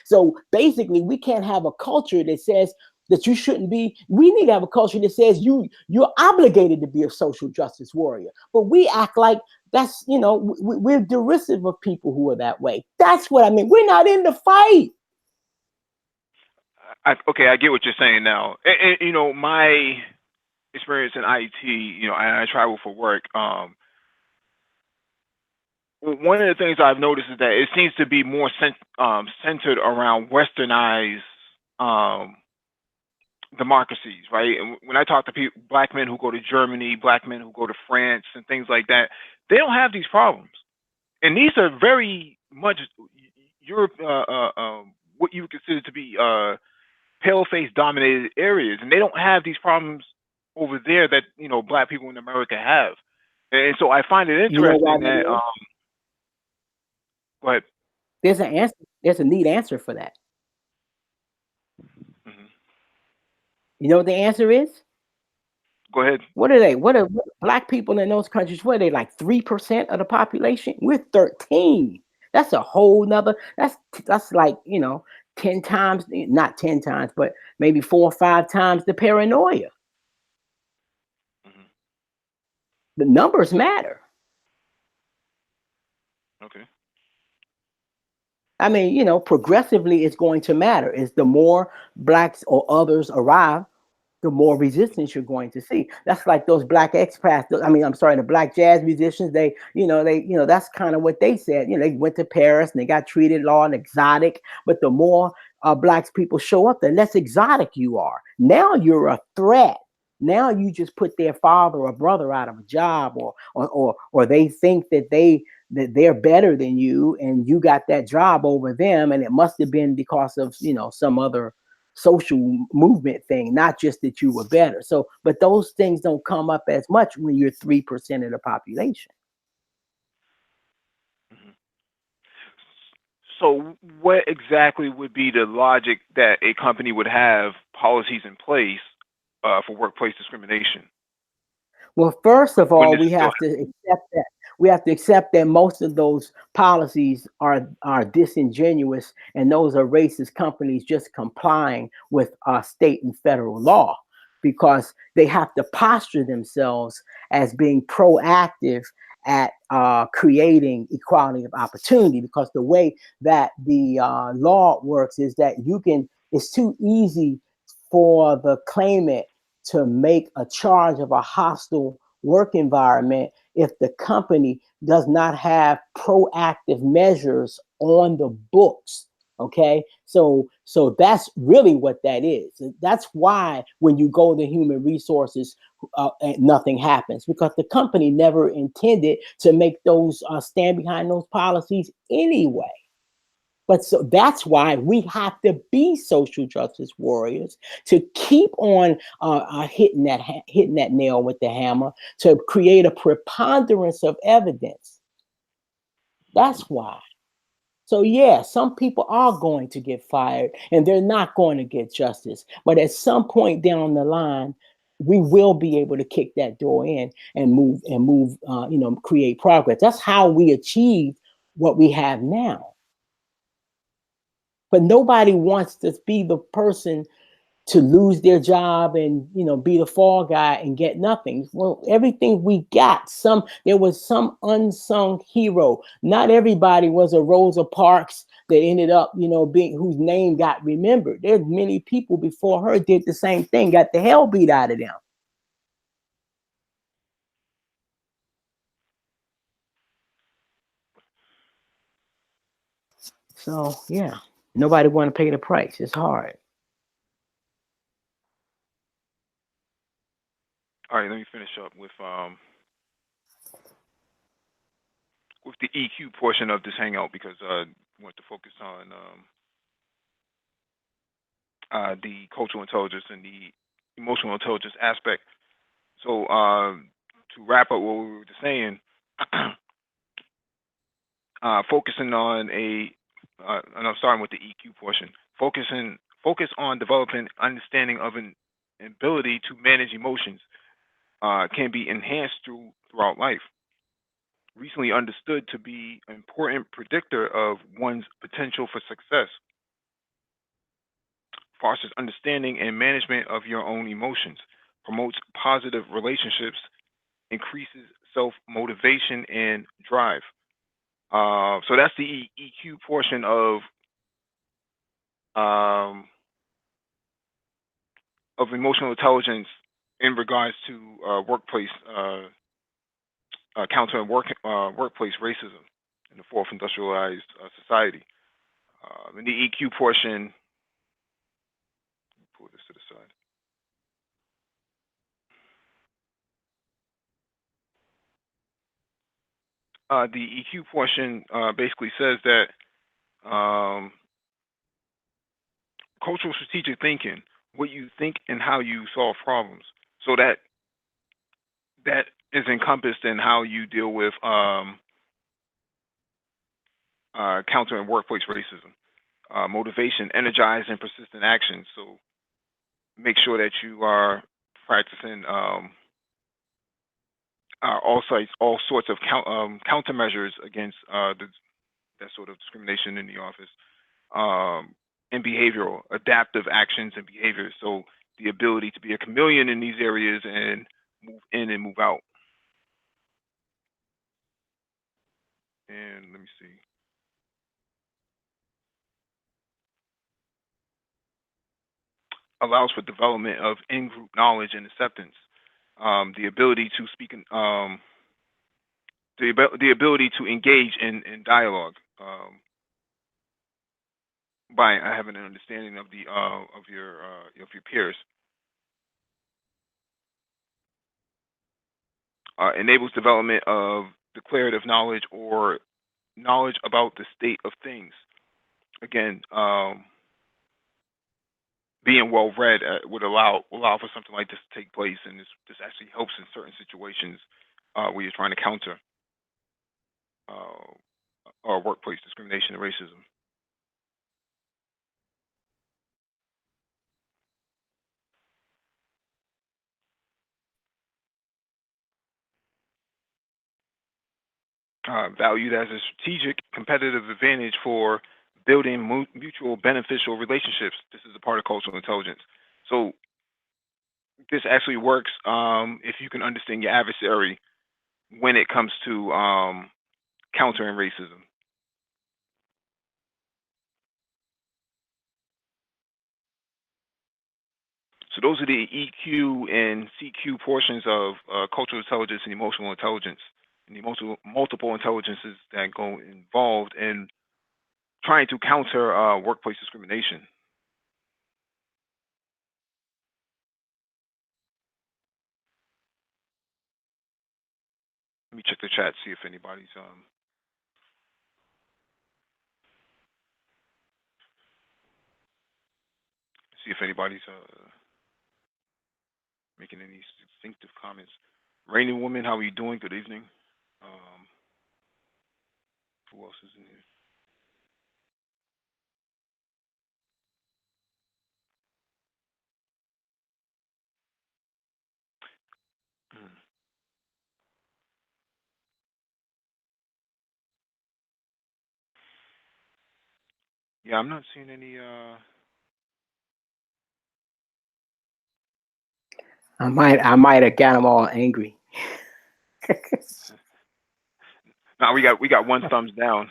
so basically we can't have a culture that says that you shouldn't be. We need to have a culture that says you're obligated to be a social justice warrior. But we act like that's, we're derisive of people who are that way. That's what I mean. We're not in the fight. Okay, I get what you're saying now. And my experience in IT, I travel for work. One of the things I've noticed is that it seems to be more centered around westernized democracies, right? And when I talk to people, Black men who go to Germany, Black men who go to France, and things like that, they don't have these problems. and these are very much Europe, what you would consider to be pale-face dominated areas, and they don't have these problems over there that black people in America have. And so I find it You know why interesting that that is? go ahead. There's an answer. There's a neat answer for that. Hmm. You know what the answer is? Go ahead. What are they? What are black people in those countries? What are they, like 3% of the population? We're 13. That's a whole nother. That's like 10 times, not 10 times, but maybe 4 or 5 times the paranoia. Hmm. The numbers matter. Okay. I mean, progressively it's going to matter. Is the more blacks or others arrive, the more resistance you're going to see. That's like those black expats. I mean, I'm sorry, the black jazz musicians. That's kind of what they said. They went to Paris and they got treated all exotic. But the more blacks people show up, the less exotic you are. Now you're a threat. Now you just put their father or brother out of a job, or they think that they're better than you, and you got that job over them, and it must have been because of some other social movement thing, not just that you were better. So, but those things don't come up as much when you're 3% of the population. Hmm. So, what exactly would be the logic that a company would have policies in place for workplace discrimination Well, first of when all, this is we still have to accept that. We have to accept that most of those policies are disingenuous, and those are racist companies just complying with state and federal law, because they have to posture themselves as being proactive at creating equality of opportunity. Because the way that the law works is that it's too easy for the claimant to make a charge of a hostile work environment if the company does not have proactive measures on the books. Okay, so that's really what that is. That's why when you go to human resources, nothing happens, because the company never intended to make those stand behind those policies anyway. But so that's why we have to be social justice warriors, to keep on hitting that nail with the hammer, to create a preponderance of evidence. That's why. So yeah, some people are going to get fired and they're not going to get justice. But at some point down the line, we will be able to kick that door in and move, create progress. That's how we achieve what we have now. But nobody wants to be the person to lose their job and be the fall guy and get nothing. Well, everything we got, there was some unsung hero. Not everybody was a Rosa Parks that ended up being, whose name got remembered. There's many people before her did the same thing, got the hell beat out of them. So yeah, nobody want to pay the price. It's hard. All right, let me finish up with the EQ portion of this hangout, because I want to focus on the cultural intelligence and the emotional intelligence aspect. So to wrap up what we were just saying, focusing on and I'm starting with the EQ portion. Focus on developing understanding of an ability to manage emotions can be enhanced throughout life. Recently understood to be an important predictor of one's potential for success. Fosters understanding and management of your own emotions. Promotes positive relationships. Increases self motivation and drive. So that's the EQ portion um, of emotional intelligence in regards to workplace countering workplace racism in the fourth industrialized society. In the EQ portion, pull this to the side. The EQ portion basically says that cultural strategic thinking, what you think and how you solve problems. So that is encompassed in how you deal with countering workplace racism. Motivation, energized and persistent action. So make sure that you are practicing all sorts of countermeasures against that sort of discrimination in the office. And behavioral, adaptive actions and behaviors. So the ability to be a chameleon in these areas and move in and move out. And let me see. Allows for development of in-group knowledge and acceptance. The ability to speak in, the ability to engage in dialogue by having an understanding of the of your peers. Enables development of declarative knowledge or knowledge about the state of things. Again, being well read would allow for something like this to take place, and this actually helps in certain situations where you're trying to counter workplace discrimination and racism. Valued as a strategic competitive advantage for building mutual beneficial relationships. This is a part of cultural intelligence. So this actually works if you can understand your adversary when it comes to countering racism. So those are the EQ and CQ portions of cultural intelligence and emotional intelligence, and the multiple intelligences that go involved in trying to counter workplace discrimination. Let me check the chat, see if anybody's making any distinctive comments. Rainy Woman, how are you doing? Good evening. Who else is in here? Yeah, I'm not seeing any. I might have got them all angry. No, we got one thumbs down.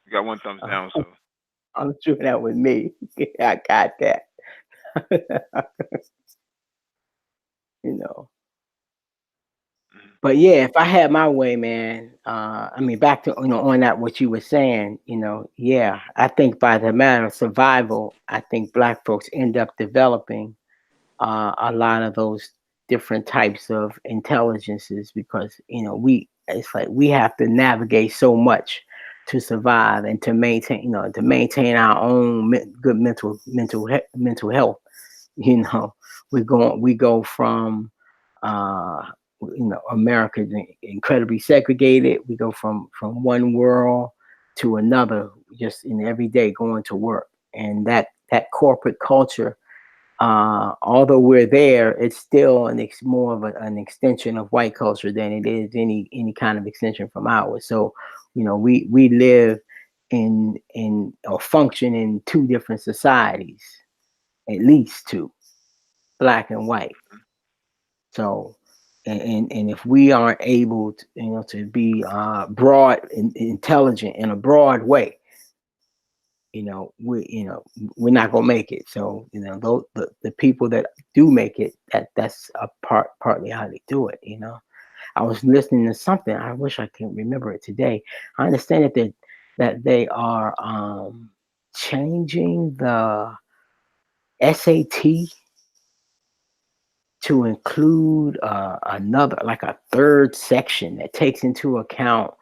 We got one thumbs down. So I'm sure that was me. I got that. You know. But yeah, if I had my way, man, I mean, back to, on that, what you were saying, yeah, I think by the matter of survival, I think Black folks end up developing a lot of those different types of intelligences because, it's like we have to navigate so much to survive and to maintain, our own good mental health. We go from, America is incredibly segregated. We go from one world to another, just in every day going to work, and that corporate culture, although we're there, it's still more of an extension of white culture than it is any kind of extension from ours. So, we live in or function in two different societies, at least two, Black and white. So, and if we aren't able to, to be broad and intelligent in a broad way, we're not gonna make it. So, those, the people that do make it, that's a partly how they do it. I was listening to something. I wish I can remember it today. I understand that they are changing the SAT to include another, like a third section that takes into account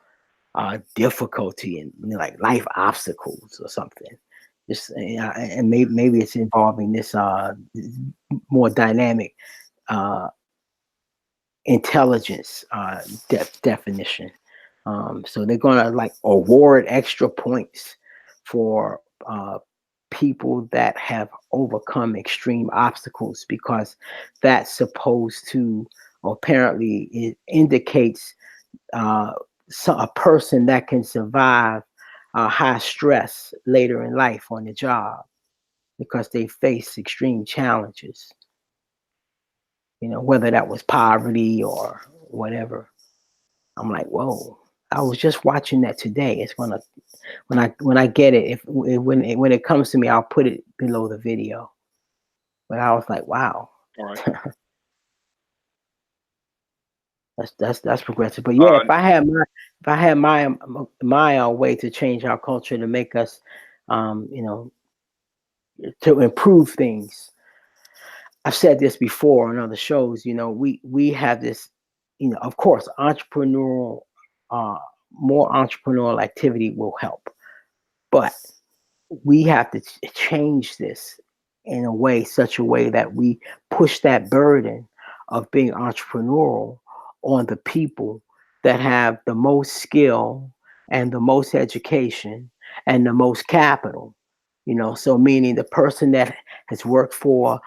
difficulty and like life obstacles or something. Just and maybe it's involving this more dynamic intelligence definition. So they're gonna like award extra points for people that have overcome extreme obstacles because that's supposed to, or apparently it indicates a person that can survive high stress later in life on the job because they face extreme challenges, whether that was poverty or whatever. I'm like, whoa. I was just watching that today. It's gonna when I get it, when it comes to me, I'll put it below the video. But I was like, wow. All right. That's progressive. But yeah, if I had my way to change our culture to make us, to improve things. I've said this before on other shows. We have this, of course, more entrepreneurial activity will help, but we have to change this in such a way that we push that burden of being entrepreneurial on the people that have the most skill and the most education and the most capital. So meaning the person that has worked for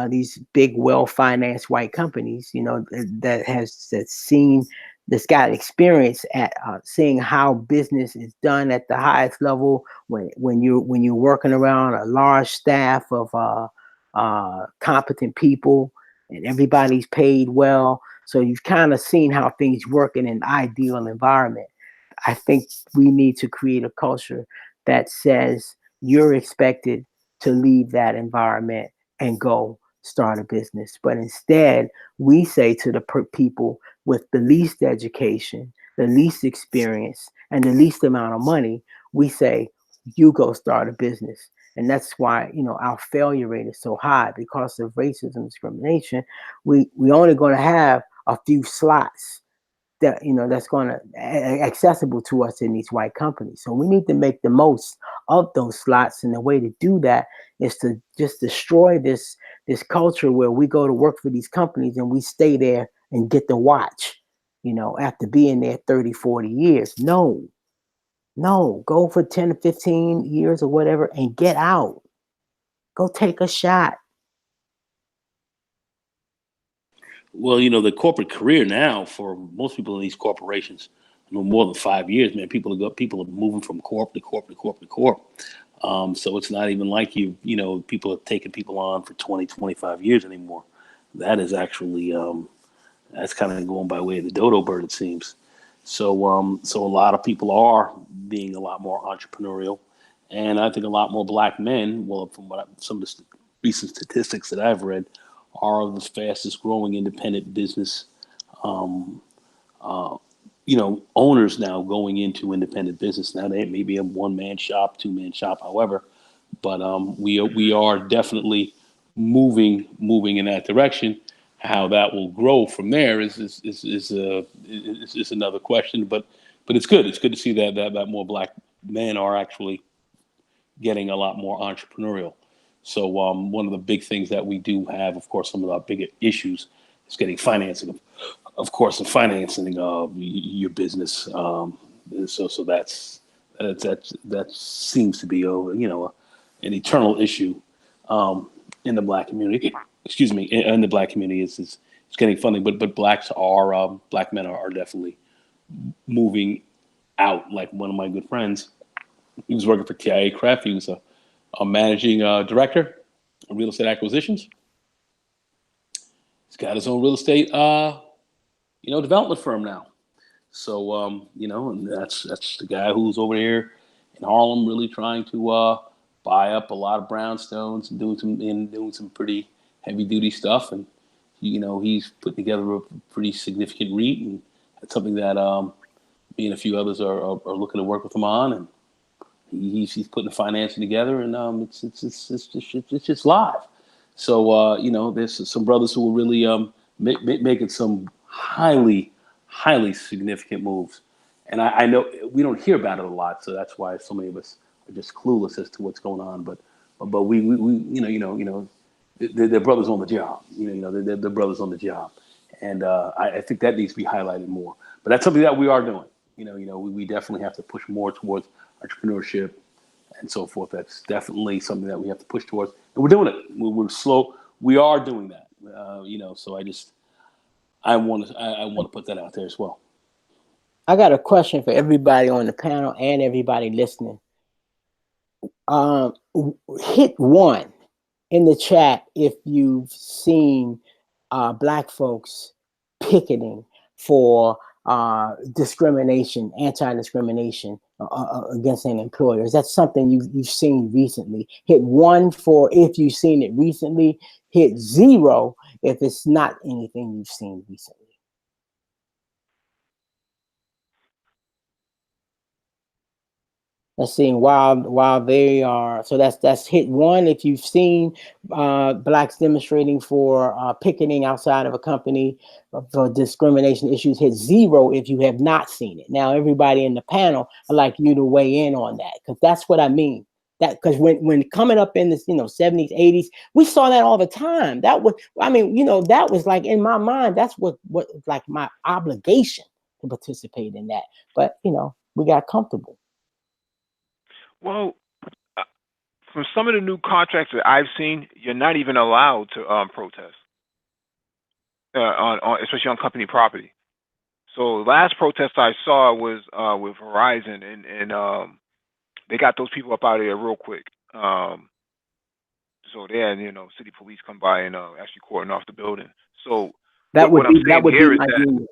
these big, well-financed white companies, that's got experience at seeing how business is done at the highest level when you're working around a large staff of competent people and everybody's paid well. So you've kind of seen how things work in an ideal environment. I think we need to create a culture that says you're expected to leave that environment and go start a business. But instead, we say to the people with the least education, the least experience, and the least amount of money, we say, you go start a business. And that's why, our failure rate is so high because of racism and discrimination. We only going to have a few slots that that's going to accessible to us in these white companies. So we need to make the most of those slots, and the way to do that is to just destroy this culture where we go to work for these companies and we stay there and get the watch, after being there 30, 40 years. No, go for 10 to 15 years or whatever and get out. Go take a shot. Well, the corporate career now for most people in these corporations, no more than 5 years, man. People are moving from corp to corp to corp to corp. So it's not even like people are taking people on for 20, 25 years anymore. That is actually that's kind of going by way of the dodo bird, it seems. So a lot of people are being a lot more entrepreneurial, and I think a lot more black men. Well, from some of the recent statistics that I've read, are the fastest growing independent business, owners now going into independent business. Now they may be a 1-man shop, 2-man shop, however, but we are definitely moving in that direction. How that will grow from there is another question, but it's good. It's good to see that more black men are actually getting a lot more entrepreneurial. So one of the big things that we do have, of course, some of our bigger issues is getting financing, of course, and financing your business. So that seems to be an eternal issue in the black community. Excuse me, in the black community is getting funding, but black men are definitely moving out. Like one of my good friends, he was working for TIA Craft. He was a managing director of real estate acquisitions. He's got his own real estate, development firm now. So, and that's the guy who's over here in Harlem, really trying to buy up a lot of brownstones and doing some pretty heavy duty stuff. And he's put together a pretty significant REIT, and that's something that me and a few others are looking to work with him on. And he's putting the financing together, and it's just live. So there's some brothers who are really making some highly significant moves, And I know we don't hear about it a lot, so that's why so many of us are just clueless as to what's going on. But we they're brothers on the job. They're brothers on the job, and I think that needs to be highlighted more. But that's something that we are doing. We definitely have to push more towards entrepreneurship and so forth. That's definitely something that we have to push towards, and we're doing it. We're slow. We are doing that. So I want to put that out there as well. I got a question for everybody on the panel and everybody listening. Hit 1 in the chat if you've seen Black folks picketing for discrimination, anti-discrimination against an employer. Is that something you've seen recently? Hit 1 for if you've seen it recently. Hit 0 if it's not anything you've seen recently. Let's see. While they are, so that's hit 1 if you've seen Blacks demonstrating for picketing outside of a company for discrimination issues. Hit 0 if you have not seen it. Now, everybody in the panel, I'd like you to weigh in on that, because that's what I mean. That because when coming up in this 70s, 80s, we saw that all the time. That was, that was like in my mind. That's what like my obligation to participate in that. But we got comfortable. Well, from some of the new contracts that I've seen, you're not even allowed to protest, especially on company property. So the last protest I saw was with Verizon, and they got those people up out of there real quick. So they had, city police come by and actually cordon off the building. So that would be my unit.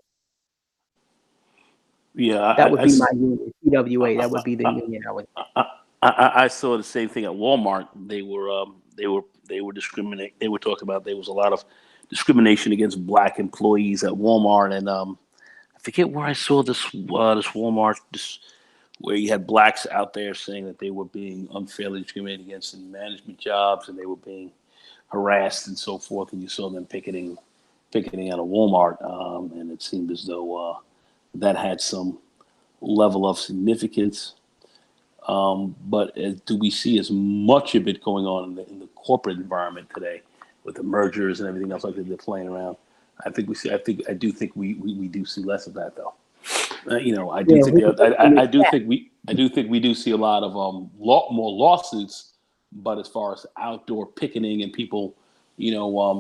Yeah, that would be my unit. TWA. That would be the union I would. I saw the same thing at Walmart. They were discriminating. They were talking about there was a lot of discrimination against Black employees at Walmart, and I forget where I saw this Walmart where you had Blacks out there saying that they were being unfairly discriminated against in management jobs, and they were being harassed and so forth. And you saw them picketing at a Walmart, and it seemed as though that had some level of significance. But do we see as much of it going on in the corporate environment today with the mergers and everything else like that they're playing around? I do think we do see less of that though. I do think we do see a lot of more lawsuits, but as far as outdoor picketing and people,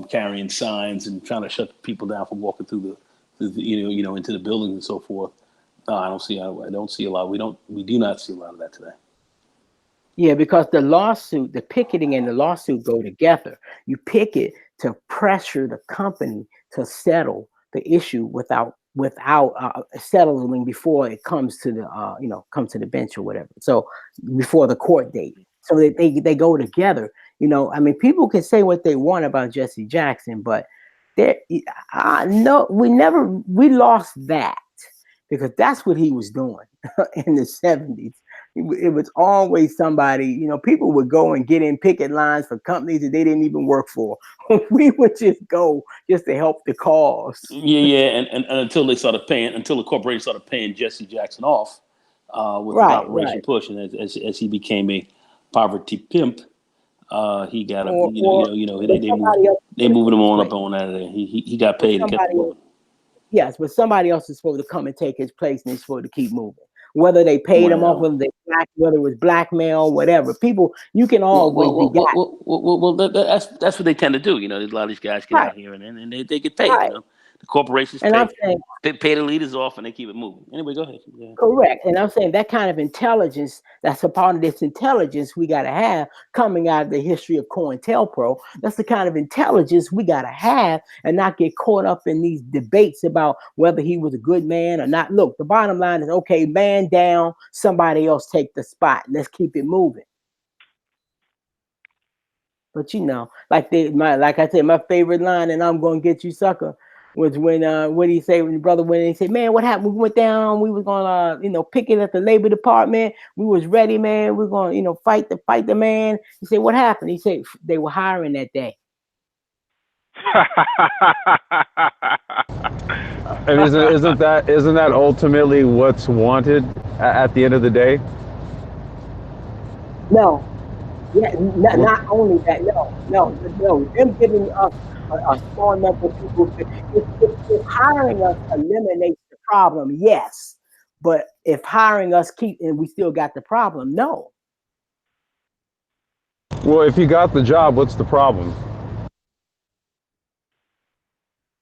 carrying signs and trying to shut people down from walking through into the buildings and so forth. No, I don't see a lot. We do not see a lot of that today. Yeah, because the picketing and the lawsuit go together. You picket to pressure the company to settle the issue without settling before it comes to the bench or whatever. So before the court date, so they go together. People can say what they want about Jesse Jackson, but we lost that because that's what he was doing in the 70s. It was always somebody, people would go and get in picket lines for companies that they didn't even work for. We would just go just to help the cause. Yeah, and until the corporation started paying Jesse Jackson off with Operation Push, and as he became a poverty pimp, he got they moved him on up on out of there. He got paid and kept moving. Yes, but somebody else is supposed to come and take his place, and he's supposed to keep moving. Whether they paid him off, whether it was blackmail, whatever. People, you can always be got. Well, that's what they tend to do. A lot of these guys get out here and they get paid. Right. The corporations pay the leaders off and they keep it moving. Anyway, go ahead. Yeah. Correct. And I'm saying that kind of intelligence, that's a part of this intelligence we got to have coming out of the history of COINTELPRO. That's the kind of intelligence we got to have and not get caught up in these debates about whether he was a good man or not. Look, the bottom line is, okay, man down, somebody else take the spot. Let's keep it moving. But like I said, my favorite line, and I'm going to get you, sucker, was when what did he say when he said, man, what happened? We went down, we was gonna picket at the Labor Department, we was ready, man, we're gonna fight the man. He said, what happened? He said they were hiring that day. And isn't that ultimately what's wanted at the end of the day? No, yeah, not only that. No. Them giving us a small number of people. If hiring us eliminates the problem, yes. But if hiring us and we still got the problem, no. Well, if you got the job, what's the problem?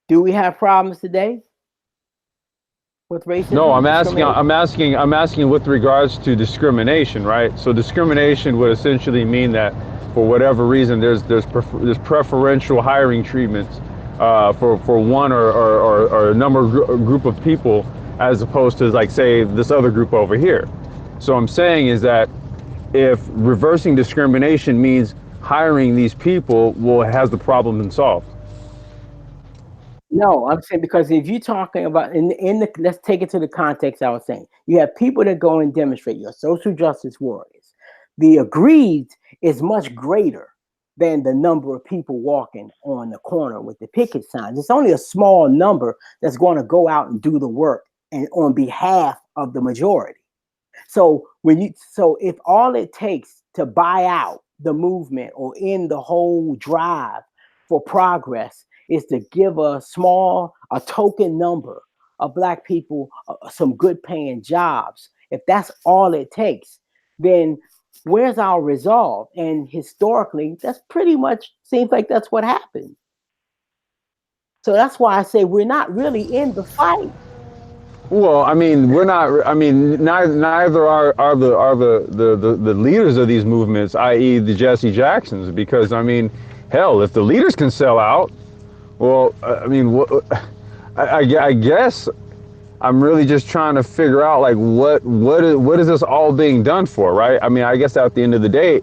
Do we have problems today with No, racism, discrimination? I'm asking with regards to discrimination, right? So discrimination would essentially mean that for whatever reason, there's preferential hiring treatments for one or a number of group of people as opposed to, like, say, this other group over here. So I'm saying is that if reversing discrimination means hiring these people, well, has the problem been solved? No, I'm saying because if you're talking about in the let's take it to the context I was saying. You have people that go and demonstrate, your social justice warriors. The aggrieved is much greater than the number of people walking on the corner with the picket signs. It's only a small number that's going to go out and do the work and on behalf of the majority. So if all it takes to buy out the movement or end the whole drive for progress is to give a token number of black people some good paying jobs, if that's all it takes, then where's our resolve? And historically, that's pretty much seems like that's what happened. So that's why I say we're not really in the fight. Well, I mean, we're not. I mean, neither are the leaders of these movements, i.e., the Jesse Jacksons. Because I mean, hell, if the leaders can sell out, well, I mean, I guess I'm really just trying to figure out, like, what is this all being done for, right? I mean, I guess at the end of the day,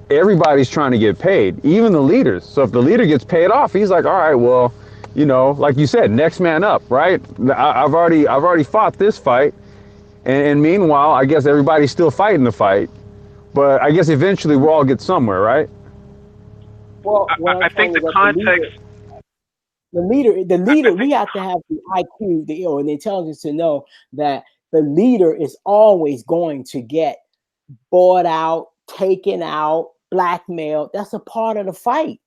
everybody's trying to get paid, even the leaders. So if the leader gets paid off, he's like, all right, well, like you said, next man up, right? I've already fought this fight, and meanwhile, I guess everybody's still fighting the fight. But I guess eventually we'll all get somewhere, right? Well, what I'm I saying think is the that context. the I leader, we think have to have the IQ, and the intelligence to know that the leader is always going to get bought out, taken out, blackmailed. That's a part of the fight.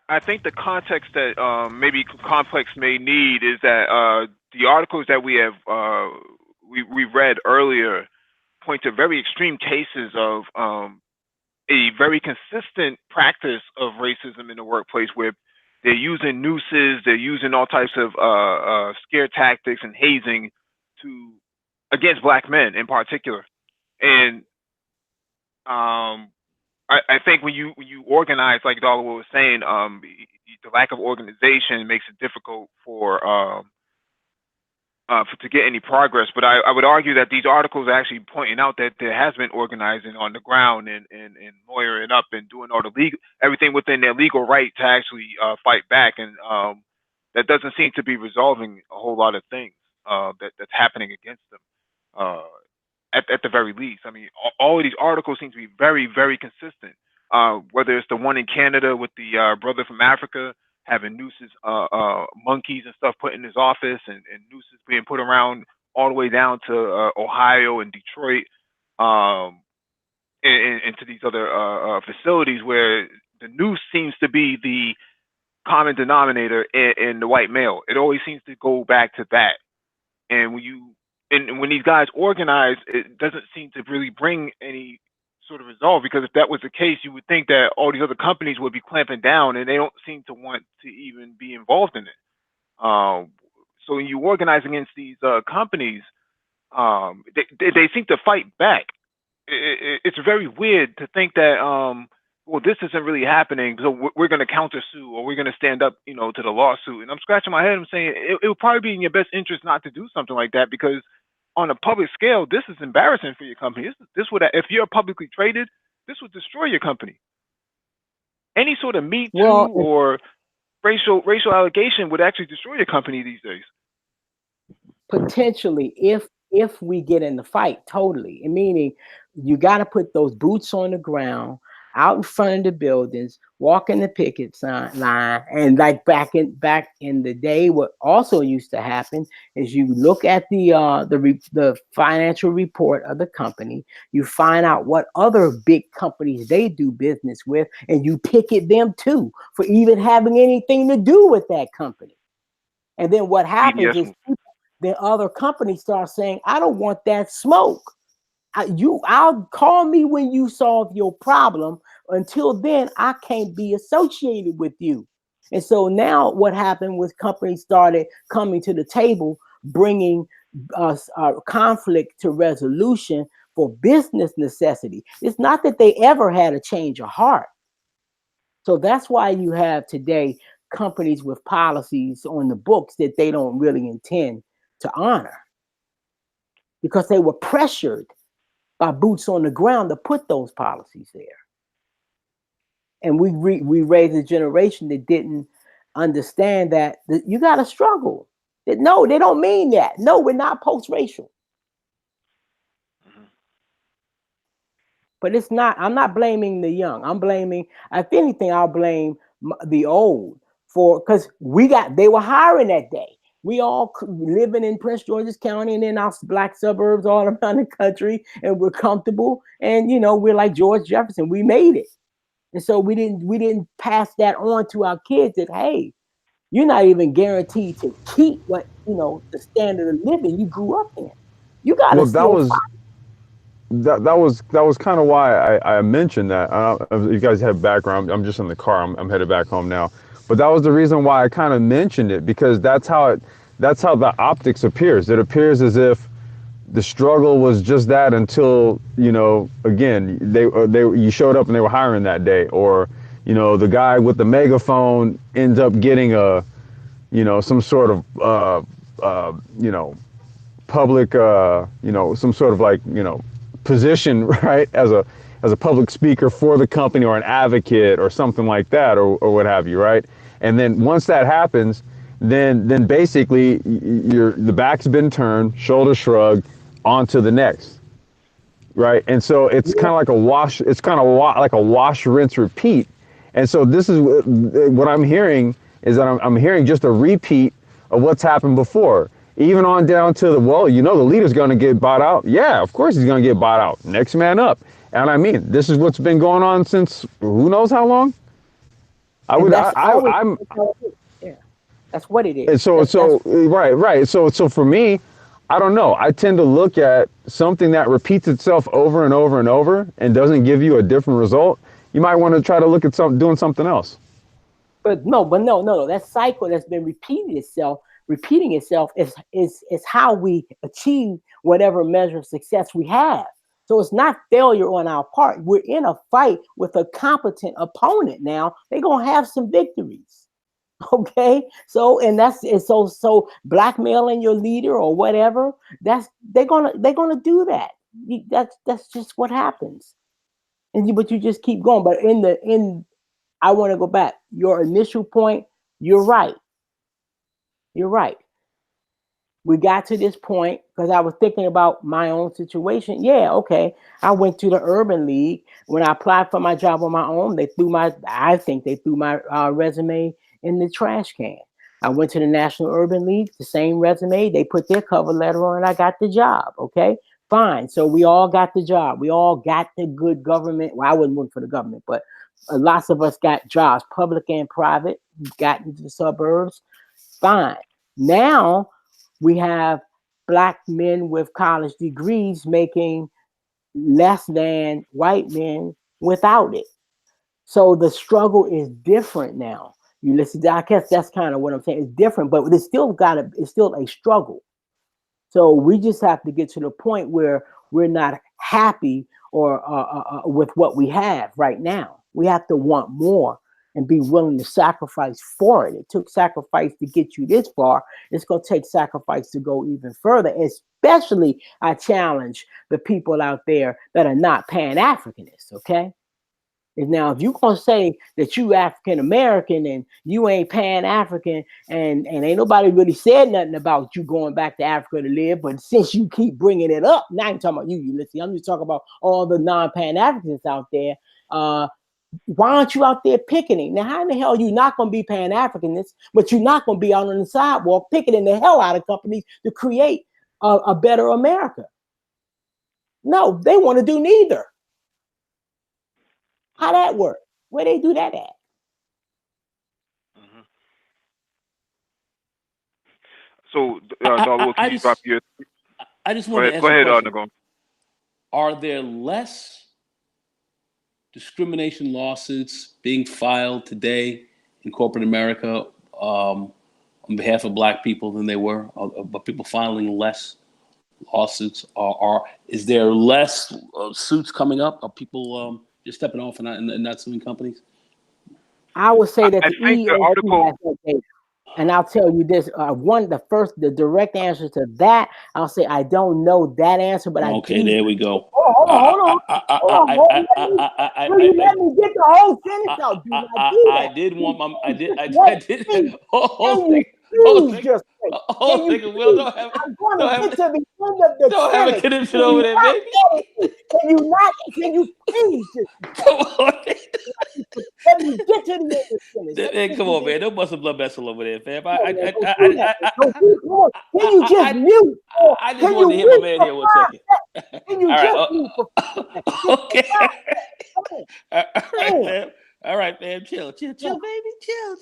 I think the context that maybe complex may need is that the articles that we read earlier point to very extreme cases of a very consistent practice of racism in the workplace, where they're using nooses, they're using all types of scare tactics and hazing to against black men in particular, and I think when you organize, like Dollar was saying, the lack of organization makes it difficult for to get any progress. But I would argue that these articles are actually pointing out that there has been organizing on the ground and lawyering up and doing all the legal everything within their legal right to actually fight back, and that doesn't seem to be resolving a whole lot of things that's happening against them. Uh, at the very least. I mean, all of these articles seem to be very, very consistent. Whether it's the one in Canada with the brother from Africa having nooses, monkeys and stuff put in his office, and nooses being put around all the way down to Ohio and Detroit, and to these other facilities where the noose seems to be the common denominator in the white male. It always seems to go back to that. And when these guys organize, it doesn't seem to really bring any sort of resolve, because if that was the case, you would think that all these other companies would be clamping down, and they don't seem to want to even be involved in it. So when you organize against these companies, they seem to fight back. It's very weird to think that well, this isn't really happening, so we're going to counter sue, or we're going to stand up, to the lawsuit. And I'm scratching my head. I'm saying it would probably be in your best interest not to do something like that, because on a public scale, this is embarrassing for your company. This would, if you're publicly traded, this would destroy your company. Any sort of Me Too Well, or racial allegation would actually destroy your company these days. potentially, if we get in the fight, totally. And meaning, you got to put those boots on the ground. out in front of the buildings, walking the picket line, and like back in the day, what also used to happen is you look at the financial report of the company, you find out what other big companies they do business with, and you picket them too for even having anything to do with that company. And then what happens is the other companies start saying, "I don't want that smoke. I'll call me when you solve your problem. Until then, I can't be associated with you." And so now what happened was companies started coming to the table, bringing conflict to resolution for business necessity. It's not that they ever had a change of heart. So that's why you have today companies with policies on the books that they don't really intend to honor, because they were pressured by boots on the ground to put those policies there. And we raised a generation that didn't understand that you got to struggle. No, they don't mean that. No, we're not post-racial. But it's not, I'm not blaming the young. I'm blaming, if anything, I'll blame the old because they were hiring that day. We all living in Prince George's County and in our black suburbs all around the country, and we're comfortable. And, we're like George Jefferson. We made it. And so we didn't pass that on to our kids that, hey, you're not even guaranteed to keep what, the standard of living you grew up in. You got to that was kind of why I mentioned that. If you guys have background, I'm just in the car. I'm headed back home now. But that was the reason why I kind of mentioned it, because that's how the optics appears. It appears as if the struggle was just that until, again, you showed up and they were hiring that day, or, the guy with the megaphone ends up getting some sort of, public, some sort of position, right, as a public speaker for the company, or an advocate or something like that, or what have you, right? And then once that happens, then basically the back's been turned, shoulder shrugged, on to the next, right? And so it's kind of like a wash. It's kind of like a wash, rinse, repeat. And so this is what I'm hearing, is that I'm hearing just a repeat of what's happened before. Even on down to the leader's going to get bought out. Yeah, of course he's going to get bought out. Next man up. And I mean, this is what's been going on since who knows how long. That's what it is. And so right. So for me, I don't know. I tend to look at something that repeats itself over and over and over and doesn't give you a different result. You might want to try to look at doing something else. But no. That cycle that's been repeating itself is how we achieve whatever measure of success we have. So it's not failure on our part. We're in a fight with a competent opponent now. They're gonna have some victories. Okay, so so blackmailing your leader or whatever, they're gonna do that. That's just what happens. But you just keep going. But I want to go back. Your initial point, you're right. You're right. We got to this point because I was thinking about my own situation. Yeah, okay. I went to the Urban League. When I applied for my job on my own, I think they threw my resume in the trash can. I went to the National Urban League, the same resume. They put their cover letter on and I got the job. Okay, fine. So we all got the job. We all got the good government. Well, I wasn't working for the government, but lots of us got jobs, public and private, got into the suburbs. Fine. Now we have black men with college degrees making less than white men without it. So the struggle is different now. You listen, I guess that's kind of what I'm saying. It's different, but it's still a struggle. So we just have to get to the point where we're not happy or with what we have right now. We have to want more and be willing to sacrifice for it. It took sacrifice to get you this far. It's going to take sacrifice to go even further. Especially, I challenge the people out there that are not Pan-Africanists, okay? Now, if you're going to say that you African-American and you ain't Pan-African and ain't nobody really said nothing about you going back to Africa to live, but since you keep bringing it up, now I'm talking about you, Ulysses. I'm just talking about all the non-Pan-Africans out there. Why aren't you out there picketing? Now, how in the hell are you not going to be Pan-Africanists, but you're not going to be out on the sidewalk picketing the hell out of companies to create a better America? No, they want to do neither. How that work? Where they do that at? So, Darla, can you drop your? I just want to answer. Go ahead, Nagon. Are there less discrimination lawsuits being filed today in corporate America on behalf of Black people than they were? But people filing less lawsuits? Is there less suits coming up? Are people just stepping off and not suing companies? I would say that the EEOC has that data. And I'll tell you this: the direct answer to that, I'll say I don't know that answer, but there we go. Hold on. Let me get the whole sentence out. I did. Hold on a second. Will, don't have a connection over there, baby. Can you please just come on? Let me get to the end of the sentence. Come on, man. Don't bust a blood vessel over there, fam. Can you just mute? I just wanted to hit my man here 1 second. Can you just mute for okay. All right, fam. Chill, baby. Chill,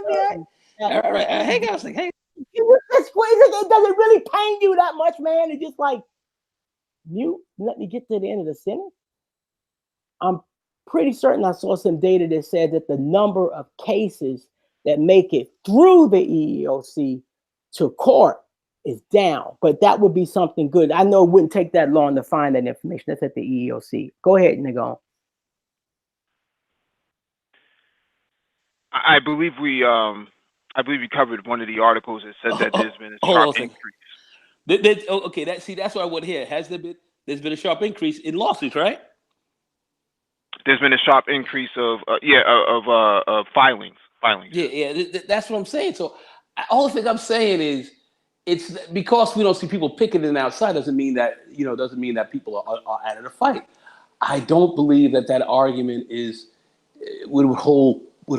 man. All right. Hang on a second. It doesn't really pain you that much, man. It's just like mute. Let me get to the end of the sentence. I'm pretty certain I saw some data that said that the number of cases that make it through the EEOC to court is down, but that would be something good. I know it wouldn't take that long to find that information. That's at the EEOC. Go ahead, Nagon. I believe we covered one of the articles that said that there's been a sharp increase. That's what I want to hear. There's been a sharp increase in lawsuits, right? There's been a sharp increase of filings. Yeah, that's what I'm saying. So all the thing I'm saying is, it's because we don't see people picketing outside doesn't mean that people are out of the fight. I don't believe that argument would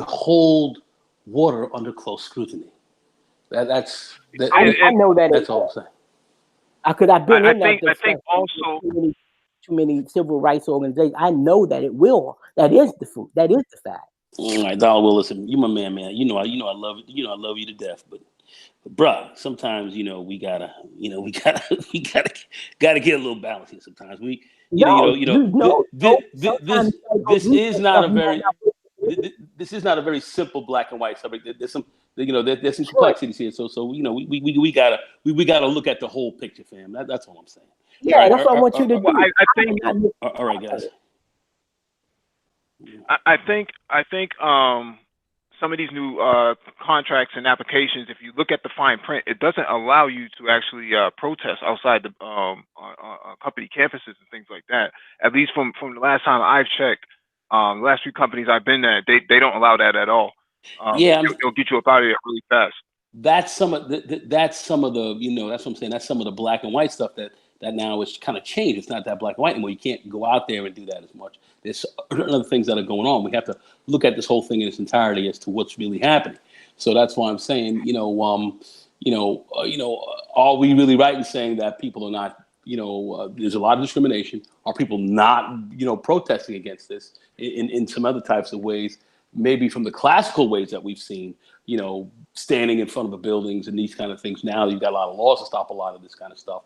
hold water under close scrutiny. I know that. That's all I'm saying. I've been in that. I think also too many civil rights organizations. I know that it will. That is the fact. All right, Donald. Well, listen, you my man. You know I love you. I love you to death. But bruh, sometimes we gotta get a little balance here. Sometimes this is not a very simple black and white subject. There's some there's some complexities here. So we gotta look at the whole picture, fam. That's all I'm saying. Yeah, that's what I want you to do. I think. All right, guys. I think some of these new contracts and applications, if you look at the fine print, it doesn't allow you to actually protest outside the company campuses and things like that. At least from the last time I've checked, the last few companies I've been at, they don't allow that at all. They'll get you up out of there really fast. That's some of the that's what I'm saying. That's some of the black and white stuff that now is kind of changed. It's not that black and white anymore. You can't go out there and do that as much. There's other things that are going on. We have to look at this whole thing in its entirety as to what's really happening. So that's why I'm saying, are we really right in saying that people are not, there's a lot of discrimination? Are people not, protesting against this in some other types of ways? Maybe from the classical ways that we've seen, standing in front of the buildings and these kind of things. Now you've got a lot of laws to stop a lot of this kind of stuff.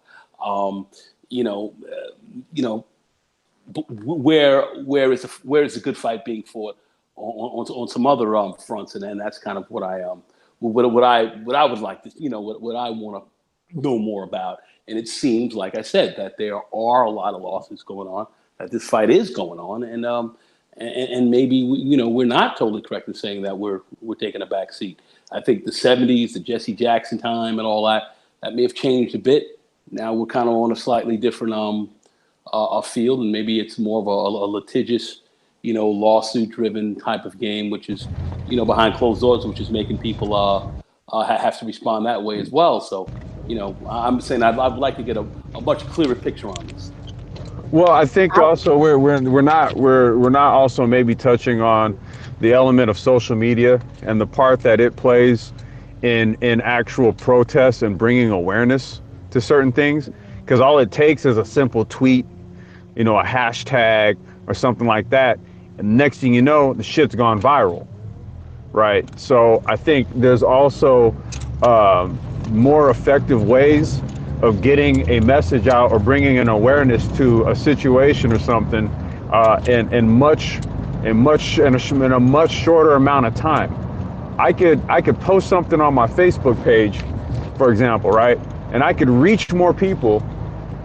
Where is a good fight being fought on some other fronts, and then that's kind of what I would like to what I want to know more about. And it seems, like I said, that there are a lot of lawsuits going on, that this fight is going on, and maybe we're not totally correct in saying that we're taking a back seat. I think the 70s, the Jesse Jackson time, and all that may have changed a bit. Now we're kind of on a slightly different field, and maybe it's more of a litigious, lawsuit-driven type of game, which is, behind closed doors, which is making people have to respond that way as well. So, I'm saying I'd like to get a much clearer picture on this. Well, I think also we're not also maybe touching on the element of social media and the part that it plays in actual protests and bringing awareness to certain things. Because all it takes is a simple tweet, a hashtag or something like that, and next thing you know, the shit's gone viral, right? So I think there's also more effective ways of getting a message out or bringing an awareness to a situation or something in a much shorter amount of time. I could post something on my Facebook page, for example, right? And I could reach more people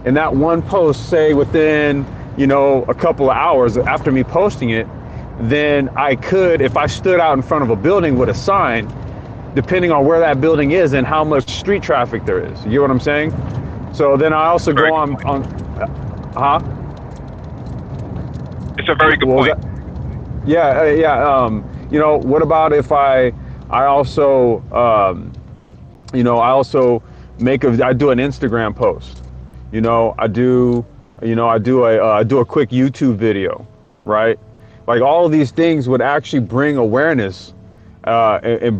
in that one post, say within, a couple of hours after me posting it, than I could if I stood out in front of a building with a sign, depending on where that building is and how much street traffic there is. You get what I'm saying? So then I also go on, It's a very good point. Yeah. What about if I also, I do an Instagram post. I do a quick YouTube video, right? Like all of these things would actually bring awareness, it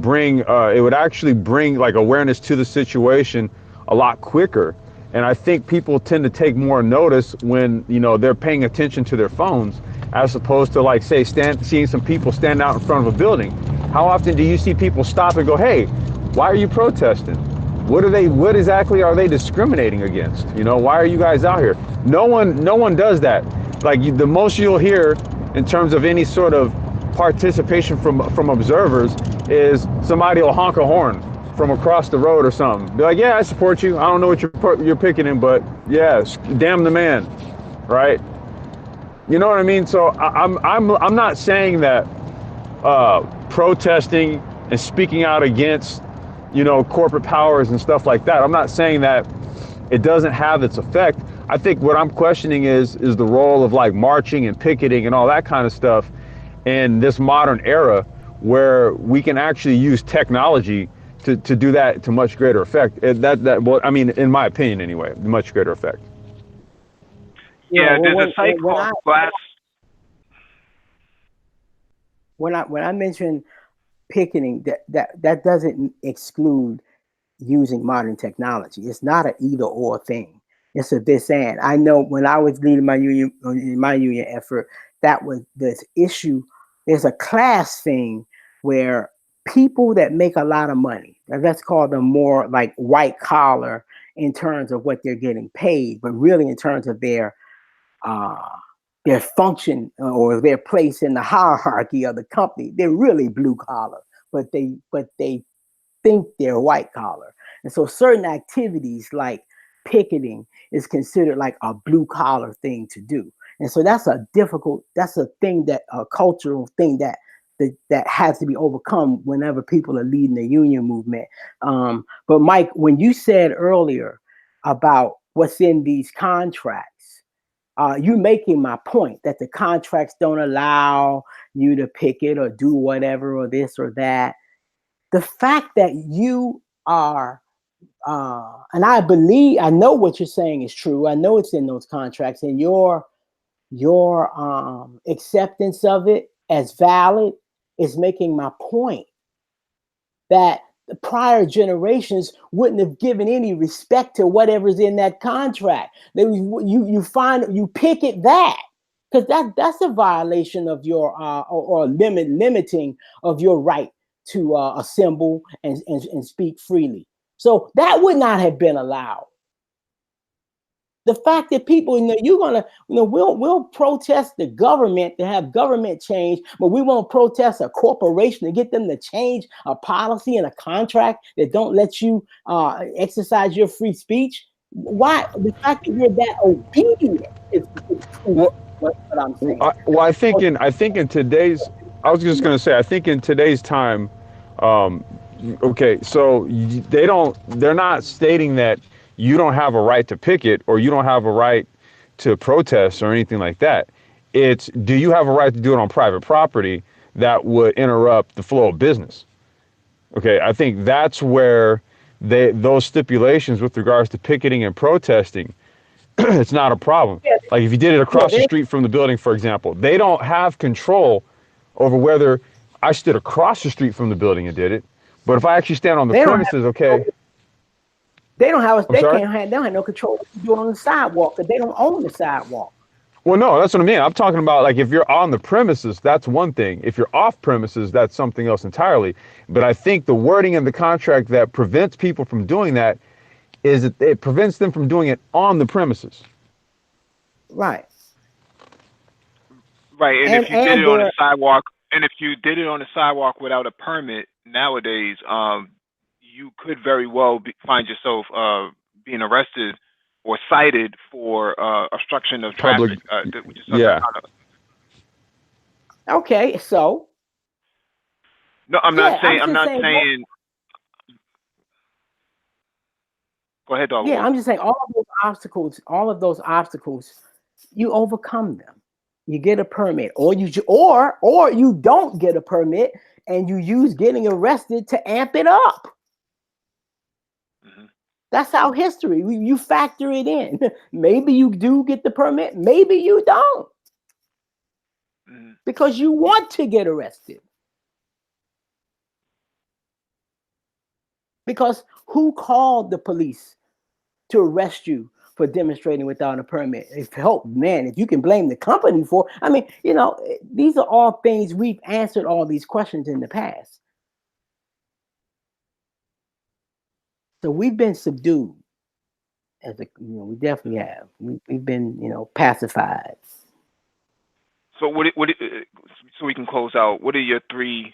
would actually bring like awareness to the situation a lot quicker. And I think people tend to take more notice when, they're paying attention to their phones, as opposed to like, say, seeing some people stand out in front of a building. How often do you see people stop and go, hey, why are you protesting? What exactly are they discriminating against? Why are you guys out here? No one does that. Like the most you'll hear in terms of any sort of participation from observers is somebody will honk a horn from across the road or something. Be like, yeah, I support you. I don't know what you're picketing, but yeah, damn the man, right? You know what I mean? So I'm not saying that protesting and speaking out against, corporate powers and stuff like that. I'm not saying that it doesn't have its effect. I think what I'm questioning is the role of like marching and picketing and all that kind of stuff in this modern era, where we can actually use technology to do that to much greater effect. In my opinion anyway, much greater effect. Yeah, there's a site called Glass. When I mention picketing, that doesn't exclude using modern technology. It's not an either or thing. It's a this and. I know when I was leading my union effort, that was this issue. There's a class thing where people that make a lot of money, let's call them more like white collar in terms of what they're getting paid, but really in terms of their function or their place in the hierarchy of the company, they're really blue collar, but they think they're white collar. And so certain activities like picketing is considered like a blue collar thing to do. And so that's a cultural thing that has to be overcome whenever people are leading the union movement. But Mike, when you said earlier about what's in these contracts, you're making my point that the contracts don't allow you to picket or do whatever or this or that. The fact that you are, and I know what you're saying is true. I know it's in those contracts, and your acceptance of it as valid is making my point that the prior generations wouldn't have given any respect to whatever's in that contract. You picket that, because that's a violation of your or limiting of your right to assemble and speak freely. So that would not have been allowed. The fact that people, we'll protest the government to have government change, but we won't protest a corporation to get them to change a policy and a contract that don't let you exercise your free speech. Why? The fact that we're that obedient is what I'm saying. I think in today's, I was just going to say, I think in today's time, okay, so they're not stating that you don't have a right to picket or you don't have a right to protest or anything like that. It's, do you have a right to do it on private property that would interrupt the flow of business? Okay, I think that's where those stipulations with regards to picketing and protesting, it's not a problem. Yeah, Like if you did it across the street from the building, for example, they don't have control over whether I stood across the street from the building and did it. But if I actually stand on the They don't have premises, okay, they don't have I'm sorry? they don't have no control of what you do on the sidewalk because they don't own the sidewalk. Well, no, that's what I mean. I'm talking about like if you're on the premises, that's one thing. If you're off premises, that's something else entirely. But I think the wording in the contract that prevents people from doing that is that it prevents them from doing it on the premises. Right. Right, and if you did And it on the sidewalk, without a permit nowadays, you could very well find yourself being arrested or cited for obstruction of Public, traffic, which is yeah. Okay, so No, I'm not saying. Go ahead, Dog. Yeah, I'm just saying all of those obstacles, you overcome them. You get a permit, or you don't get a permit, and you use getting arrested to amp it up. Mm-hmm. That's how history. You factor it in. Maybe you do get the permit, maybe you don't, because you want to get arrested. Because who called the police to arrest you for demonstrating without a permit? If you can blame the company for. I mean, these are all things we've answered all these questions in the past. So we've been subdued. We definitely have. We've been, pacified. So so we can close out. What are your three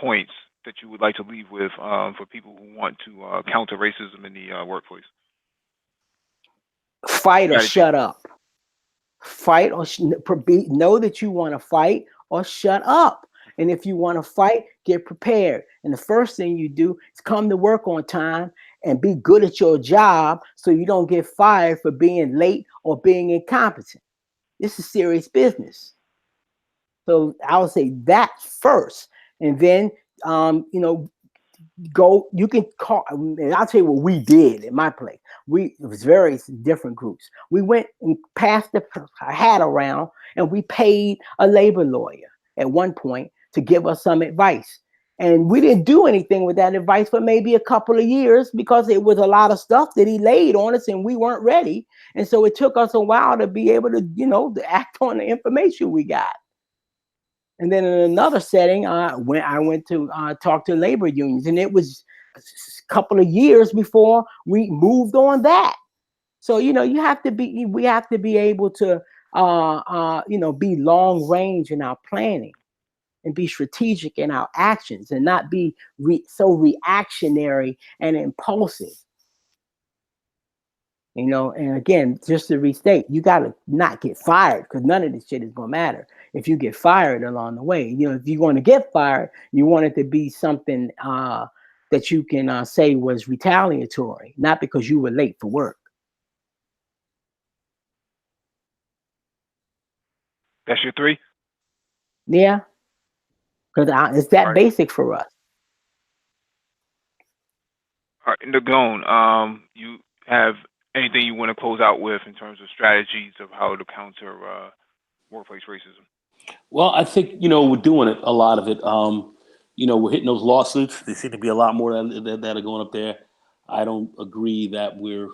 points that you would like to leave with for people who want to counter racism in the workplace? Fight or shut up. Fight or know that you want to fight or shut up. And if you want to fight, get prepared. And the first thing you do is come to work on time and be good at your job so you don't get fired for being late or being incompetent. This is serious business. So I would say that first. And then, you can call, and I'll tell you what we did in my place. It was various different groups. We went and passed the hat around, and we paid a labor lawyer at one point to give us some advice. And we didn't do anything with that advice for maybe a couple of years because it was a lot of stuff that he laid on us and we weren't ready. And so it took us a while to be able to, to act on the information we got. And then in another setting, I went to talk to labor unions, and it was a couple of years before we moved on that. So, we have to be able to, be long range in our planning and be strategic in our actions and not be so reactionary and impulsive. And again, just to restate, you got to not get fired because none of this shit is going to matter if you get fired along the way. If you want to get fired, you want it to be something that you can say was retaliatory, not because you were late for work. That's your three? Yeah, because it's that basic for us. All right, Nagone, you have anything you want to close out with in terms of strategies of how to counter workplace racism? Well, I think, we're doing it, a lot of it. We're hitting those lawsuits. There seem to be a lot more that are going up there. I don't agree that we're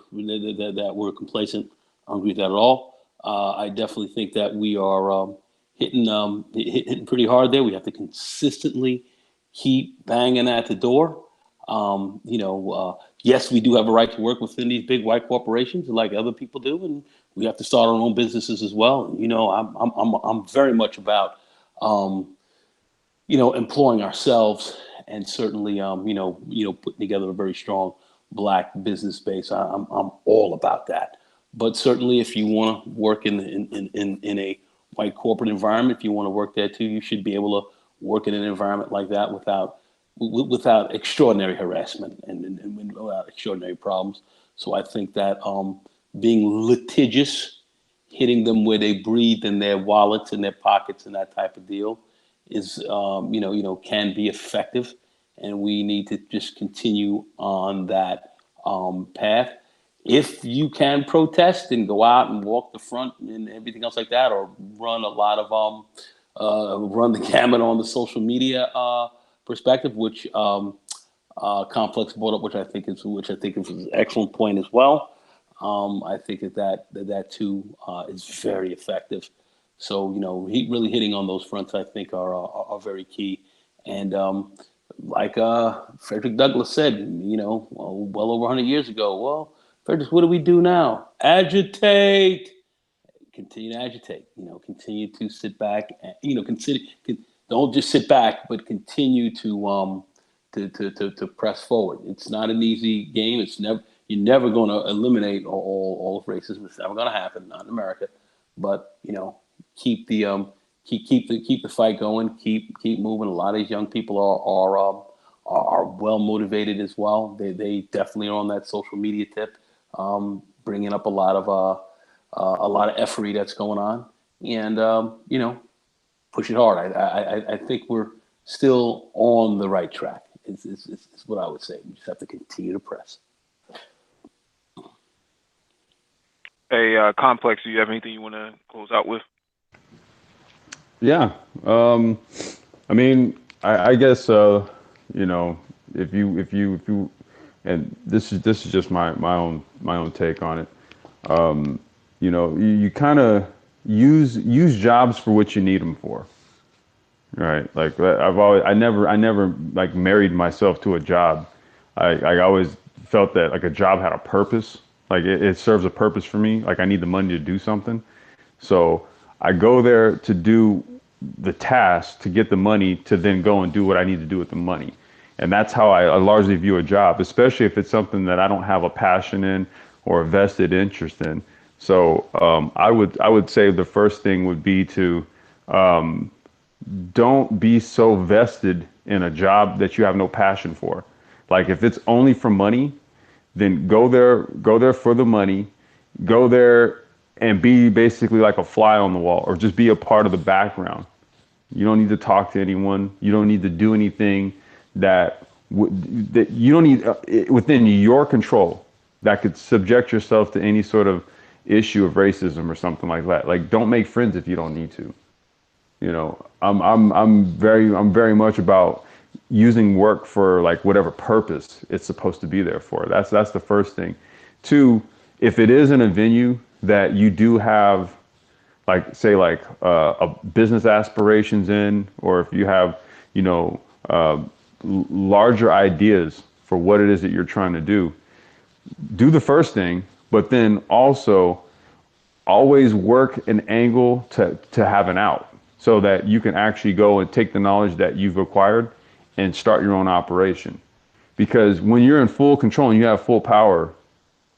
complacent. I don't agree with that at all. I definitely think that we are hitting pretty hard there. We have to consistently keep banging at the door. Yes, we do have a right to work within these big white corporations like other people do, and we have to start our own businesses as well. I'm very much about, employing ourselves and certainly, putting together a very strong Black business base. I'm all about that. But certainly, if you want to work in a white corporate environment, if you want to work there too, you should be able to work in an environment like that without extraordinary harassment and without extraordinary problems. So I think that being litigious, hitting them where they breathe in their wallets and their pockets and that type of deal is, can be effective. And we need to just continue on that path. if you can protest and go out and walk the front and everything else like that, or run a lot of run the gamut on the social media perspective, which Complex brought up, which I think is an excellent point as well. I think that too is very effective. So he really hitting on those fronts, I think, are very key. And like Frederick Douglass said, well over 100 years ago, well, Frederick, what do we do now? Agitate. Continue to agitate. Continue to sit back. And, don't just sit back, but continue to press forward. It's not an easy game. You're never going to eliminate all of racism. It's never going to happen, not in America. But keep the keep the fight going. Keep moving. A lot of these young people are well motivated as well. They definitely are on that social media tip, bringing up a lot of effery that's going on, and push it hard. I think we're still on the right track. Is what I would say. We just have to continue to press. Hey, Complex, do you have anything you want to close out with? Yeah. I mean, I guess if you, and this is just my own take on it. You kind of use jobs for what you need them for. Right. Like I never like married myself to a job. I always felt that like a job had a purpose. Like it serves a purpose for me. Like I need the money to do something. So I go there to do the task to get the money to then go and do what I need to do with the money. And that's how I largely view a job, especially if it's something that I don't have a passion in or a vested interest in. So I would say the first thing would be to don't be so vested in a job that you have no passion for. Like if it's only for money, then go there for the money, go there and be basically like a fly on the wall, or just be a part of the background. You don't need to talk to anyone. You don't need to do anything that you don't need within your control that could subject yourself to any sort of issue of racism or something like that. Like don't make friends if you don't need to. I'm very much about using work for like whatever purpose it's supposed to be there for. That's the first thing. Two, if it is in a venue that you do have like say like a business aspirations in, or if you have larger ideas for what it is that you're trying to do the first thing, but then also always work an angle to have an out, so that you can actually go and take the knowledge that you've acquired and start your own operation. Because when you're in full control and you have full power,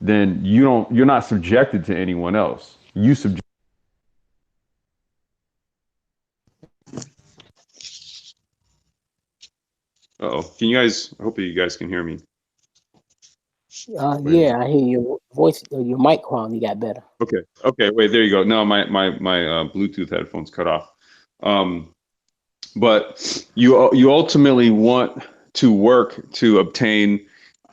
then you're not subjected to anyone else. You subject. Uh-oh. I hope you guys can hear me. Yeah, I hear your voice. Your mic quality got better. Okay. Wait, there you go. No, my Bluetooth headphones cut off. But you ultimately want to work to obtain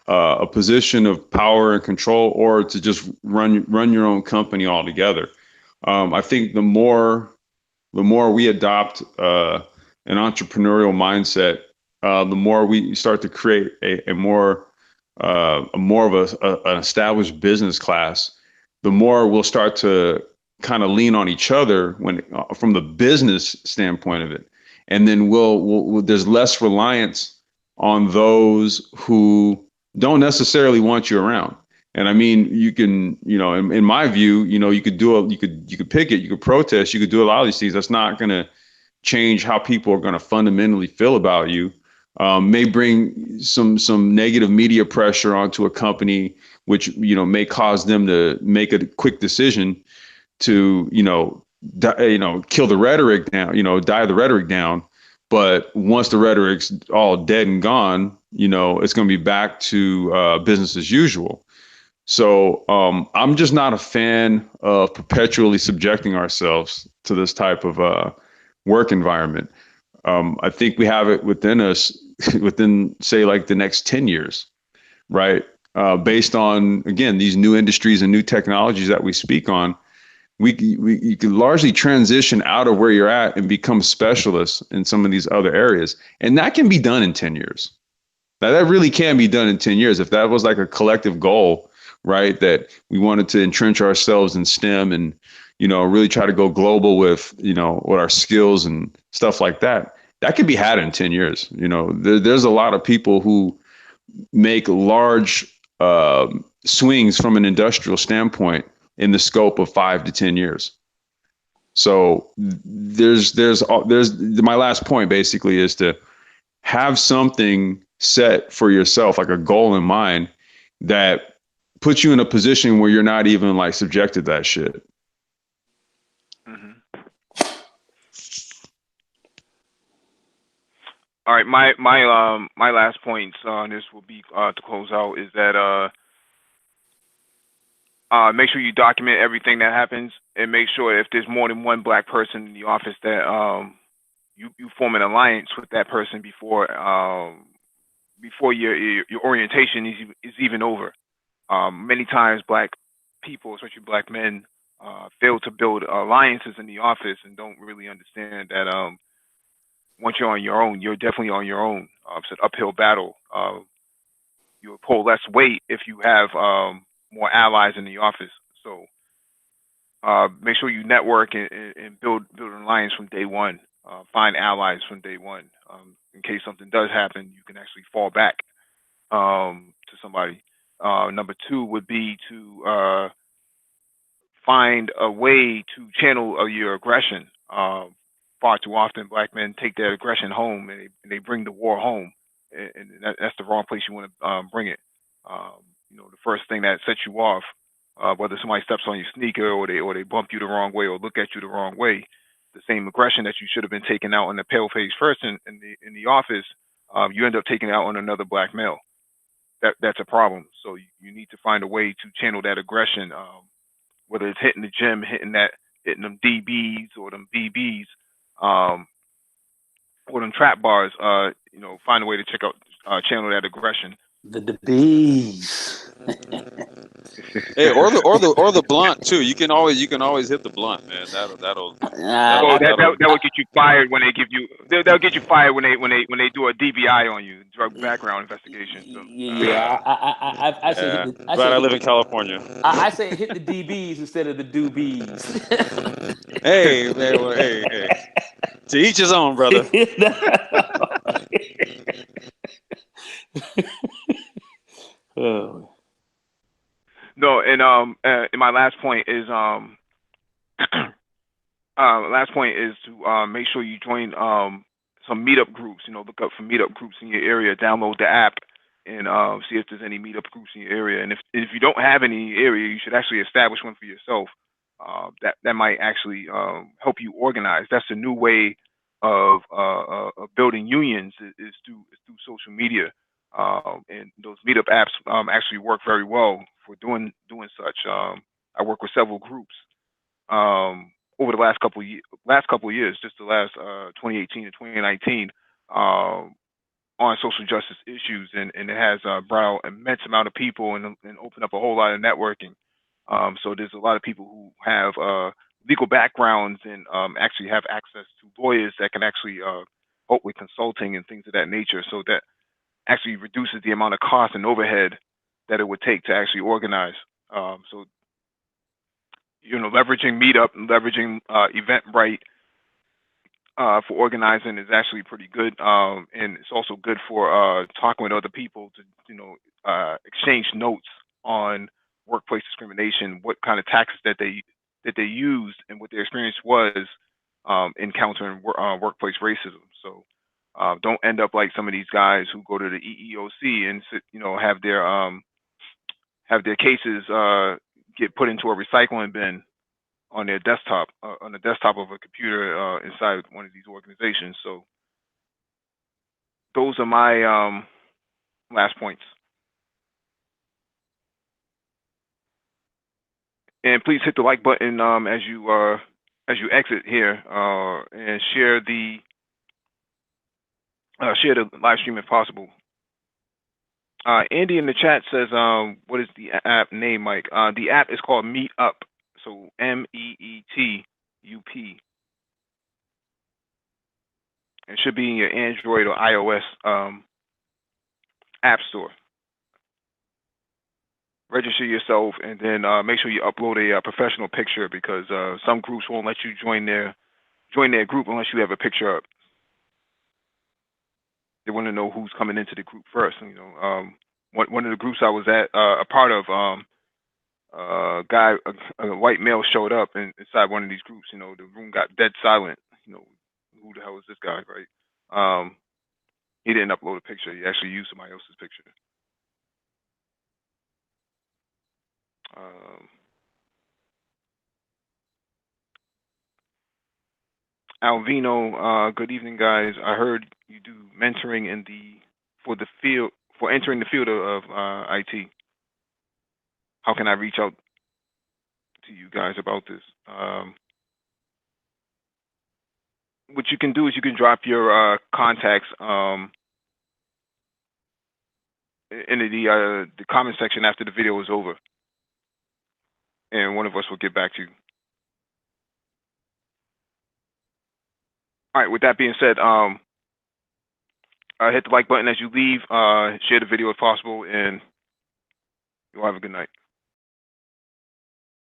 a position of power and control, or to just run your own company altogether. I think the more we adopt an entrepreneurial mindset, the more we start to create a more of an established business class, the more we'll start to kind of lean on each other from the business standpoint of it. And then there's less reliance on those who don't necessarily want you around. And I mean, you can, in my view, you could picket, you could protest, you could do a lot of these things. That's not going to change how people are going to fundamentally feel about you. May bring some negative media pressure onto a company, which may cause them to make a quick decision to kill the rhetoric down, die the rhetoric down. But once the rhetoric's all dead and gone, it's going to be back to business as usual. So I'm just not a fan of perpetually subjecting ourselves to this type of work environment. I think we have it within us within, say, like the next 10 years, right? based on, again, these new industries and new technologies that we speak on. You can largely transition out of where you're at and become specialists in some of these other areas. And that can be done in 10 years. Now, that really can be done in 10 years. If that was like a collective goal, right, that we wanted to entrench ourselves in STEM and, really try to go global with, what our skills and stuff like that, that could be had in 10 years. There's a lot of people who make large swings from an industrial standpoint in the scope of 5 to 10 years. So there's my last point basically is to have something set for yourself, like a goal in mind that puts you in a position where you're not even like subjected to that shit. Mm-hmm. All right, my last points on this will be to close out is that make sure you document everything that happens, and make sure if there's more than one black person in the office that you form an alliance with that person before your orientation is even over. Many times, black people, especially black men, fail to build alliances in the office and don't really understand that once you're on your own, you're definitely on your own. It's an uphill battle. You'll pull less weight if you have more allies in the office. So make sure you network and build an alliance from day one. Find allies from day one. In case something does happen, you can actually fall back to somebody. Number two would be to find a way to channel your aggression. Far too often, black men take their aggression home and they bring the war home, and that's the wrong place you want to bring it. The first thing that sets you off, whether somebody steps on your sneaker or they bump you the wrong way or look at you the wrong way, the same aggression that you should have been taking out on the pale-faced person in the office, you end up taking it out on another black male. That's a problem. So you need to find a way to channel that aggression, whether it's hitting the gym, hitting them DBs or them BBs, or them trap bars. Find a way to channel that aggression. The bees. Hey, or the blunt too. You can always hit the blunt, man. That'll That will get you fired when they give you. They'll get you fired when they do a DBI on you, drug background investigation. So, I say I live in California. I say hit the DBs instead of the doobies. Hey, man, well, hey. To each his own, brother. Oh. No, and my last point is to make sure you join some meetup groups. Look up for meetup groups in your area. Download the app and see if there's any meetup groups in your area. And if you don't have any area, you should actually establish one for yourself. That might actually help you organize. That's a new way of building unions is through social media. And those meetup apps actually work very well for doing such. I work with several groups over the last couple of years, just the last 2018 and 2019, on social justice issues, and it has brought out immense amount of people and opened up a whole lot of networking. So there's a lot of people who have legal backgrounds and actually have access to lawyers that can actually help with consulting and things of that nature. So that actually reduces the amount of cost and overhead that it would take to actually organize. So, leveraging Meetup and leveraging Eventbrite for organizing is actually pretty good. And it's also good for talking with other people to, exchange notes on workplace discrimination, what kind of tactics that they used, and what their experience was encountering workplace racism. So don't end up like some of these guys who go to the EEOC and have their cases get put into a recycling bin on their desktop, on the desktop of a computer inside one of these organizations. So those are my last points. And please hit the like button as you exit here, and share the live stream if possible. Andy in the chat says, what is the app name, Mike? The app is called Meet Up. So MEETUP. It should be in your Android or iOS app store. Register yourself, and then make sure you upload a professional picture, because some groups won't let you join their group unless you have a picture up. They want to know who's coming into the group first. You know, one of the groups I was at a part of, a white male showed up inside one of these groups. You know, the room got dead silent. You know, who the hell is this guy, right? He didn't upload a picture. He actually used somebody else's picture. Alvino, good evening, guys. I heard you do mentoring for entering the field of IT. How can I reach out to you guys about this? What you can do is you can drop your contacts in the comment section after the video is over, and one of us will get back to you. All right. With that being said, hit the like button as you leave. Share the video if possible, and you'll have a good night.